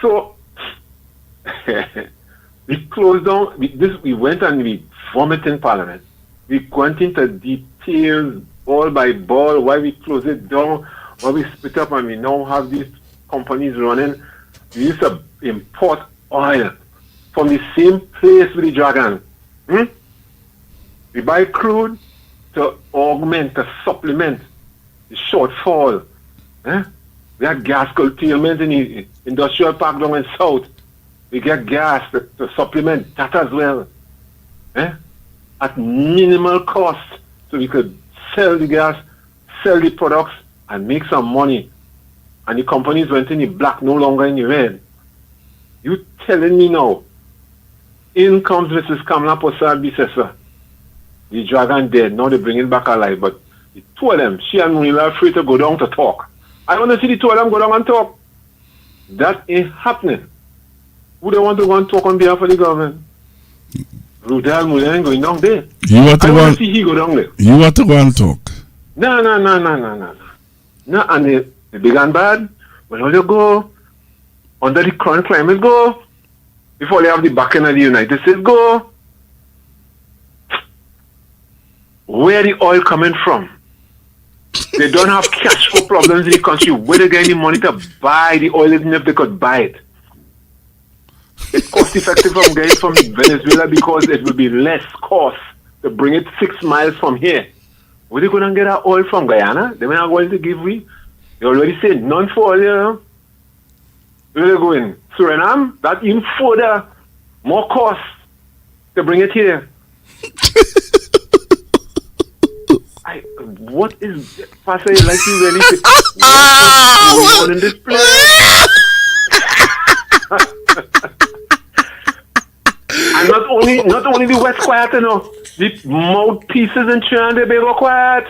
So, we closed down, we went and we vomited in Parliament. We went into details, ball by ball, why we closed it down, why we split up and we now have these companies running. We used to import oil from the same place with the Dragon. We buy crude to augment, to supplement the shortfall. We have gas curtailment in the industrial park down in south. We get gas to supplement that as well. At minimal cost. So we could sell the gas, sell the products, and make some money. And the companies went in the black, no longer in the red. You telling me now, in comes Mrs. Kamala Posad-Bissessar. The Dragon dead, now they bring it back alive. But the two of them, she and Munila, are free to go down to talk. I want to see the two of them go down and talk. That ain't happening. Who they want to go and talk on behalf of the government? Rudal Mullen going down there. You want to I go want and, to see he go down there. you want to go and talk? No. No, and the big and bad, when all you go, under the current climate go, before they have the back end of the United States go, where the oil coming from? They don't have cash flow problems in the country. Where they get the money to buy the oil even if they could buy it? It's cost effective from getting from Venezuela because it will be less cost to bring it 6 miles from here. Where they gonna get our oil from? Guyana? They may not going to give we. They already said none for oil, you know. Where they going? Suriname? That even further more cost to bring it here. What is Pastor like you really say? What's going on in this place? And not only the West quiet, you know, the mouthpieces in Trinidad and Tobago quiet.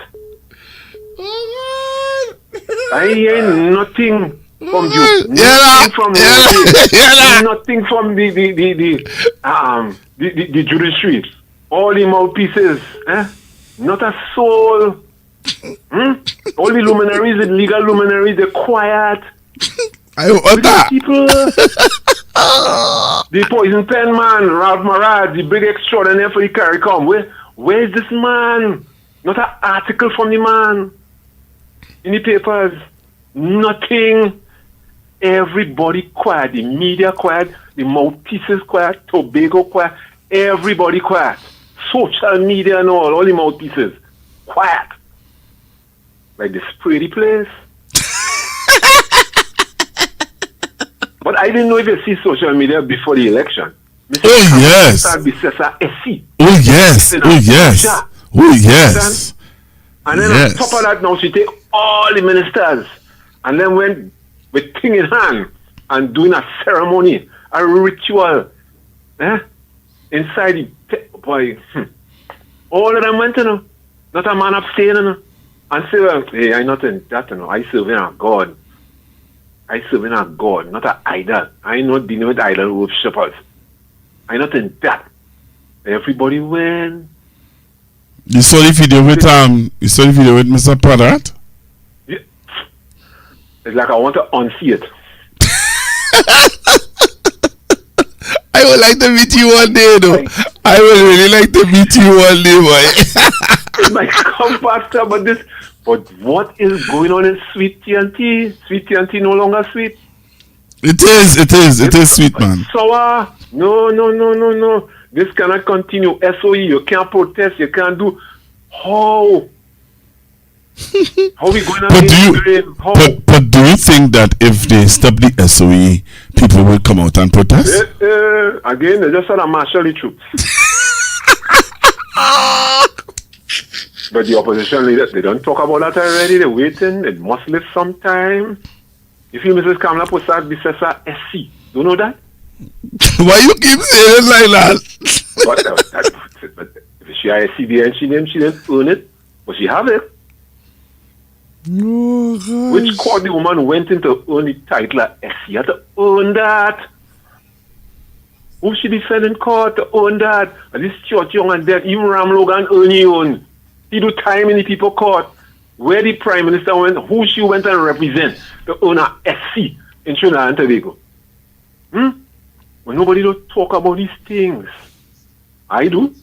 I hear nothing from you. Nothing from nothing from the judiciary. All the mouthpieces, not a soul. All the luminaries, the legal luminaries, they're quiet. I want that. People, the poison pen man, Ralph Marad, the big extraordinaire for the CARICOM. Where is this man? Not an article from the man in the papers. Nothing. Everybody quiet. The media quiet. The mouthpieces quiet. Tobago quiet. Everybody quiet. Social media and all the mouthpieces. Quiet. Like this pretty place. But I didn't know if you see social media before the election. Oh, yes. Oh, yes. Oh, yes. Oh, yes. And then on top of that, now she take all the ministers and then went with thing in hand and doing a ceremony, a ritual, inside the boy. All of them went, you know, not a man abstain, you know, and say, well, hey, I'm not in that, you know, I serve in a God. I serve in a God, not an idol. I ain't not dealing with idol worshippers. I'm not in that. Everybody went. You saw the video with Mr. Pradat? Yeah. It's like I want to unsee it. I would like to meet you one day, though. I would really like to meet you one day, boy. It might come faster, but what is going on in Sweet TNT? Sweet TNT no longer sweet. It is sweet, man. Sour. No. This cannot continue. SOE, you can't protest, you can't do. How? How we going to But do you think that if they stop the SOE, people will come out and protest? Again, they just said a marshal the troops. But the opposition leaders, they don't talk about that already. They're waiting. It must live sometime. You feel Mrs. Kamala Posad Bisesa SC. Do you know that? Why you keep saying it like that? But if she has SC and she didn't earn it, but she have it. Oh, which court the woman went into earn the title of SC? You have to earn that. Who should defend in court to earn that? And this church young and dead, even Ram Logan earn his own. He do time in the people court. Where the Prime Minister went, who she went and represent to earn a SC in Trinidad and Tobago. When nobody don't talk about these things. I do.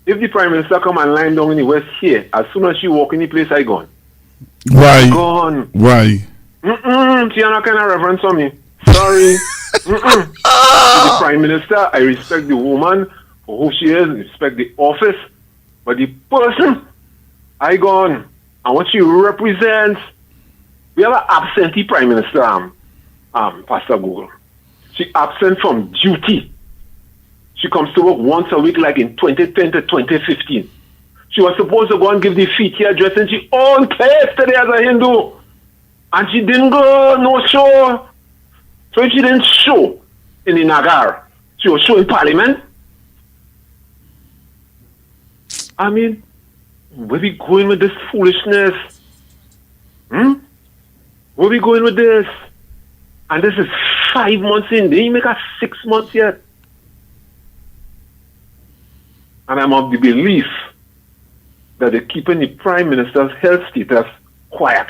If the Prime Minister come and line down in the West here, as soon as she walk in the place, I gone. Why? Gone. Why? She not kind of reverence on me. Sorry. The Prime Minister, I respect the woman for who she is, respect the office, but the person, I gone. And what she represents, we have an absentee Prime Minister, Pastor Google. She absent from duty. She comes to work once a week, like in 2010 to 2015. She was supposed to go and give the feet address in she own place today as a Hindu. And she didn't go, no show. So if she didn't show in the Nagar, she was showing Parliament. I mean, where we going with this foolishness? Where we going with this? And this is 5 months in. They ain't make us 6 months yet. And I'm of the belief that they're keeping the Prime Minister's health status quiet.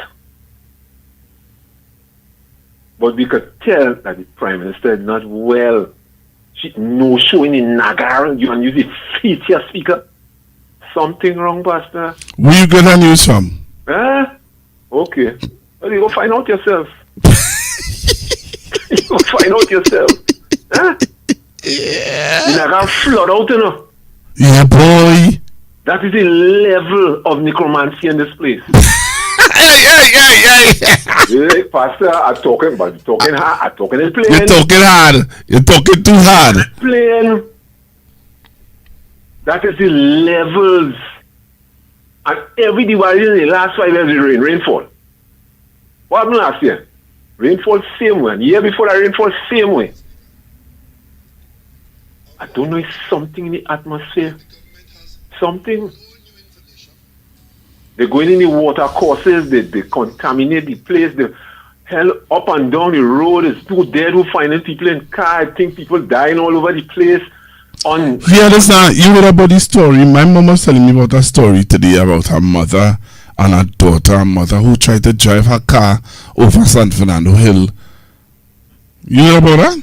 But we could tell that the Prime Minister is not well. She no showing in Nagar, you can use the feature speaker. Something wrong, Pastor. Where you get that news from? Okay. Well, you go find out yourself. You go find out yourself. Yeah. You're not flood out, you know. Yeah, boy. That is the level of necromancy in this place. Yeah, Pastor, I'm talking, but you're talking hard. I'm talking in plain. You're talking hard. You're talking too hard. Plain. That is the levels. And every Diwali in the last 5 years, rainfall. What happened last year? Rainfall same way. The year before that, rainfall same way. I don't know, it's something in the atmosphere. Something. They're going in the water courses, they contaminate the place, the hell up and down the road is too dead, who finding people in car. I think people dying all over the place. You understand? You heard about this story. My mom was telling me about a story today about her mother and her daughter, who tried to drive her car over San Fernando Hill. You know about that?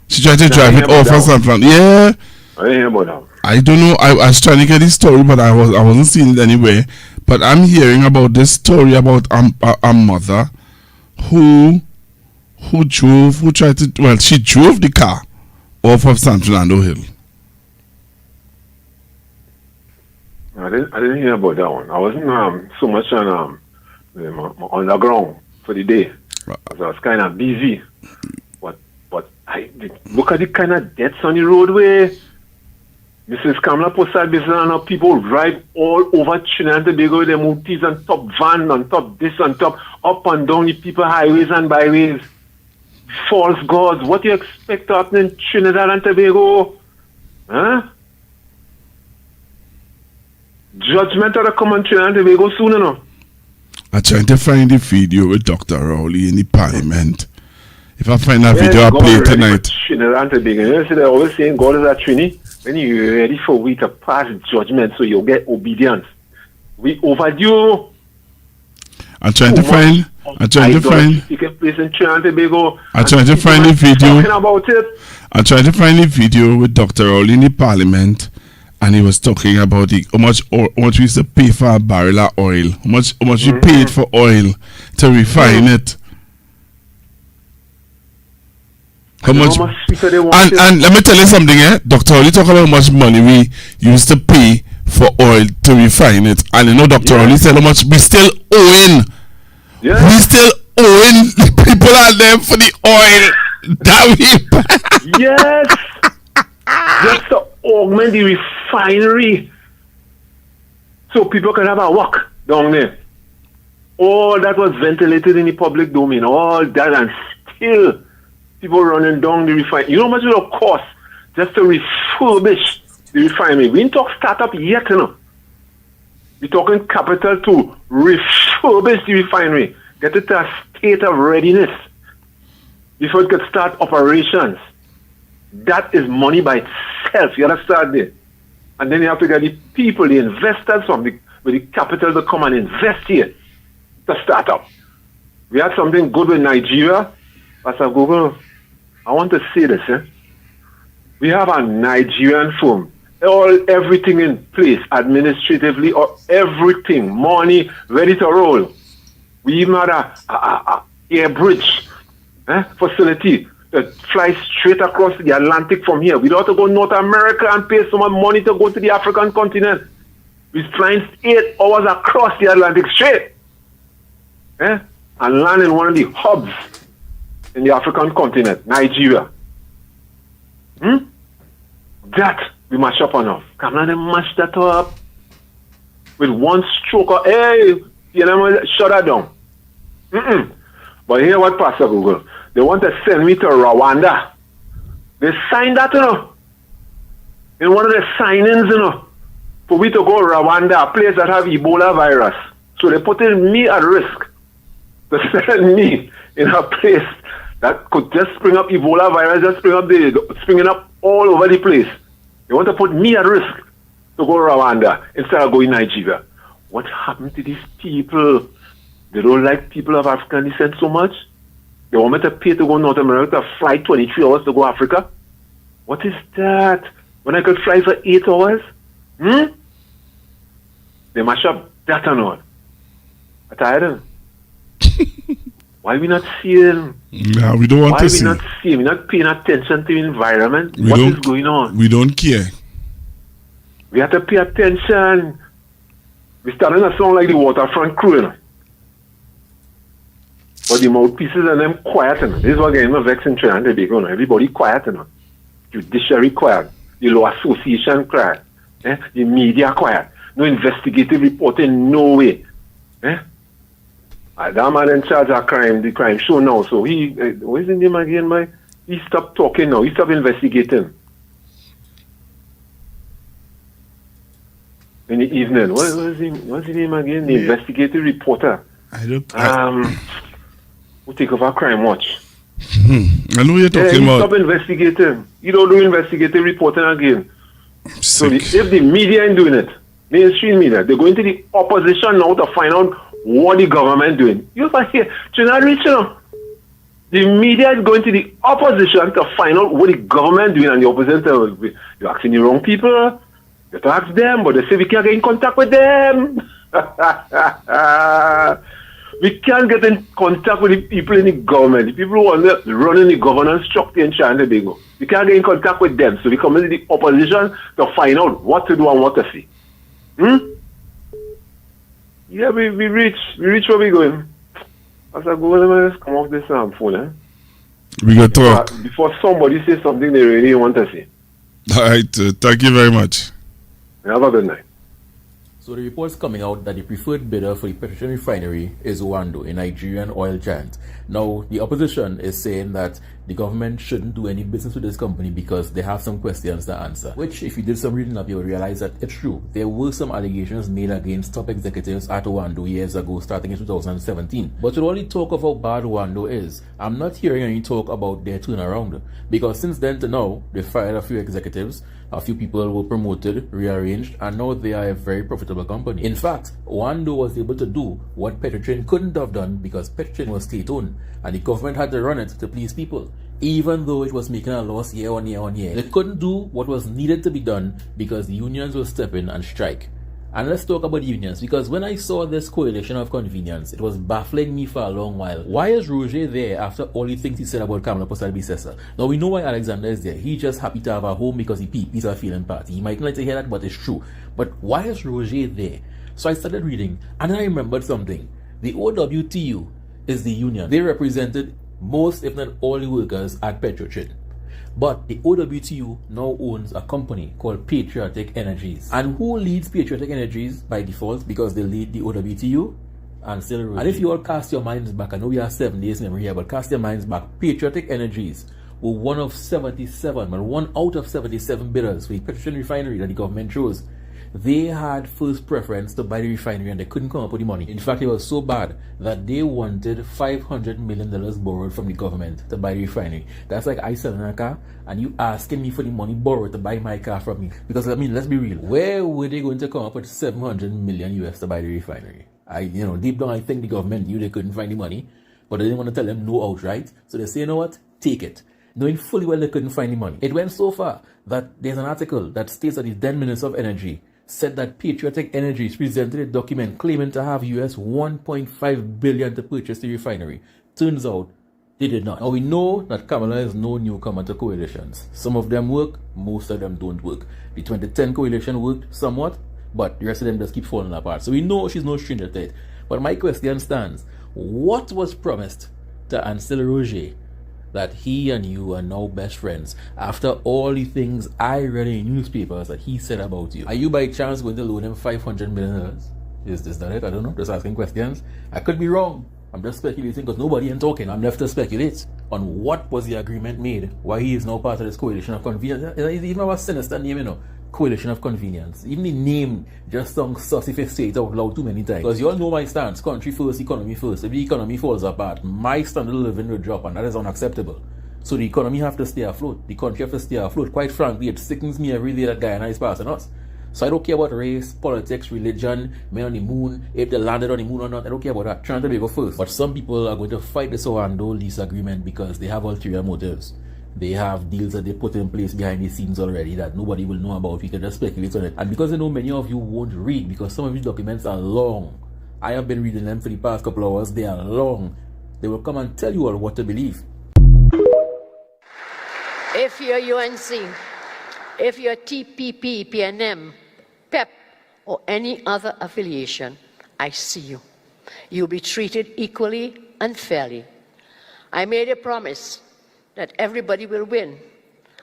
She tried to drive it over San Fernando. Yeah. I didn't hear about that. I don't know. I was trying to get this story, but I wasn't seeing it anywhere. But I'm hearing about this story about a mother who she drove the car off of San Fernando Hill. I didn't hear about that one. I wasn't so much on the ground for the day. I was kind of busy. But I look at the kind of deaths on the roadway. Mrs. Kamala posted business and people drive all over Trinidad and Tobago with their multis on top van, on top this, on top, up and down the people highways and byways. False gods. What do you expect to happen in Trinidad and Tobago? Judgment ought to come on Trinidad and Tobago soon enough. I'm trying to find the video with Dr. Rowley in the parliament. If I find that video, I'll play it tonight. Trinidad and Tobago. You know, they're always saying God is a Trini. When you're ready for we to pass judgment, so you'll get obedience. We overdue. I'm trying to find taking place in Trinidad and Tobago. I'm trying to find the video. Talking about it. I'm trying to find the video with Dr. Rowley in the parliament, and he was talking about how much we used to pay for a barrel of oil, how much we paid for oil to refine it. How much? And let me tell you something, Dr. Oli talk about how much money we used to pay for oil to refine it. And you know, Dr. Oli said how much we still owing. Yeah. We still owing the people out there for the oil that we Yes. Just to augment the refinery. So people can have a walk down there. All that was ventilated in the public domain. All that, and still people running down the refinery. You know how much it will cost just to refurbish the refinery? We didn't talk startup yet, you know. We're talking capital to refurbish the refinery, get it to a state of readiness before it could start operations. That is money by itself. You gotta start there. And then you have to get the people, the investors with the capital to come and invest here to start up. We had something good with Nigeria. Pastor Google, I want to say this. We have a Nigerian firm, everything in place, administratively, or everything, money ready to roll. We even had a air bridge facility that flies straight across the Atlantic from here. We don't have to go to North America and pay so much money to go to the African continent. We're flying 8 hours across the Atlantic straight. And land in one of the hubs in the African continent, Nigeria. That we mash up enough. Come on and mash that up with one stroke of, hey, shut that down. But hear what Pastor Google, they want to send me to Rwanda. They signed that, in one of the signings, for me to go to Rwanda, a place that have Ebola virus. So they putting me at risk to send me in a place that could just spring up Ebola virus, just springing up all over the place. They want to put me at risk to go Rwanda instead of going Nigeria. What happened to these people? They don't like people of African descent so much. They want me to pay to go North America, fly 23 hours to go Africa. What is that? When I could fly for 8 hours? They mash up that and all. I'm tired. Why we not seeing? No, we don't want to see. Why we not seeing? We're not paying attention to the environment. What is going on? We don't care. We have to pay attention. We're starting to sound like the waterfront crew, you know? But the mouthpieces and them quiet, you know? This is what getting me vexed in Trinidad and Tobago, you know? Everybody quiet, you know? Judiciary quiet. The law association quiet. The media quiet. No investigative reporting, no way. That man in charge of the crime show now. So he, what is his name again, man? He stopped talking now. He stopped investigating. In the evening. What's his name again? The investigative reporter. Who take over Crime Watch. I know you're talking about. Stop investigating. You don't do investigative reporting again. So if the media ain't doing it, mainstream media, they're going to the opposition now to find out what the government doing. You can hear, Trinidad Regional. The media is going to the opposition to find out what the government doing, and the opposition, you're asking the wrong people. You have to ask them, but they say we can't get in contact with them. We can't get in contact with the people in the government, the people who are running the governance structure in Trinidad and Tobago. We can't get in contact with them, so we come into the opposition to find out what to do and what to say. Yeah, we reach where we going. As I go, let's come off this phone. We got talk. Before somebody says something they really want to say. All right, thank you very much. Have a good night. So the reports coming out that the preferred bidder for the Petroleum refinery is Wando, a Nigerian oil giant. Now, the opposition is saying that the government shouldn't do any business with this company because they have some questions to answer. Which, if you did some reading up, you'll realize that it's true. There were some allegations made against top executives at Wando years ago, starting in 2017. But with all the talk of how bad Wando is, I'm not hearing any talk about their turnaround. Because since then to now, they fired a few executives, a few people were promoted, rearranged, and now they are a very profitable company. In fact, Wando was able to do what Petrotrain couldn't have done because Petrotrain was state-owned, and the government had to run it to please people, even though it was making a loss year on year on year. They couldn't do what was needed to be done because the unions will step in and strike. And let's talk about unions, because when I saw this coalition of convenience, it was baffling me for a long while. Why is Roger there after all the things he said about Kamala Postal-Bisesa? Now we know why Alexander is there. He's just happy to have a home because he's a feeling party. He might not like to hear that, but it's true. But why is Roger there? So I started reading, and then I remembered something. The OWTU is the union. They represented most, if not all, the workers at Petrotrain. But the OWTU now owns a company called Patriotic Energies. And who leads Patriotic Energies by default? Because they lead the OWTU? Ancillary Roger. And if you all cast your minds back, I know we have 7 days memory here, but cast your minds back. Patriotic Energies were one out of 77 bidders for the Petroleum refinery that the government chose. They had first preference to buy the refinery and they couldn't come up with the money. In fact, it was so bad that they wanted $500 million borrowed from the government to buy the refinery. That's like I selling a car and you asking me for the money borrowed to buy my car from me. Because, I mean, let's be real. Where were they going to come up with $700 million US to buy the refinery? Deep down, I think the government knew they couldn't find the money, but they didn't want to tell them no outright. So they say, you know what? Take it. Knowing fully well they couldn't find the money. It went so far that there's an article that states that the then Minister of Energy said that Patriotic Energies presented a document claiming to have US $1.5 billion to purchase the refinery. Turns out, they did not. Now we know that Kamala is no newcomer to coalitions. Some of them work, most of them don't work. The 2010 coalition worked somewhat, but the rest of them just keep falling apart. So we know she's no stranger to it. But my question stands, what was promised to Ansel Roger that he and you are now best friends after all the things I read in newspapers that he said about you? Are you by chance going to loan him $500 million? Is that it? I don't know. Just asking questions. I could be wrong. I'm just speculating because nobody ain't talking. I'm left to speculate on what was the agreement made, why he is now part of this coalition of convenience. It's even a sinister name, Coalition of Convenience. Even the name just sounds sus if you say it out loud too many times. Because you all know my stance. Country first, economy first. If the economy falls apart, my standard of living will drop, and that is unacceptable. So the economy have to stay afloat. The country have to stay afloat. Quite frankly, it sickens me every day that Guyana is passing us. So I don't care about race, politics, religion, men on the moon, if they landed on the moon or not. I don't care about that. Trying to go first. But some people are going to fight this Orlando lease agreement because they have ulterior motives. They have deals that they put in place behind the scenes already that nobody will know about. We can just speculate on it. And because I know many of you won't read, because some of these documents are long. I have been reading them for the past couple of hours. They are long. They will come and tell you all what to believe. If you're UNC, if you're TPP, PNM, PEP, or any other affiliation, I see you. You'll be treated equally and fairly. I made a promise that everybody will win,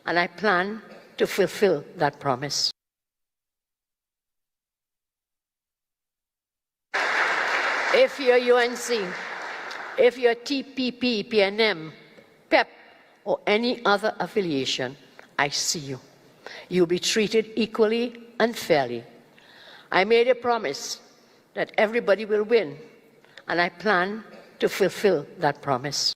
and I plan to fulfill that promise. If you're UNC, if you're TPP, PNM, PEP, or any other affiliation, I see you. You'll be treated equally and fairly. I made a promise that everybody will win, and I plan to fulfill that promise.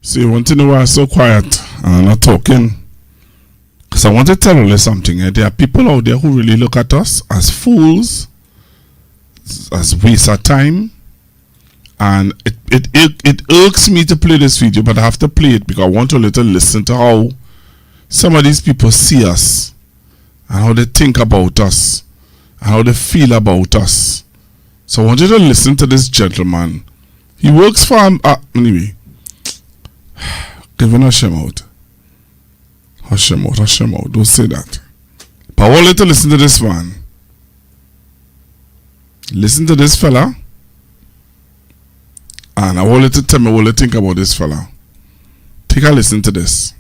See, you want to know why I'm so quiet and I'm not talking? Because I want to tell you something. There are people out there who really look at us as fools, as waste of time. And it irks me to play this video, but I have to play it because I want you to listen to how some of these people see us and how they think about us and how they feel about us. So I want you to listen to this gentleman. He works for anyway. Giving a shame out. Hush him out, hush him out. Don't say that. But I want you to listen to this one. Listen to this fella. And I want you to tell me what you think about this fella. Take a listen to this.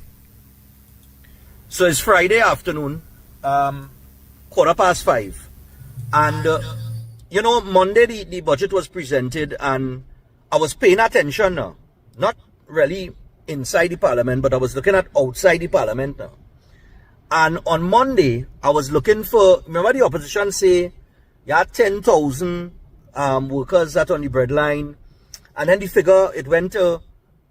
So it's Friday afternoon, 5:15. And, Monday the budget was presented and I was paying attention now. Not really inside the parliament, but I was looking at outside the parliament now. And on Monday, I was looking for, remember the opposition say, you had 10,000 workers that on the breadline. And then the figure, it went to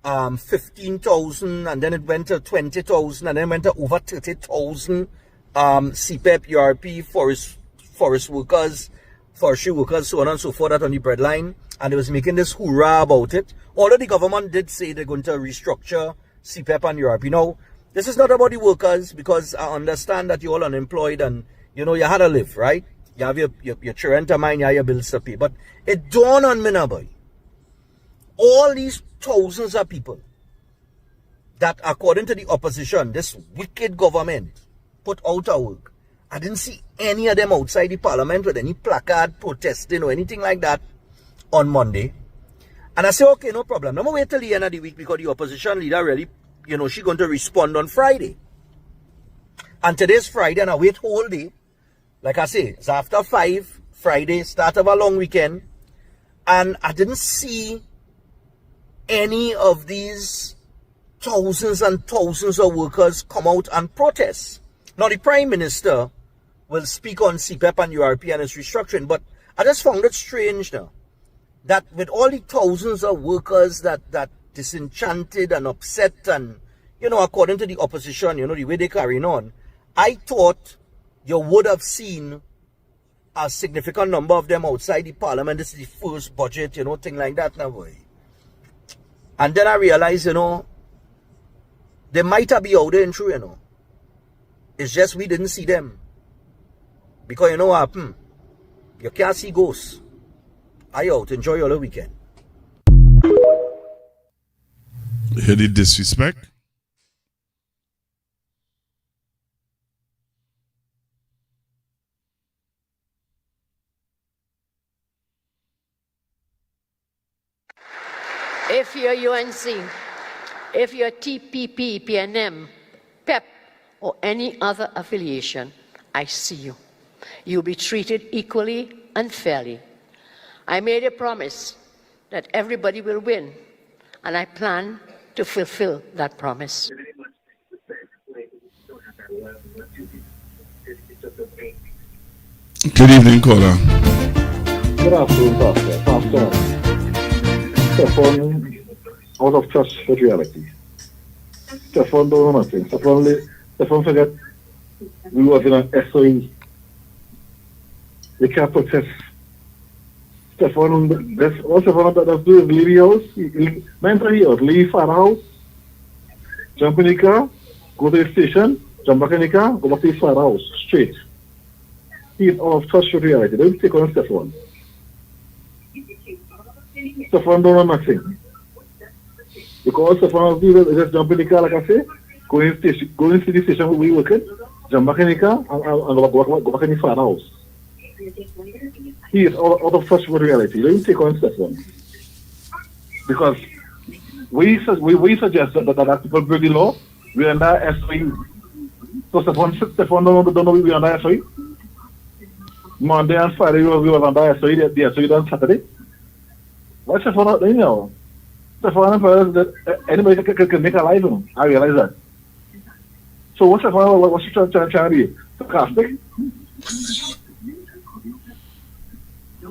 15,000, and then it went to 20,000, and then it went to over 30,000 CPEP, URP, forest workers, forestry workers, so on and so forth, that on the breadline. And they was making this hoorah about it. Although the government did say they're going to restructure CPEP and URP. Now, this is not about the workers, because I understand that you're all unemployed and, you had to live, right? You have your children to mind, you have your bills to pay. But it dawned on me now, boy. All these thousands of people that, according to the opposition, this wicked government put out of work. I didn't see any of them outside the parliament with any placard protesting or anything like that on Monday. And I say, okay, no problem. I'm going to wait till the end of the week because the opposition leader really, she's going to respond on Friday. And today's Friday, and I wait whole day. Like I say, it's after 5, Friday, start of a long weekend. And I didn't see any of these thousands and thousands of workers come out and protest. Now, the Prime Minister will speak on CPEP and URP and its restructuring, but I just found it strange now that with all the thousands of workers that disenchanted and upset and, according to the opposition, the way they're carrying on, I thought you would have seen a significant number of them outside the parliament. This is the first budget, thing like that now, boy. And then I realized, they might have been out there and true, It's just we didn't see them. Because you know what happened? You can't see ghosts. I out. Enjoy your weekend. Hear the disrespect? If you're UNC, if you're TPP, PNM, PEP, or any other affiliation, I see you. You'll be treated equally and fairly. I made a promise that everybody will win, and I plan to fulfill that promise. Good evening, caller. Good afternoon, Pastor. Pastor, Stefan, out of touch with reality. Stefan don't know nothing. Stefan forget we was in an SOE. They can't protest. Stefan, that's all Stefan does do is leave the house. Enter the house, leave for the house, jump in the car, go to the station, jump back in the car, go back to his father's house, straight. He is out of touch with reality. Don't take on Stefan. Stefan don't know nothing. Because Stefan just jump in the car, like I say, go into the station where we working, jump back in the car, and go back in his father's house. He is out of touch with reality. Don't take on Stefan. Because we suggest that people break the law, we are under SOE. So Stefan don't know we are under SOE. Monday and Friday we were under SOE, the SOE on Saturday. Why Stefan not doing now? Stefan that anybody can make a life, I realize that. So what's she trying to be? Sarcastic?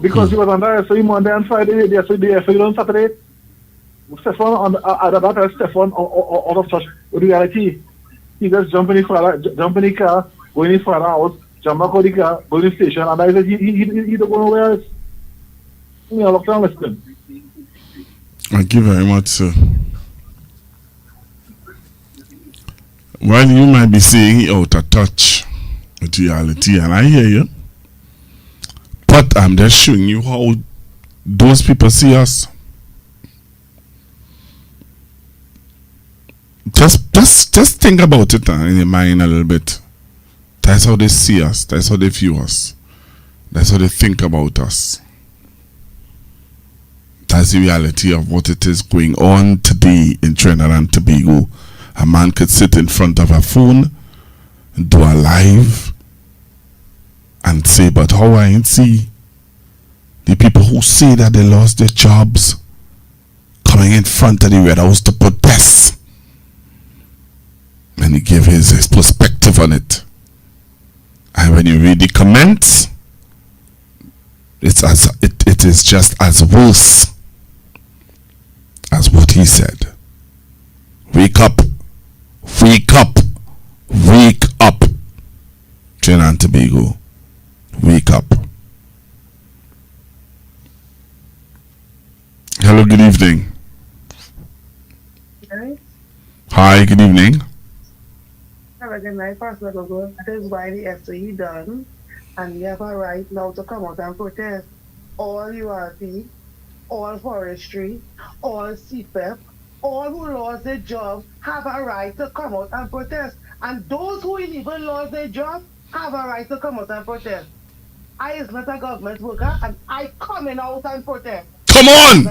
Because he was under SOE Monday and Friday, the SOE on Saturday. Stefan Stefan out of touch with reality. He just jump in the car, go in his father's house, jump back on the car, go to the station, and I said he don't go nowhere else. You know, look down, listen. Thank you very much, sir. While you might be saying he out of touch with reality, and I hear you, but I'm just showing you how those people see us. Just think about it in your mind a little bit. That's how they see us. That's how they view us. That's how they think about us. That's the reality of what it is going on today in Trinidad and Tobago. A man could sit in front of a phone, do a live, and say, but how I ain't see the people who say that they lost their jobs coming in front of the Red House to protest. And he gave his perspective on it. And when you read the comments, it is just as worse as what he said. Wake up, wake up, wake up, Trinidad and Tobago, wake up. Hello, good evening. Hi, good evening. Have a good night, Pastor Gogo. That is why the SOE done, and we have a right now to come out and protest. All URP, all forestry, all CPEP, all who lost their job have a right to come out and protest. And those who even lost their job have a right to come out and protest. I is not a government worker, and I coming out and protest. Come on!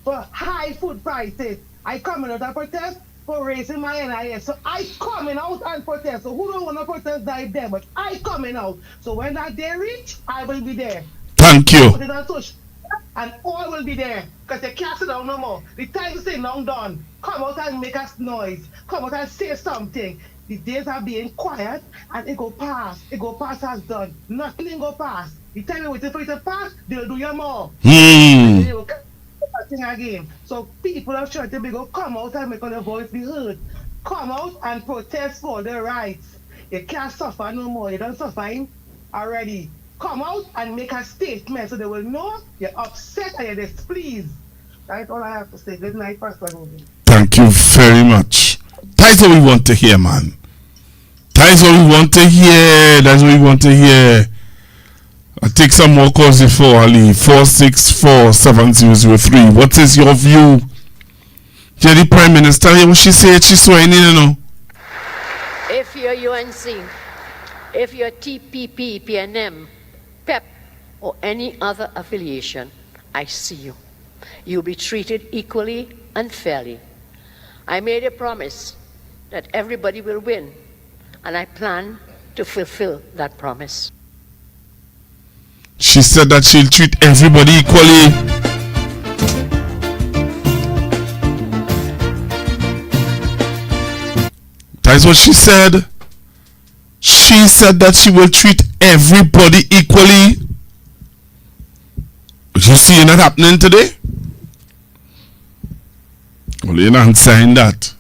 For high food prices. I coming out and protest for raising my NIS. So I coming out and protest. So who don't want to protest die there, but I coming out. So when that day reach, I will be there. Thank you. And all will be there. Because they can't sit down no more. The time is now done. Come out and make us noise. Come out and say something. The days are being quiet and it go pass. It go pass as done. Nothing go pass. The time you're waiting for it to pass, they'll do you more. Thing again. So people are trying to come out and make their voice be heard. Come out and protest for their rights. You can't suffer no more. You don't suffer already. Come out and make a statement so they will know you're upset and you're displeased. That's all I have to say. Good night, Pastor. Thank you very much. That's what we want to hear, man. That's what we want to hear. That's what we want to hear. I'll take some more calls before I leave. 464-7003. What is your view? Yeah, the Prime Minister, what she said, she's swearing in, you know. If you're UNC, if you're TPP, PNM, PEP, or any other affiliation, I see you. You'll be treated equally and fairly. I made a promise that everybody will win, and I plan to fulfill that promise. She said that she'll treat everybody equally. That's what she said. She said that she will treat everybody equally. You seeing that happening today? Well, you're not saying that.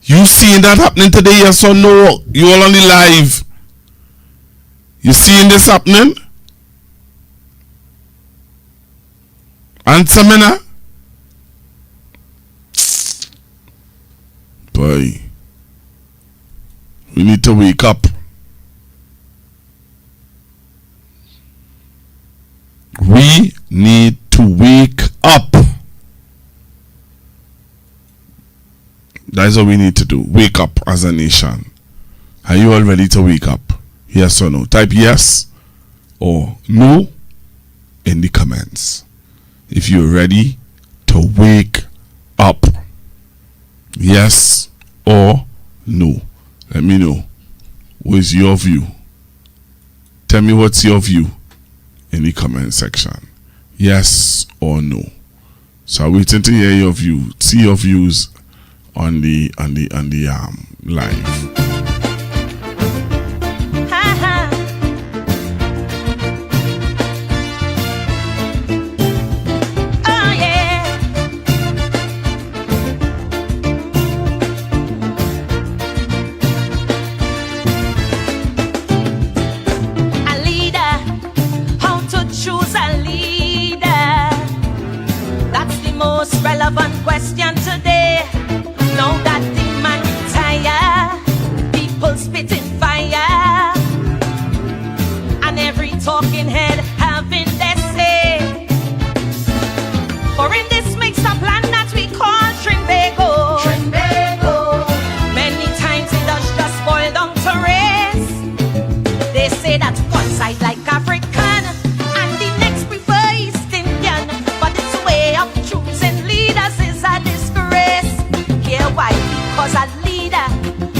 You seeing that happening today, yes or no? You all on the live. You seeing this happening? Answer me now. Boy, we need to wake up. We need to wake up. That's what we need to do. Wake up as a nation. Are you all ready to wake up? Yes or no? Type yes or no in the comments if you're ready to wake up. Yes or no. Let me know. What is your view? Tell me what's your view in the comment section. Yes or no. So I'm waiting to hear your view. See your views on the live. Relevant question today. Now that the man retire, people spitting fire, and every talking head having their say. For in this mixed up land that we call Trinbago, many times it does just boil down to race. They say that one side like African and the next prefer East Indian, but it's a way of choosing leaders is a disgrace. Here why? Because a leader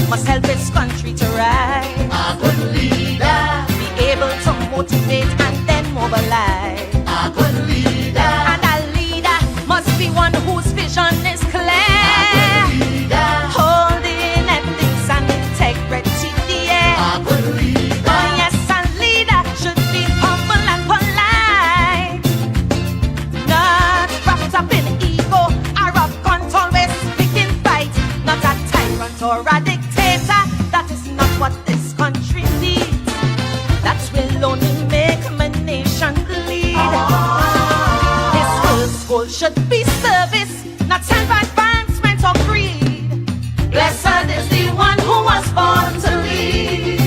must help his country to rise. A good leader be able to motivate and then mobilize. A good leader, and a leader must be one whose vision is clear. A good leader, holding ethics and integrity in the air. A good leader, oh yes, a leader should be humble and polite, not wrapped up in ego or a gun always picking fight. Not a tyrant or a dictator. That is not what this country needs. That will only make my nation lead. His first goal should be service, not self-advancement or greed. Blessed is the one who was born to lead.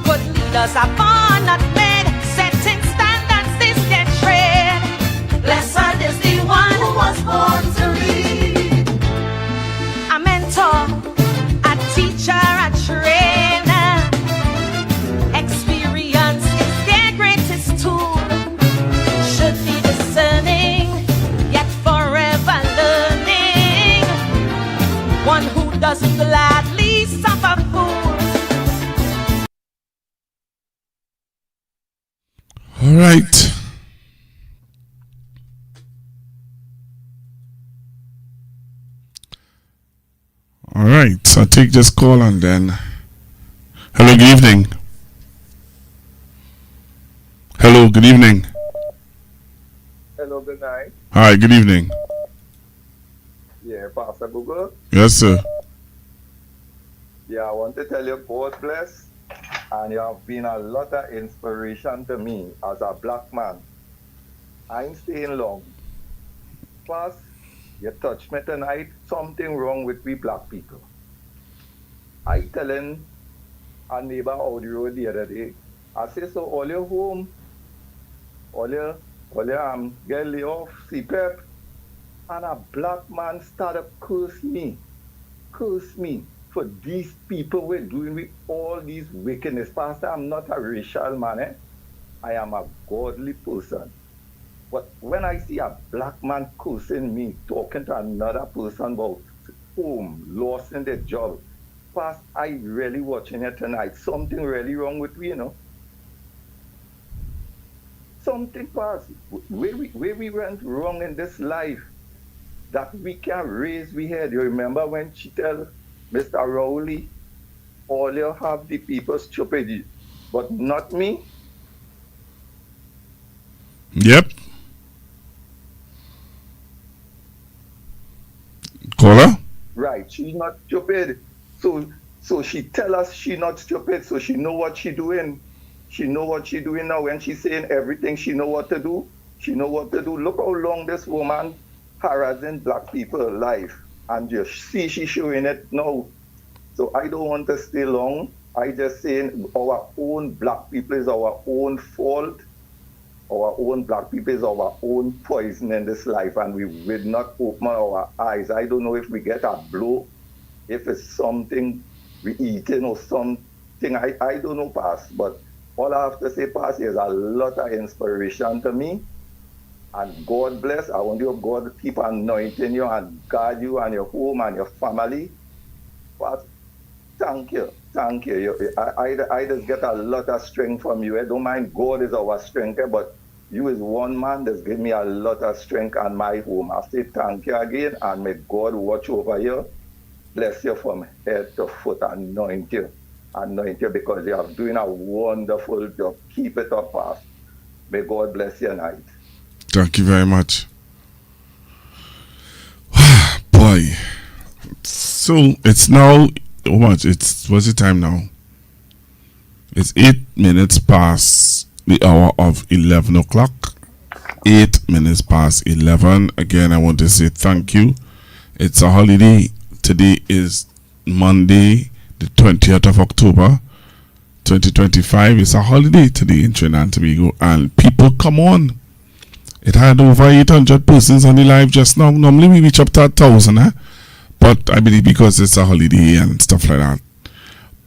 Good leaders are born, not made. Setting standards, this get trade. Blessed is the one who was born to lead. A mentor, a teacher, a trainer. Experience is their greatest tool. Should be discerning, yet forever learning. One who doesn't gladly suffer fools. All right. All right. So I'll take this call and then. Hello, good evening. Hello, good evening. Hello, good night. Hi, good evening. Yeah, Pastor Google. Yes, sir. Yeah, I want to tell you, God bless. And you have been a lot of inspiration to me as a black man. I ain't staying long. Plus, you touched me tonight, something wrong with we black people. I telling a neighbor out the road the other day, I say, so all your home, all your get lay off, CPEP, and a black man started curse me for these people we're doing with all these wickedness. Pastor, I'm not a racial man, I am a godly person. But when I see a black man cursing me, talking to another person about home, losing their job, past, I really watching it tonight. Something really wrong with me, you know. Something past. Where we went wrong in this life that we can raise we head. You remember when she tell Mr. Rowley, all you have the people stupid, but not me? Yep. Caller? Right, she's not stupid. So she tell us she not stupid, so she know what she doing. She know what she doing now. When she's saying everything, she know what to do. She know what to do. Look how long this woman harassing black people life. And you see she showing it now. So I don't want to stay long. I just saying our own black people is our own fault. Our own black people is our own poison in this life, and we will not open our eyes. I don't know if we get a blow, if it's something we eating or something. I don't know, Pass, but all I have to say, Pass, is a lot of inspiration to me. And God bless. I want your God to keep anointing you and guard you and your home and your family. But thank you. Thank you. I just get a lot of strength from you. I don't mind God is our strength, but you is one man that's given me a lot of strength and my home. I say thank you again, and may God watch over you. Bless you from head to foot, anoint you because you are doing a wonderful job. Keep it up, Pastor. May God bless your night. Thank you very much. Boy. So it's now what's the time now? It's 8 minutes past the hour of 11 o'clock. 8 minutes past 11. Again, I want to say thank you. It's a holiday. Today is Monday, the 20th of October, 2025. It's a holiday today in Trinidad and Tobago, and people come on. It had over 800 persons on the live just now. Normally we reach up to 1,000, but I believe because it's a holiday and stuff like that.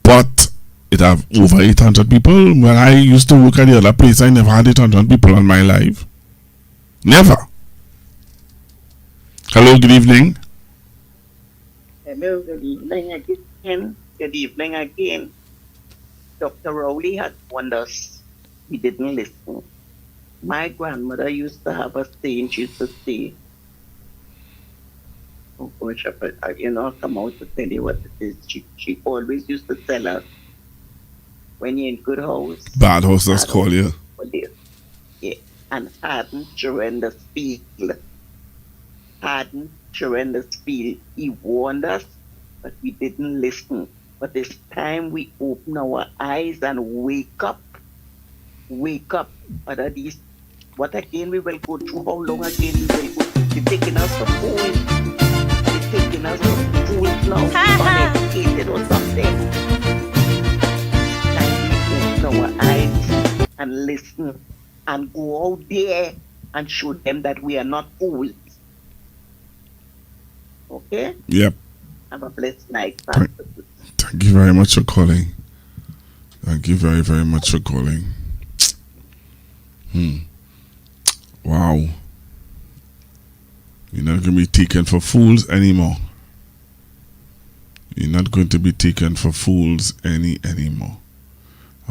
But it have over 800 people. When I used to work at the other place, I never had 800 people on my live. Never. Hello, good evening. Hello, good evening again. Good evening again. Dr. Rowley had warned us. We didn't listen. My grandmother used to have a saying. She used to say, oh gosh, I'll come out to tell you what it is. She always used to tell us, when you're in good house, bad house does call you. Yeah, and hadn't tremendous field. Hadn't tremendous field. He warned us, but we didn't listen. But it's time we open our eyes and wake up. Wake up. What again we will go through? How long again we will go through? They're taking us to school. They're taking us to school now. Uneducated or something. Our eyes and listen and go out there and show them that we are not fools. Okay? Yep. Have a blessed night. Thank you very much for calling. Thank you very, very much for calling. Wow. You're not going to be taken for fools anymore. You're not going to be taken for fools anymore.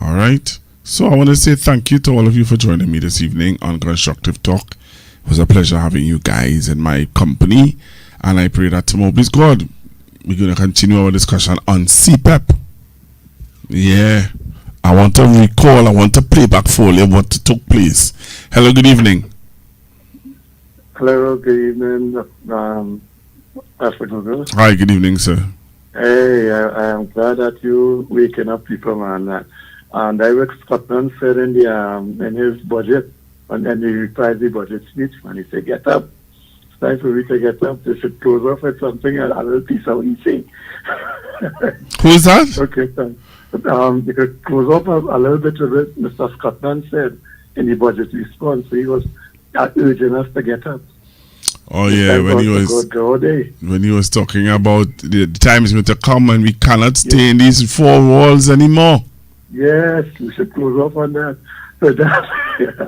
All right. So I want to say thank you to all of you for joining me this evening on Constructive Talk. It was a pleasure having you guys in my company. And I pray that tomorrow, please God, we're going to continue our discussion on CPEP. Yeah. I want to play back for you what took place. Hello, good evening. Hello, good evening. Hi, good evening, sir. Hey, I am glad that you waking up people, man. And Direct Scotland said in his budget, and then he replied the budget speech, and he said, get up. It's time for me to get up. They should close off with something, and a little piece of what he's saying. Who is that? Okay, thanks. You could close off a little bit of it. Mr. Scotland said in the budget response, he was urging us to get up. Oh yeah, when he was talking about the times going to come and we cannot stay in these four walls anymore. Yes, we should close off on that. So that,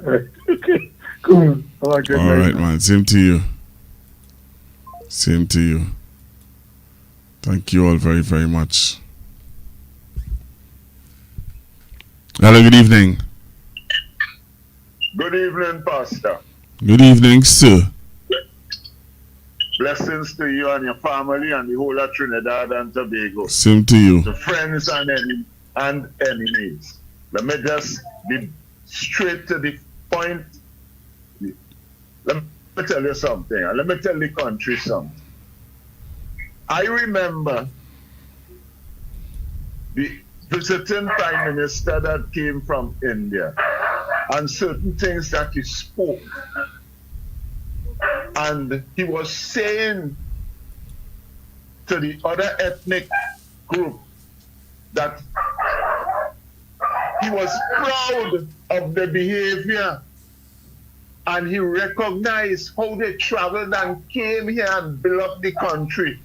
right. Okay. Cool. Have a good All night, right, man. Same to you. Same to you. Thank you all very, very much. Hello, good evening. Good evening, Pastor. Good evening, sir. Blessings to you and your family and the whole of Trinidad and Tobago. Same to you. To friends and enemies. Let me just be straight to the point. Let me tell you something, and let me tell the country something. I remember the visiting Prime Minister that came from India and certain things that he spoke. And he was saying to the other ethnic group that he was proud of the behavior and he recognized how they traveled and came here and built up the country.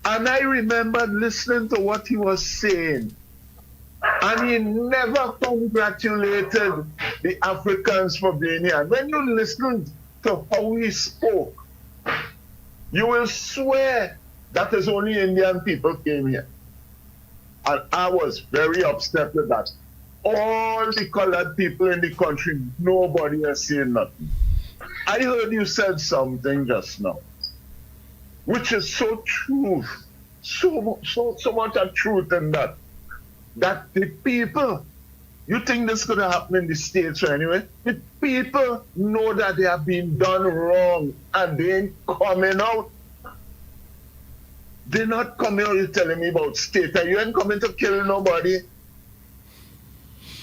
And I remember listening to what he was saying. And he never congratulated the Africans for being here. When you listen to how he spoke, you will swear that it's only Indian people came here. And I was very upset with that. All the colored people in the country, nobody has seen nothing. I heard you said something just now, which is so true, so much of truth in that. That the people, you think this could happen in the States anyway? The people know that they have been done wrong and they ain't coming out. They're not coming out, you're telling me about state. You ain't coming to kill nobody.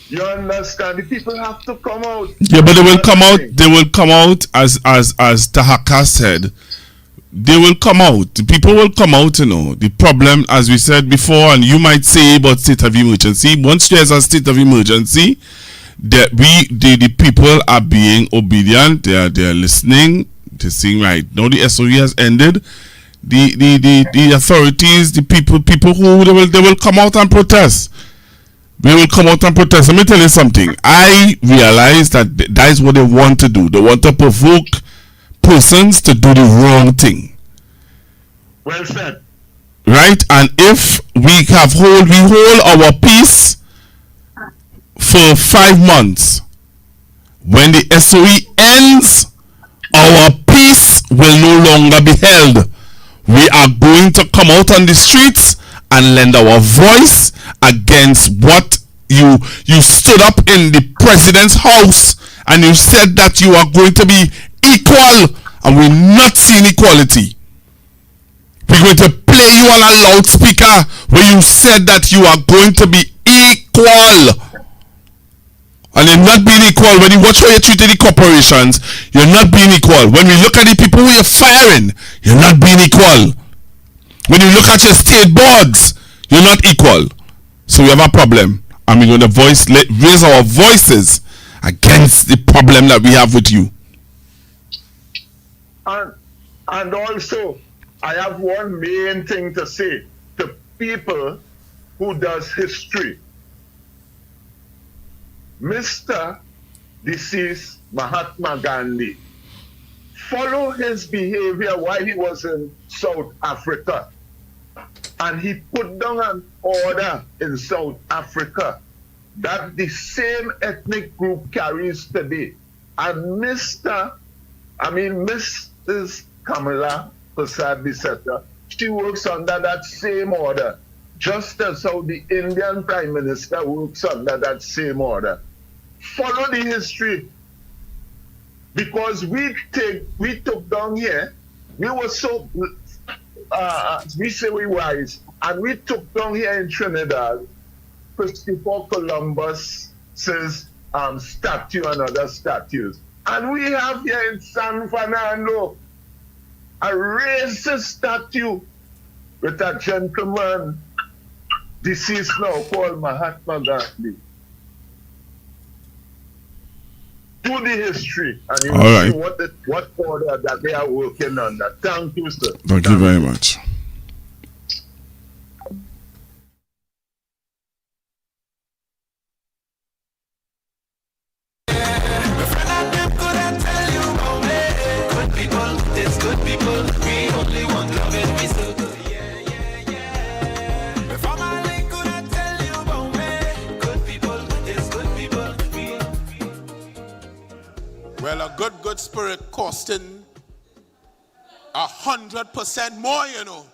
You understand? The people have to come out. Yeah, but they will come out. They will come out as Tahaka said. They will come out. The people will come out, you know. The problem, as we said before, and you might say about state of emergency, once there's a state of emergency, that the people are being obedient, they are listening, they're saying, right, now the SOE has ended. The authorities, the people who they will come out and protest. They will come out and protest. Let me tell you something. I realize that is what they want to do. They want to provoke persons to do the wrong thing. Well said. Right? And if we hold our peace for 5 months, when the SOE ends, our peace will no longer be held. We are going to come out on the streets and lend our voice against what you stood up in the president's house and you said that you are going to be equal, and we're not seeing equality. We're going to play you on a loudspeaker where you said that you are going to be equal, and you're not being equal. When you watch how you treated the corporations, you're not being equal. When we look at the people who you're firing, you're not being equal. When you look at your state boards, you're not equal. So we have a problem, and we're going to raise our voices against the problem that we have with you. And also, I have one main thing to say to people who does history. Mr. Deceased Mahatma Gandhi, follow his behavior while he was in South Africa. And he put down an order in South Africa that the same ethnic group carries today. And Mrs. Kamala Prasad Bisetta, she works under that same order, just as how the Indian Prime Minister works under that same order. Follow the history, because we took down here, we were so, we say we wise, and we took down here in Trinidad Christopher Columbus says statue and other statues. And we have here in San Fernando a racist statue with a gentleman deceased now called Mahatma Gandhi. Do the history and you will see what order that they are working under. Thank you, sir. Thank you very much. Well, a good spirit costing 100% more, you know.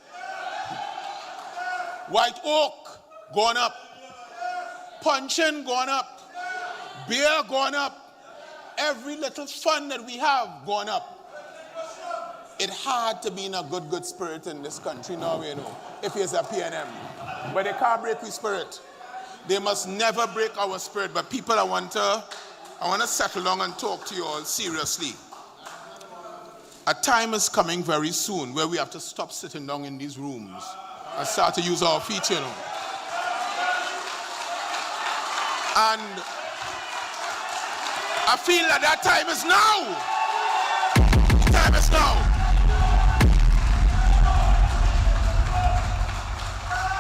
White oak going up. Puncheon going up. Beer going up. Every little fun that we have going up. It had to be in a good spirit in this country now, you know, if it's a PNM. But they can't break our spirit. They must never break our spirit. But people, I want to settle down and talk to you all seriously. A time is coming very soon where we have to stop sitting down in these rooms and start to use our feet, you know. And I feel that time is now. The time is now.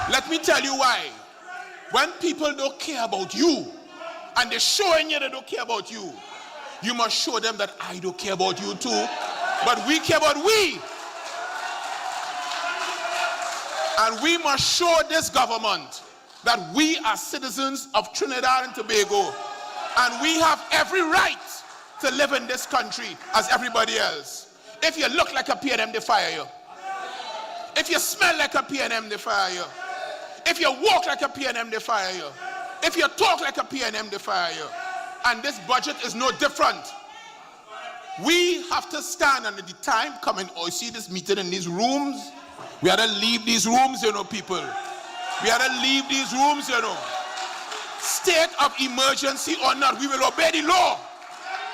Let me tell you why. When people don't care about you, and they're showing you they don't care about you, you must show them that I don't care about you too, but we care about we. And we must show this government that we are citizens of Trinidad and Tobago, and we have every right to live in this country as everybody else. If you look like a PNM, they fire you. If you smell like a PNM, they fire you. If you walk like a PNM, they fire you. If you talk like a PNM, they fire you. And this budget is no different. We have to stand, and the time coming, you see this meeting in these rooms, we have to leave these rooms, you know, people. We have to leave these rooms, you know. State of emergency or not, we will obey the law.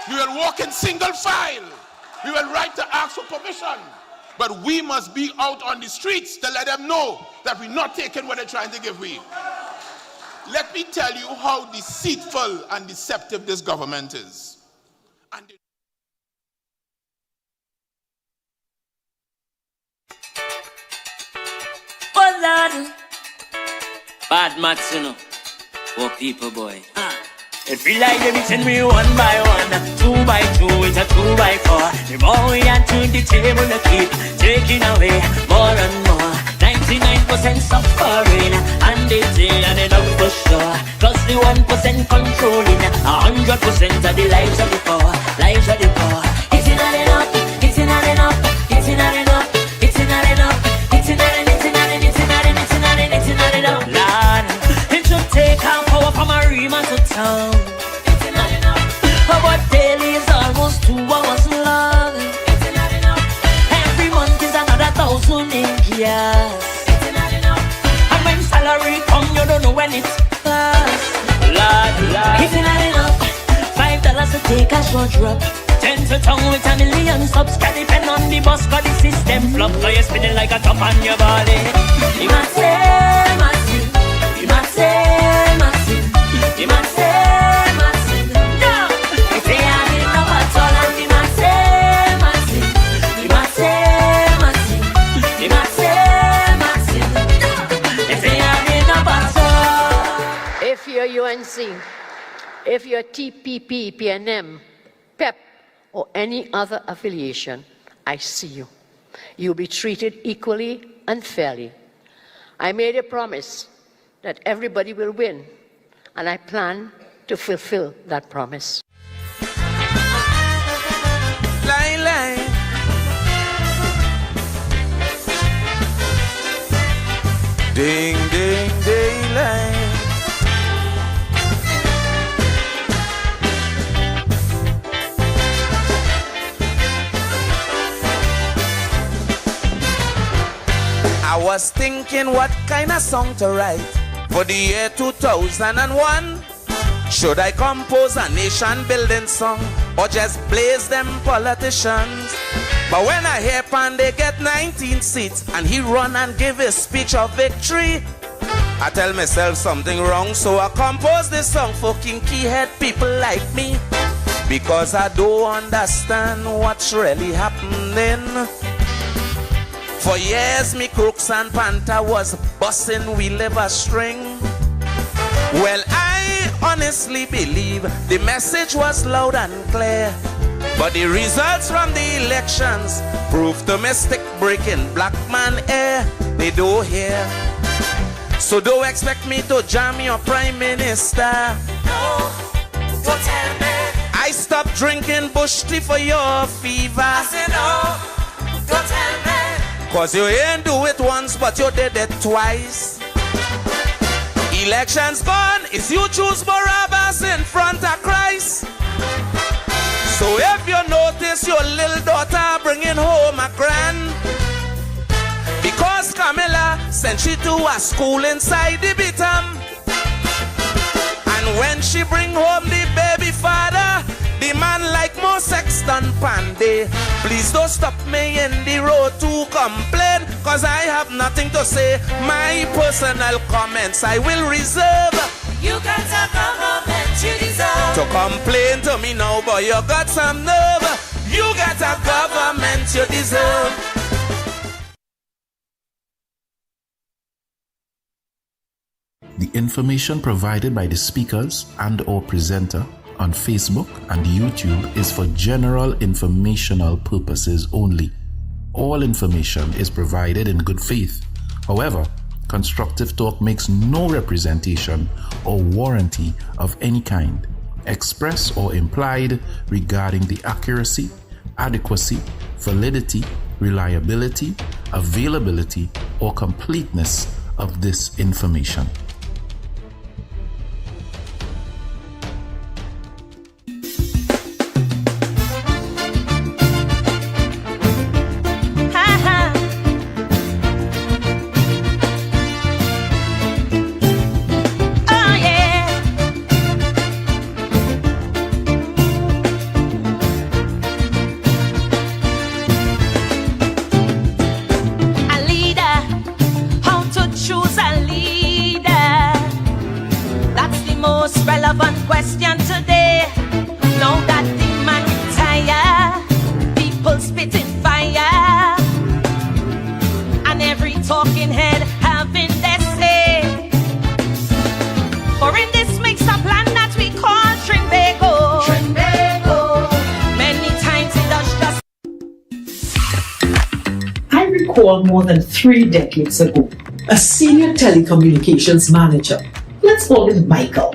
We will walk in single file. We will write to ask for permission. But we must be out on the streets to let them know that we're not taking what they're trying to give we. Let me tell you how deceitful and deceptive this government is. Oh Lord, bad maths, you know. Oh people, boy. It feel like they meeting me 1 by 1, 2 by 2, it's a 2 by 4. The more we add to the table, they keep taking away more and more. 99% suffering, and they say and they know for sure. Plus the 1% controlling 100% of the lives of the poor, lives of the poor. It's not enough, it's not enough, it's not enough, it's not enough, it's not enough, it's not enough, it's not enough, it's not enough, it's not enough. Lord, it should take our power from a Rima to town. It's not enough. Our daily is almost 2 hours long. It's not enough. Every month is another 1,000 years. Salary come, you don't know when it's fast. Lord, it's not enough. $5 to take a short drop. 10 to town with 1 million subs. Can depend on the bus, cause the system flop. So you're spinning like a top on your body. You must say, massive. You must say, massive. You must say, massive. No, if they are enough at all, and you must say, massive. You must say, massive. You must say, massive. If you're UNC, if you're TPP, PNM, PEP, or any other affiliation, I see you. You'll be treated equally and fairly. I made a promise that everybody will win, and I plan to fulfill that promise. Line, line. Ding, ding, ding, line. I was thinking what kind of song to write for the year 2001. Should I compose a nation building song or just blaze them politicians? But when I hear Pan they get 19 seats and he run and give a speech of victory, I tell myself something wrong, so I compose this song for kinky head people like me, because I don't understand what's really happening. For years me crooks and panther was busting we liver string. Well, I honestly believe the message was loud and clear, but the results from the elections proved the mystic breaking black man air. They don't hear. So don't expect me to jam your prime minister. No, don't tell me. I stop drinking bush tea for your fever? I said, no, don't tell me. Cause you ain't do it once, but you did it twice. Election's gone, it's you choose Barabbas in front of Christ. So if you notice your little daughter bringing home a grand, because Camilla sent she to a school inside the Bitam, and when she bring home the baby father, the man like more sex than Panday. Please don't stop me in the road to complain, cause I have nothing to say. My personal comments I will reserve. You got a government you deserve. To complain to me now, boy, you got some nerve. You got a government you deserve. The information provided by the speakers and or presenter on Facebook and YouTube is for general informational purposes only. All information is provided in good faith. However, Constructive Talk makes no representation or warranty of any kind, express or implied, regarding the accuracy, adequacy, validity, reliability, availability, or completeness of this information. Question today. Now that the man retire, people spitting fire, and every talking head having their say. For in this mixed up land that we call Trinbago, many times it does just. I recall more than 3 decades ago, a senior telecommunications manager, let's call him Michael.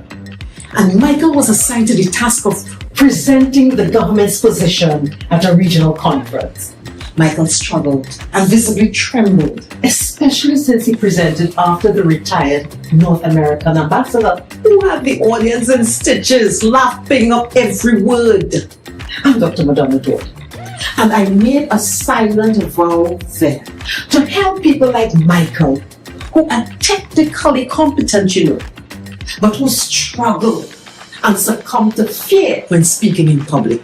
And Michael was assigned to the task of presenting the government's position at a regional conference. Michael struggled and visibly trembled, especially since he presented after the retired North American ambassador, who had the audience in stitches, laughing up every word. I'm Dr. Madonna Dodd, and I made a silent vow then to help people like Michael, who are technically competent, but who struggle and succumb to fear when speaking in public.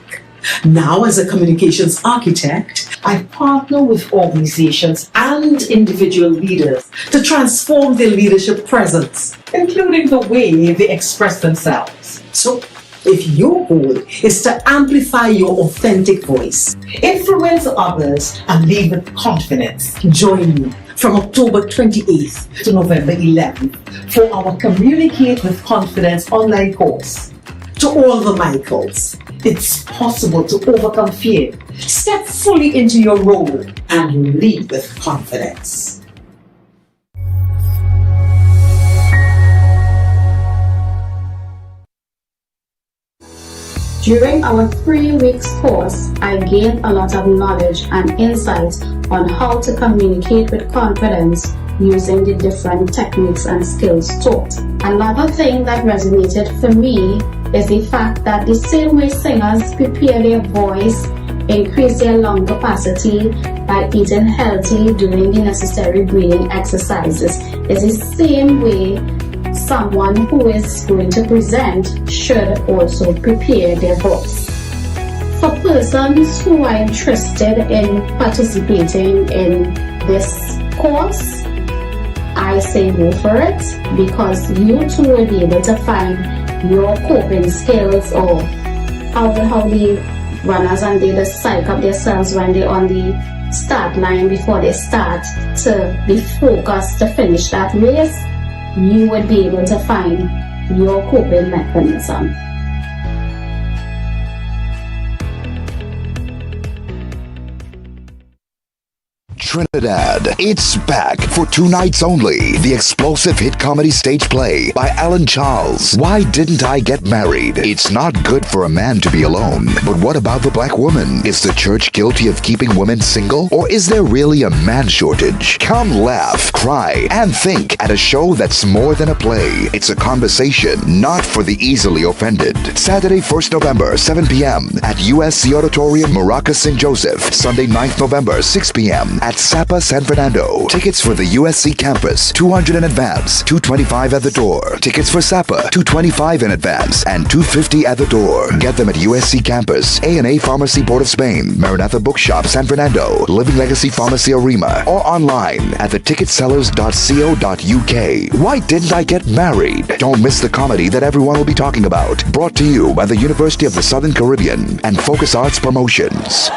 Now, as a communications architect, I partner with organizations and individual leaders to transform their leadership presence, including the way they express themselves. So, if your goal is to amplify your authentic voice, influence others, and lead with confidence, join me from October 28th to November 11th for our Communicate with Confidence online course. To all the Michaels, it's possible to overcome fear, step fully into your role, and lead with confidence. During our 3 weeks course, I gained a lot of knowledge and insight on how to communicate with confidence using the different techniques and skills taught. Another thing that resonated for me is the fact that the same way singers prepare their voice, increase their lung capacity by eating healthy, doing the necessary breathing exercises, is the same way someone who is going to present should also prepare their voice. For persons who are interested in participating in this course, I say go for it, because you too will be able to find your coping skills, or how the runners and they just psych up themselves when they're on the start line before they start to be focused to finish that race. You would be able to find your coping mechanism. Trinidad. It's back for 2 nights only. The explosive hit comedy stage play by Alan Charles. Why Didn't I Get Married? It's not good for a man to be alone. But what about the black woman? Is the church guilty of keeping women single? Or is there really a man shortage? Come laugh, cry, and think at a show that's more than a play. It's a conversation, not for the easily offended. Saturday, 1st November, 7 p.m. at USC Auditorium, Maracas, St. Joseph. Sunday, 9th November, 6 p.m. at Sapa, San Fernando. Tickets for the USC campus, $200 in advance, $225 at the door. Tickets for Sapa, $225 in advance and $250 at the door. Get them at USC campus, A&A Pharmacy Board of Spain, Maranatha Bookshop, San Fernando, Living Legacy Pharmacy Arima, or online at theticketsellers.co.uk. Why Didn't I Get Married? Don't miss the comedy that everyone will be talking about. Brought to you by the University of the Southern Caribbean and Focus Arts Promotions.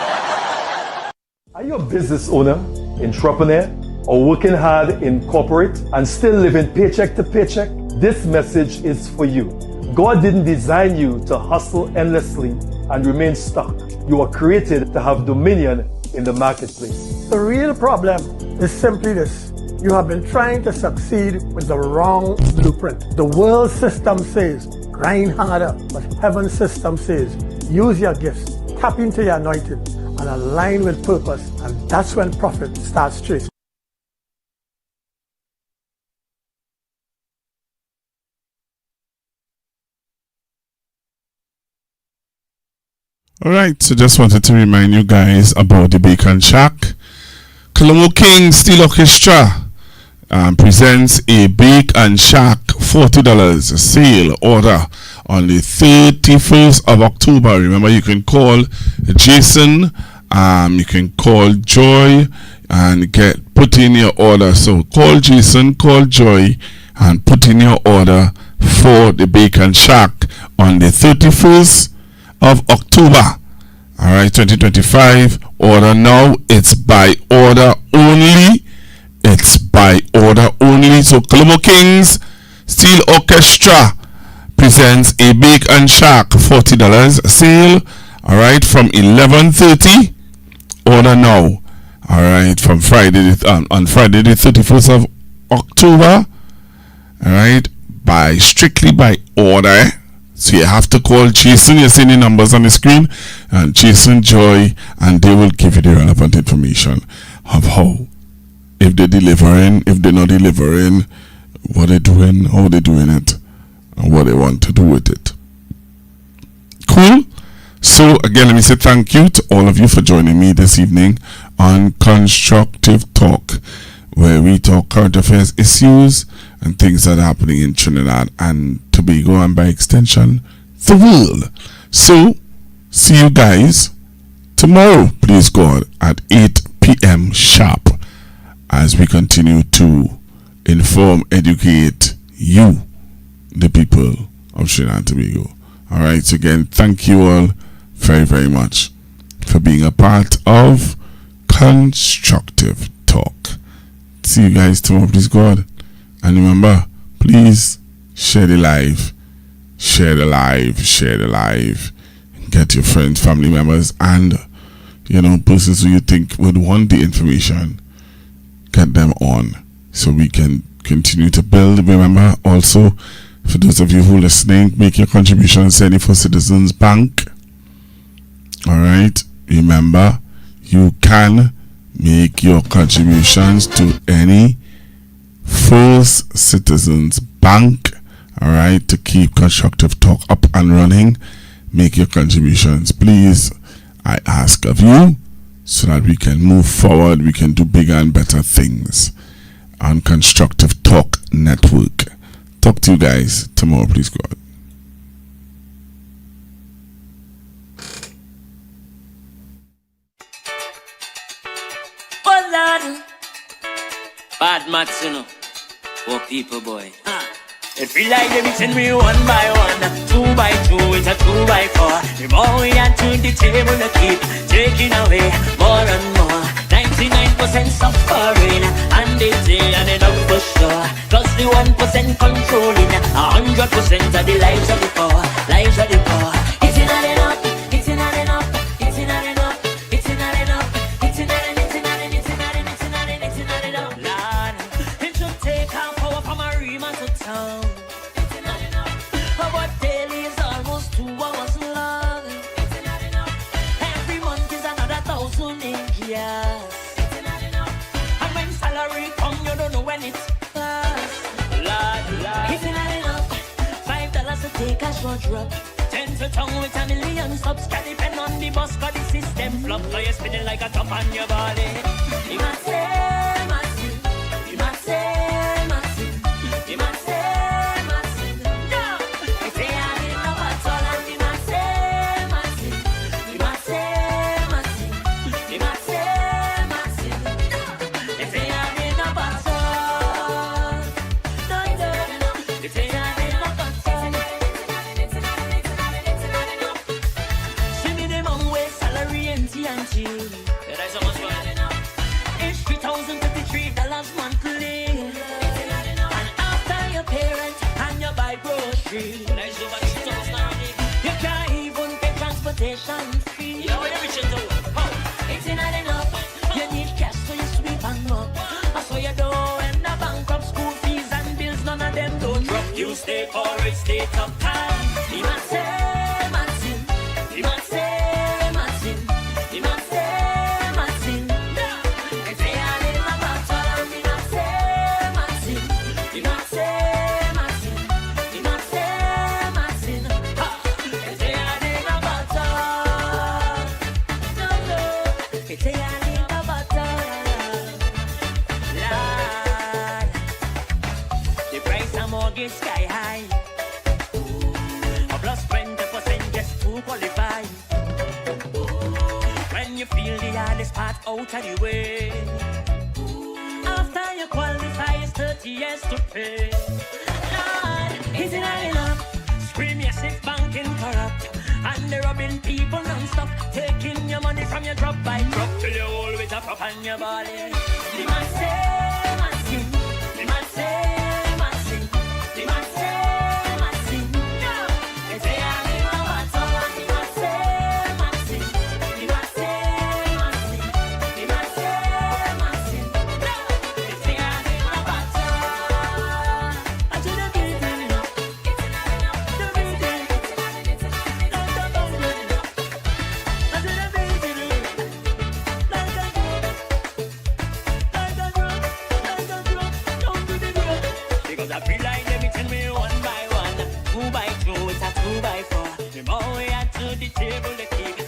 Are you a business owner, entrepreneur, or working hard in corporate and still living paycheck to paycheck? This message is for you. God didn't design you to hustle endlessly and remain stuck. You were created to have dominion in the marketplace. The real problem is simply this. You have been trying to succeed with the wrong blueprint. The world system says, grind harder, but heaven's system says, use your gifts, tap into your anointing, and align with purpose, and that's when profit starts chasing. All right, so just wanted to remind you guys about the Bacon Shack. Colombo King Steel Orchestra presents a Bake and Shack $40 sale order on the 31st of October. Remember, you can call Jason, you can call Joy and put in your order. So call Jason, call Joy and put in your order for the Bake and Shack on the 31st of October. All right, 2025. Order now. It's by order only. It's by order only. So Colombo Kings Steel Orchestra presents a Bake and Shack $40 sale. All right, from 11:30. Order now. All right, from Friday on Friday the 31st of October. All right, strictly by order. So you have to call Jason. You're seeing the numbers on the screen, and Jason, Joy, and they will give you the relevant information of how, if they're delivering, if they're not delivering, what they're doing, how they're doing it, and what they want to do with it. Cool. So again, let me say thank you to all of you for joining me this evening on Constructive Talk, where we talk current affairs issues and things that are happening in Trinidad and Tobago, and by extension, the world. So, see you guys tomorrow, please God, at 8 p.m. sharp, as we continue to inform, educate you, the people of Trinidad and Tobago. Alright, so again, thank you all very, very much for being a part of Constructive Talk. See you guys tomorrow, please God. And remember, please share the live. Share the live. Share the live. Get your friends, family members, and persons who you think would want the information. Get them on so we can continue to build. Remember also, for those of you who are listening, make your contribution on 74 Citizens Bank. Alright, remember, you can make your contributions to any First Citizens Bank, alright, to keep Constructive Talk up and running. Make your contributions, please, I ask of you, so that we can move forward, we can do bigger and better things on Constructive Talk Network. Talk to you guys tomorrow, please God. Oh Lord, bad maths, poor people, boy. It feel like they mixing me 1 by 1, 2 by 2, it's a 2 by 4. The more we add to the table, they keep taking away more and more. 99% suffering, and they say and they know for sure. Plus the 1% controlling 100% of the lives of the poor, lives of the poor. It's not enough, it's not enough, it's not enough, it's not enough, it's not enough, it's not enough, it's not enough. town. Our daily is almost 2 hours long. Every month is another 1,000 in gas. And when salary come, you don't know when it's fast. Lord, it's not enough. $5 to take a short drop. 10 to tongue with 1,000,000 subs. Can depend on the bus, cause the system flop. So you're spinning like a top on your body. You must say, massive. You must say, massive. You must say, massive. No! It's a hand in the bottle and you must say, massive. You must say, massive. You must say, massive. It's a hand in the bottle. No, it's a hand in the bottle. See me the mom with salary and TNT. Yeah, that's so much fun. It's $3,053 monthly. And after your parents and you buy groceries, that's over $3,000. You can't even pay transportation fee. Yeah, what every shit do? It's not enough. You need cash so you sweep and mop. So you don't end up bankrupt. School fees and bills, none of them don't drop. You stay for it, stay top time. You must say, Martin. You must say, Martin. You must say, Martin. It's a hand in my bottle and you must say, Martin. You must say, Martin. You must say, Martin. It's a hand in my bottle. No, no. It's a hand in my bottle. Lord, the price of mortgage sky high. A plus 20% just to qualify. When you feel the hardest part out of the way. After you qualify, it's 30 years to pay. Lord, is it not enough? Scream yes if banking corrupt. And they're robbing people non-stop. Taking your money from your drop by drop. Till you all with a prop on your body. The man say, Martin. The man say, Martin. The man say, Martin. No! They say I'm in my bottle. The man say, Martin. The man say, Martin. The man say, Martin. No! They say I'm in my bottle. I do the beating enough. The beating. Not the bone. I do the beating enough. Like a drum. Like a drum. Like a drum. Don't do the drum. Because I feel like them hitting me 1 by 1, 2 by 2, it's a 2 by 4. The more we add to the table, the cake is